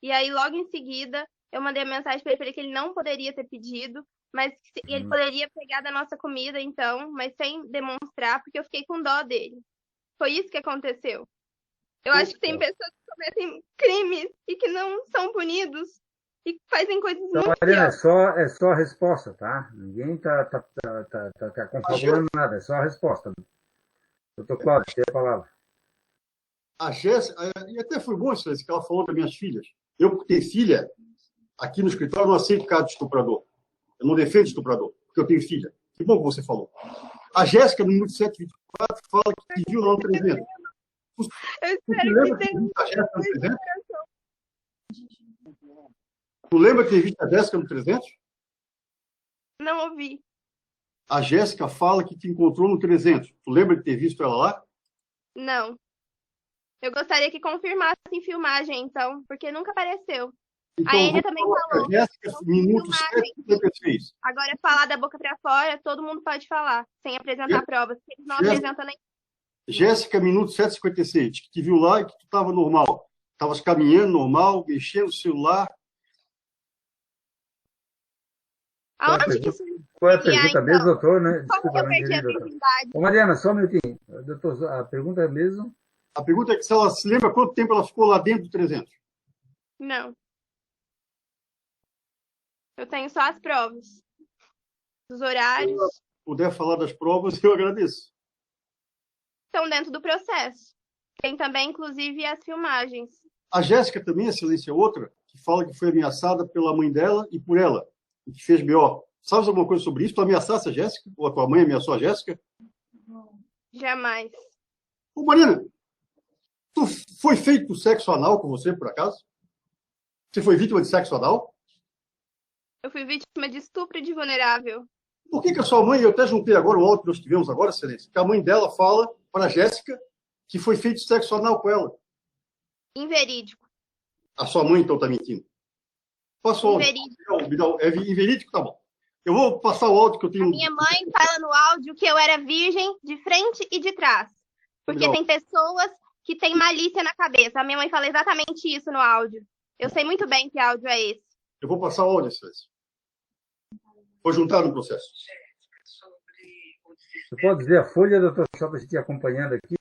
E aí, logo em seguida, eu mandei a mensagem para ele, falei que ele não poderia ter pedido, mas que ele poderia pegar da nossa comida, então, mas sem demonstrar, porque eu fiquei com dó dele. Foi isso que aconteceu. Eu acho que tem pessoas que cometem crimes e que não são punidos e fazem coisas então, muito Mariana, piores. é só a resposta, tá? Ninguém tá confabulando nada, é só a resposta. Doutor Cláudio, tem a palavra. A Jéssica, e até foi bom isso que ela falou das minhas filhas. Eu, por ter filha, aqui no escritório, não aceito caso de estuprador. Eu não defendo estuprador, porque eu tenho filha. Que bom que você falou. A Jéssica, no minuto 7:24, fala que viu lá no 300. Eu espero que tenha a Jéssica no 300? Tu lembra de ter visto a Jéssica no 300? Não ouvi. A Jéssica fala que te encontrou no 300. Tu lembra de ter visto ela lá? Não. Eu gostaria que confirmasse em filmagem, então, porque nunca apareceu. Então, a Enia também falou. Jéssica, minuto 7:56. Agora, falar da boca para fora, todo mundo pode falar, sem apresentar provas. Porque eles não apresentam nem. Jéssica, minuto 7:56, que te viu lá e que tu estava normal. Estavas caminhando normal, mexendo no celular. Aonde que isso... Qual é a pergunta mesmo, doutor? Né? Desculpa, eu perdi a virgindade. Ô, Mariana, só um minutinho. Doutor, a pergunta é mesmo? A pergunta é que se ela se lembra quanto tempo ela ficou lá dentro do 300. Não. Eu tenho só as provas. Os horários. Se ela puder falar das provas, eu agradeço. Estão dentro do processo. Tem também, inclusive, as filmagens. A Jéssica também, excelência, outra, que fala que foi ameaçada pela mãe dela e por ela, e que fez BO. Sabes alguma coisa sobre isso? Tu ameaçasse a Jéssica? Ou a tua mãe ameaçou a Jéssica? Jamais. Ô, Marina, tu foi feito sexo anal com você, por acaso? Você foi vítima de sexo anal? Eu fui vítima de estupro de vulnerável. Por que a sua mãe, eu até juntei agora o áudio que nós tivemos agora, excelência, que a mãe dela fala para a Jéssica que foi feito sexo anal com ela? Inverídico. A sua mãe, então, está mentindo. Passa o áudio. Inverídico. É inverídico, tá bom. Eu vou passar o áudio que eu tenho. A minha mãe fala no áudio que eu era virgem de frente e de trás. Porque tem pessoas que têm malícia na cabeça. A minha mãe fala exatamente isso no áudio. Eu sei muito bem que áudio é esse. Eu vou passar o áudio, excelência. Vou juntar no processo. Você pode dizer a folha, doutor, só para a gente ir acompanhando aqui?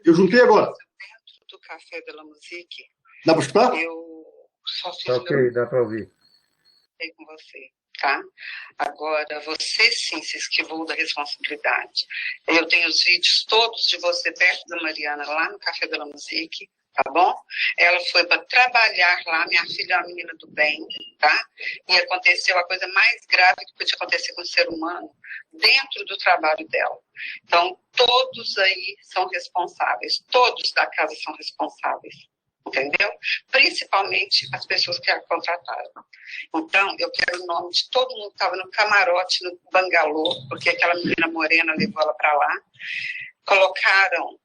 Eu juntei agora. Dentro do Café de la Musique. Dá para escutar? Eu só fiz ok, dá para ouvir. Com você, tá? Agora, você sim se esquivou da responsabilidade. Eu tenho os vídeos todos de você perto da Mariana, lá no Café de la Musique, tá bom? Ela foi para trabalhar lá, minha filha é uma menina do bem, tá? E aconteceu a coisa mais grave que podia acontecer com o ser humano dentro do trabalho dela. Então, todos aí são responsáveis, todos da casa são responsáveis, entendeu? Principalmente as pessoas que a contrataram. Então, eu quero o nome de todo mundo que estava no camarote, no bangalô, porque aquela menina morena levou ela para lá. Colocaram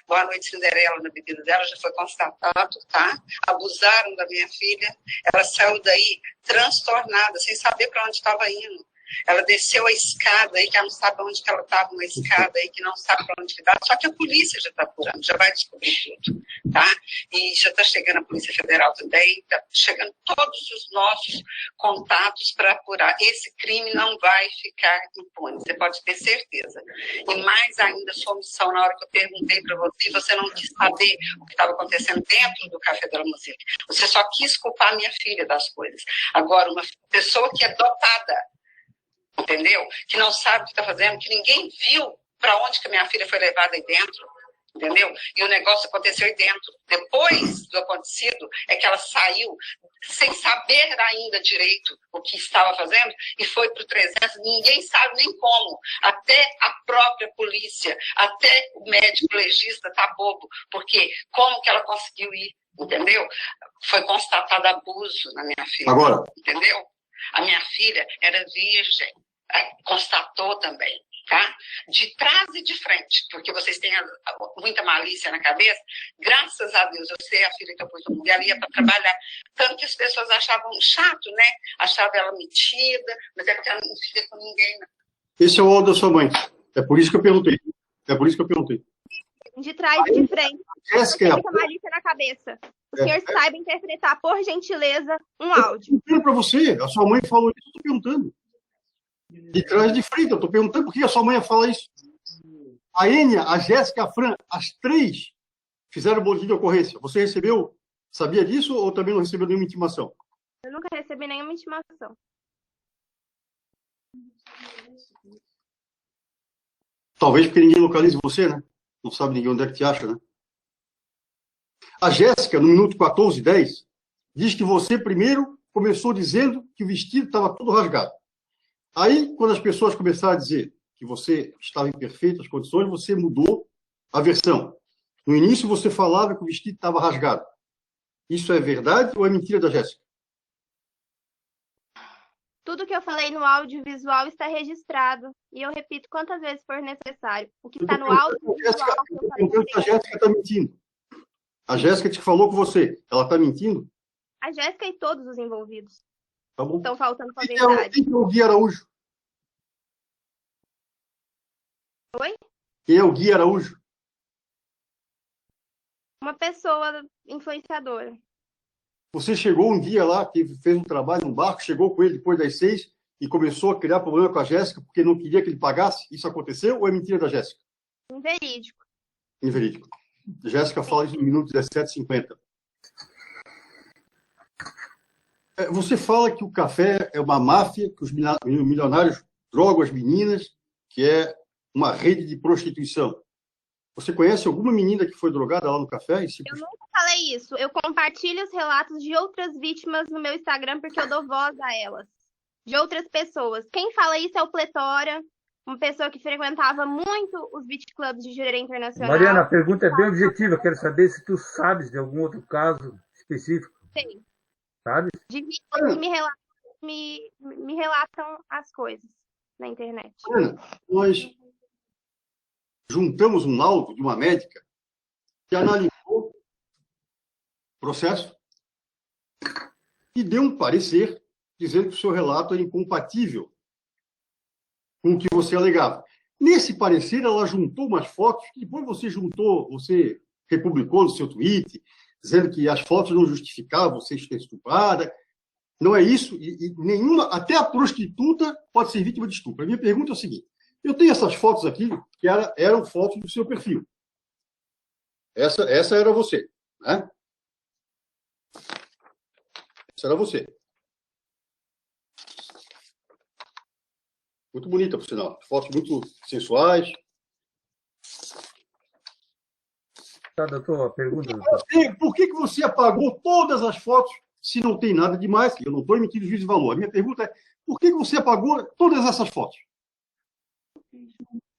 Boa Noite Cinderela na bebida dela, já foi constatado, tá? Abusaram da minha filha. Ela saiu daí transtornada, sem saber para onde estava indo. Ela desceu a escada aí, que ela não sabe onde que ela estava, uma escada aí que não sabe para onde que dá. Só que a polícia já está apurando, já vai descobrir tudo, tá? E já está chegando a Polícia Federal também, está chegando todos os nossos contatos para apurar. Esse crime não vai ficar impune, você pode ter certeza. E mais ainda, sua omissão, na hora que eu perguntei para você, você não quis saber o que estava acontecendo dentro do Café da Música. Você só quis culpar minha filha das coisas. Agora, uma pessoa que é dotada, entendeu? Que não sabe o que está fazendo, que ninguém viu para onde que a minha filha foi levada aí dentro, entendeu? E o negócio aconteceu aí dentro. Depois do acontecido, é que ela saiu sem saber ainda direito o que estava fazendo e foi para o 300, ninguém sabe nem como. Até a própria polícia, até o médico legista está bobo, porque como que ela conseguiu ir, entendeu? Foi constatado abuso na minha filha, Agora, entendeu? A minha filha era virgem, constatou também, tá? De trás e de frente, porque vocês têm muita malícia na cabeça. Graças a Deus, eu sei a filha que eu pus no mundo, ela ia para trabalhar. Tanto que as pessoas achavam chato, né? Achavam ela metida, mas é porque ela não fica com ninguém, não. esse é o áudio da sua mãe. É por isso que eu perguntei. É por isso que eu perguntei. De trás e de frente. Jéssica, Você fica malícia na cabeça. O senhor saiba interpretar, por gentileza, um áudio. eu estou perguntando para você. A sua mãe falou isso, eu estou perguntando. De trás e de frente, eu estou perguntando por que a sua mãe fala isso. A Enia, a Jéssica, a Fran, as três fizeram o boletim de ocorrência. Você recebeu? Sabia disso ou também não recebeu nenhuma intimação? Eu nunca recebi nenhuma intimação. Talvez porque ninguém localize você, né? Não sabe ninguém onde é que te acha, né? A Jéssica, no minuto 14:10, diz que você primeiro começou dizendo que o vestido estava todo rasgado. Aí, quando as pessoas começaram a dizer que você estava em perfeitas condições, você mudou a versão. No início, você falava que o vestido estava rasgado. Isso é verdade ou é mentira da Jéssica? Tudo que eu falei no audiovisual está registrado. E eu repito quantas vezes for necessário. O que está no audiovisual que eu falei. A Jéssica está mentindo. A Jéssica te falou com você. Ela está mentindo? A Jéssica e todos os envolvidos Tá bom. estão faltando com a Quem verdade. é o Gui Araújo? Oi? Quem é o Gui Araújo? Uma pessoa influenciadora. Você chegou um dia lá, fez um trabalho num barco, chegou com ele depois das 6 e começou a criar problema com a Jéssica porque não queria que ele pagasse? Isso aconteceu ou é mentira da Jéssica? Inverídico. Inverídico. Jéssica fala isso no minuto 17:50. Você fala que o café é uma máfia, que os milionários drogam as meninas, que é uma rede de prostituição. Você conhece alguma menina que foi drogada lá no café? Eu nunca falei isso. Eu compartilho os relatos de outras vítimas no meu Instagram porque eu dou voz a elas. De outras pessoas. Quem fala isso é o Pletora, uma pessoa que frequentava muito os beach clubs de Jurerê Internacional. Mariana, a pergunta é bem objetiva. Eu quero saber se tu sabes de algum outro caso específico. Sim. Sabe? De vítimas que me relatam as coisas na internet. Nós juntamos um laudo de uma médica que analisou o processo e deu um parecer dizendo que o seu relato era incompatível com o que você alegava. Nesse parecer, ela juntou umas fotos que depois você republicou no seu tweet, dizendo que as fotos não justificavam você ser estuprada. Não é isso, e nenhuma, até a prostituta pode ser vítima de estupro. A minha pergunta é o seguinte: eu tenho essas fotos aqui, que eram fotos do seu perfil. Essa era você, né? Essa era você. Muito bonita, por sinal. Fotos muito sensuais. Tá, doutor, a pergunta, doutor. Por que você apagou todas as fotos se não tem nada demais? Eu não estou emitindo juízo de valor. A minha pergunta é, por que você apagou todas essas fotos?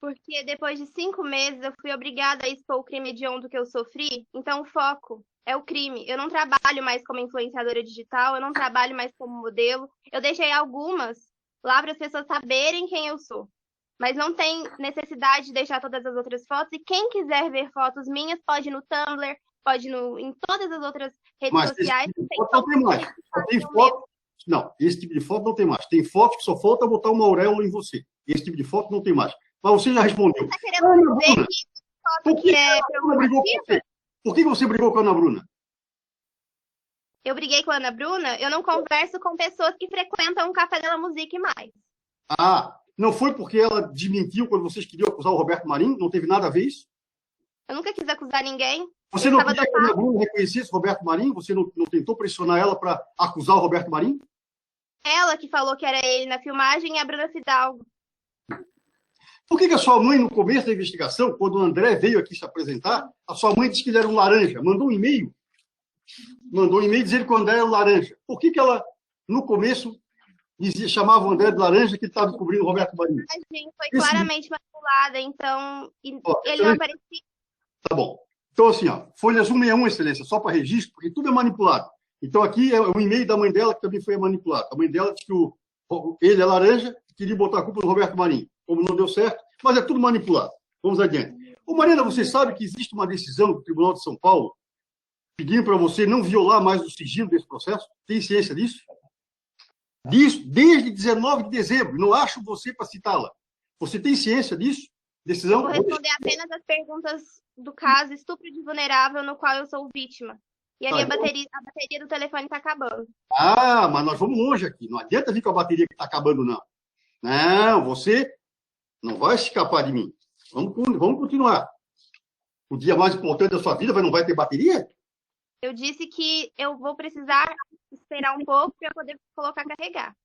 Porque depois de 5 meses eu fui obrigada a expor o crime hediondo que eu sofri, então o foco é o crime. Eu não trabalho mais como influenciadora digital, eu não trabalho mais como modelo. Eu deixei algumas lá para as pessoas saberem quem eu sou. Mas não tem necessidade de deixar todas as outras fotos. E quem quiser ver fotos minhas, pode ir no Tumblr, pode ir em todas as outras redes sociais. Esse tipo de foto não tem mais. Só tem foto... Não, esse tipo de foto não tem mais. Tem fotos que só falta botar uma auréola em você. Esse tipo de foto não tem mais. Mas você já respondeu. Você está querendo dizer que foto que é provocativa? Por que você brigou com a Ana Bruna? Eu briguei com a Ana Bruna, eu não converso com pessoas que frequentam o Café Della Musique mais. Ah, não foi porque ela desmentiu quando vocês queriam acusar o Roberto Marinho? Não teve nada a ver isso? Eu nunca quis acusar ninguém. Você não queria que a Ana Bruna reconhecesse o Roberto Marinho? Você não tentou pressionar ela para acusar o Roberto Marinho? Ela que falou que era ele na filmagem e a Bruna Fidalgo. Por que a sua mãe, no começo da investigação, quando o André veio aqui se apresentar, a sua mãe disse que ele era um laranja? Mandou um e-mail dizendo que o André era um laranja. Por que ela, no começo, chamava o André de laranja que ele estava cobrindo o Roberto Marinho? A gente foi claramente manipulada, então ele não aparecia. Tá bom. Então, assim, folha 161, excelência, só para registro, porque tudo é manipulado. Então, aqui é o e-mail da mãe dela que também foi manipulado. A mãe dela disse que ele é laranja e queria botar a culpa no Roberto Marinho. Como não deu certo, mas é tudo manipulado. Vamos adiante. Ô, Marina, você sabe que existe uma decisão do Tribunal de São Paulo pedindo para você não violar mais o sigilo desse processo? Tem ciência disso? Disso, desde 19 de dezembro. Não acho você para citá-la. Você tem ciência disso? Decisão? Vou responder apenas as perguntas do caso estupro de vulnerável no qual eu sou vítima. E a minha bateria do telefone está acabando. Ah, mas nós vamos longe aqui. Não adianta vir com a bateria que está acabando, não. Não, você não vai escapar de mim. Vamos continuar. O dia mais importante da sua vida não vai ter bateria? Eu disse que eu vou precisar esperar um pouco para poder colocar carregar.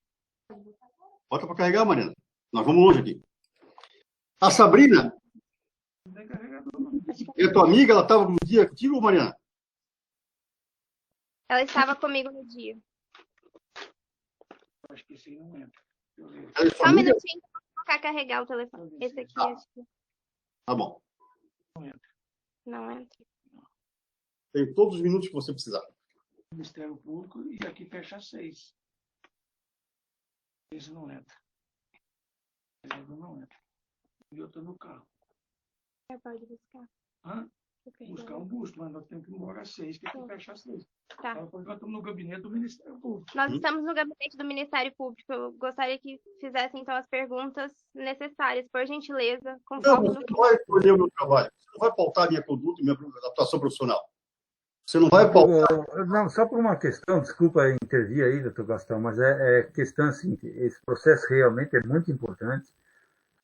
Bota para carregar, Mariana. Nós vamos longe aqui. A Sabrina é tua amiga? Ela estava no dia contigo, Mariana? Ela estava comigo no dia. Acho que esse aí não entra. Só um minutinho para colocar carregar o telefone. Esse aqui, acho que... Tá bom. Não entra. Tem todos os minutos que você precisar. Ministério Público e aqui fecha às 6. Esse não entra. Esse não entra. E eu estou no carro. Você pode buscar. Hã? Buscar um busto, mas nós temos que ir embora às 6, que aqui fecha às 6. Tá. Nós estamos no gabinete do Ministério Público. Nós estamos no gabinete do Ministério Público. Eu gostaria que fizessem, então, as perguntas necessárias, por gentileza. Não, você não vai escolher o meu trabalho. Você não vai pautar a minha conduta e minha atuação profissional. Você não vai pautar... Não, só por uma questão, desculpa intervir aí, doutor Gastão, mas é questão assim, esse processo realmente é muito importante.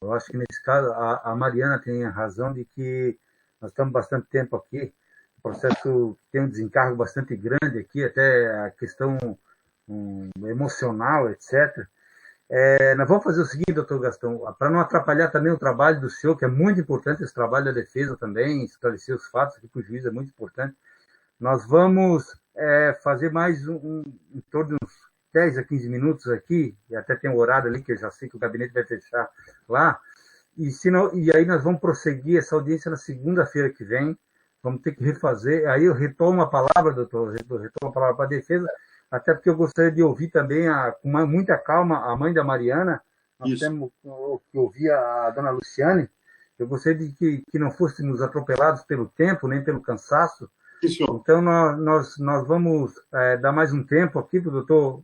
Eu acho que nesse caso a Mariana tem a razão de que nós estamos bastante tempo aqui, o processo tem um desencargo bastante grande aqui, até a questão emocional, etc. Nós vamos fazer o seguinte, doutor Gastão, para não atrapalhar também o trabalho do senhor, que é muito importante esse trabalho da defesa também, esclarecer os fatos aqui para o juiz é muito importante. Nós vamos fazer mais em torno de uns 10 a 15 minutos aqui, e até tem um horário ali que eu já sei que o gabinete vai fechar lá, e aí nós vamos prosseguir essa audiência na segunda-feira que vem, vamos ter que refazer, aí eu retomo a palavra, doutor, retomo a palavra para a defesa, até porque eu gostaria de ouvir também, com muita calma, a mãe da Mariana, nós temos que ouvir a dona Luciane, eu gostaria de que não fôssemos atropelados pelo tempo, nem pelo cansaço. Então, nós vamos dar mais um tempo aqui para o doutor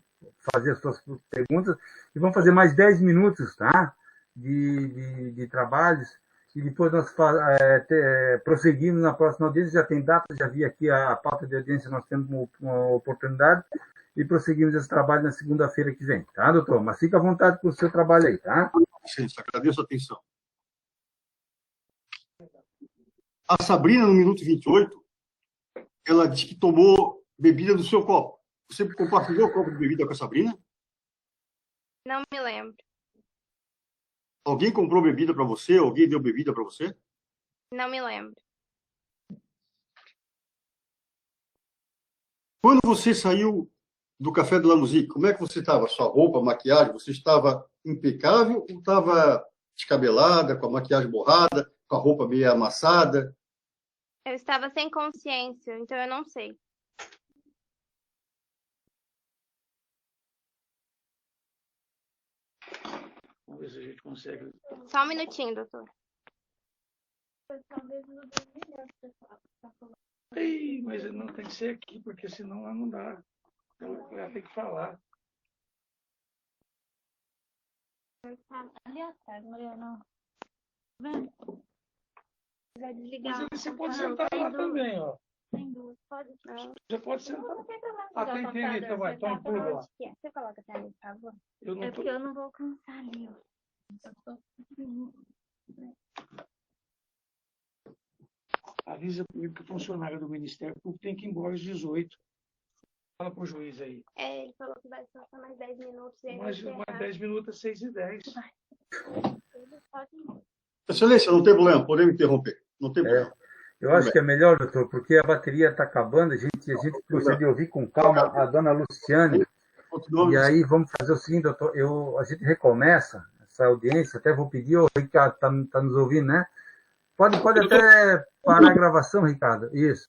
fazer as suas perguntas e vamos fazer mais 10 minutos, tá? De trabalhos e depois nós prosseguimos na próxima audiência. Já tem data, já vi aqui a pauta de audiência, nós temos uma oportunidade e prosseguimos esse trabalho na segunda-feira que vem, tá, doutor? Mas fica à vontade com o seu trabalho aí, tá? Agradeço a atenção. A Sabrina, no minuto 28, ela disse que tomou bebida do seu copo. Você compartilhou o copo de bebida com a Sabrina? Não me lembro. Alguém comprou bebida para você? Alguém deu bebida para você? Não me lembro. Quando você saiu do Café de la Musique, como é que você estava? Sua roupa, maquiagem, você estava impecável ou estava descabelada, com a maquiagem borrada, com a roupa meio amassada? Eu estava sem consciência, então eu não sei. Vamos ver se a gente consegue. Só um minutinho, doutor. Ei, mas não tem que ser aqui, porque senão lá não dá. Ela tem que falar. Ali atrás, Mariana. Vem. Vai desligar. Mas você pode sentar lá também, ó. Tem duas, pode não. Você pode sentar. Ah, tá entendendo, então vai. Então tudo lá. Você coloca até ali, por favor. Eu não É tô... porque eu não vou alcançar ali, ó. Avisa pro funcionário do Ministério Público, tem que ir embora às 18. Fala pro juiz aí. É, ele falou que vai só mais 10 minutos. E Mais 10 minutos, 6h10. Excelência, não tem problema, podemos interromper. Não tem problema. Eu acho que é melhor, doutor, porque a bateria está acabando, a gente gostaria de ouvir com calma a dona Luciane. E aí vamos fazer o seguinte, doutor, a gente recomeça essa audiência, até vou pedir, o Ricardo está nos ouvindo, né? Pode até parar a gravação, Ricardo. Isso.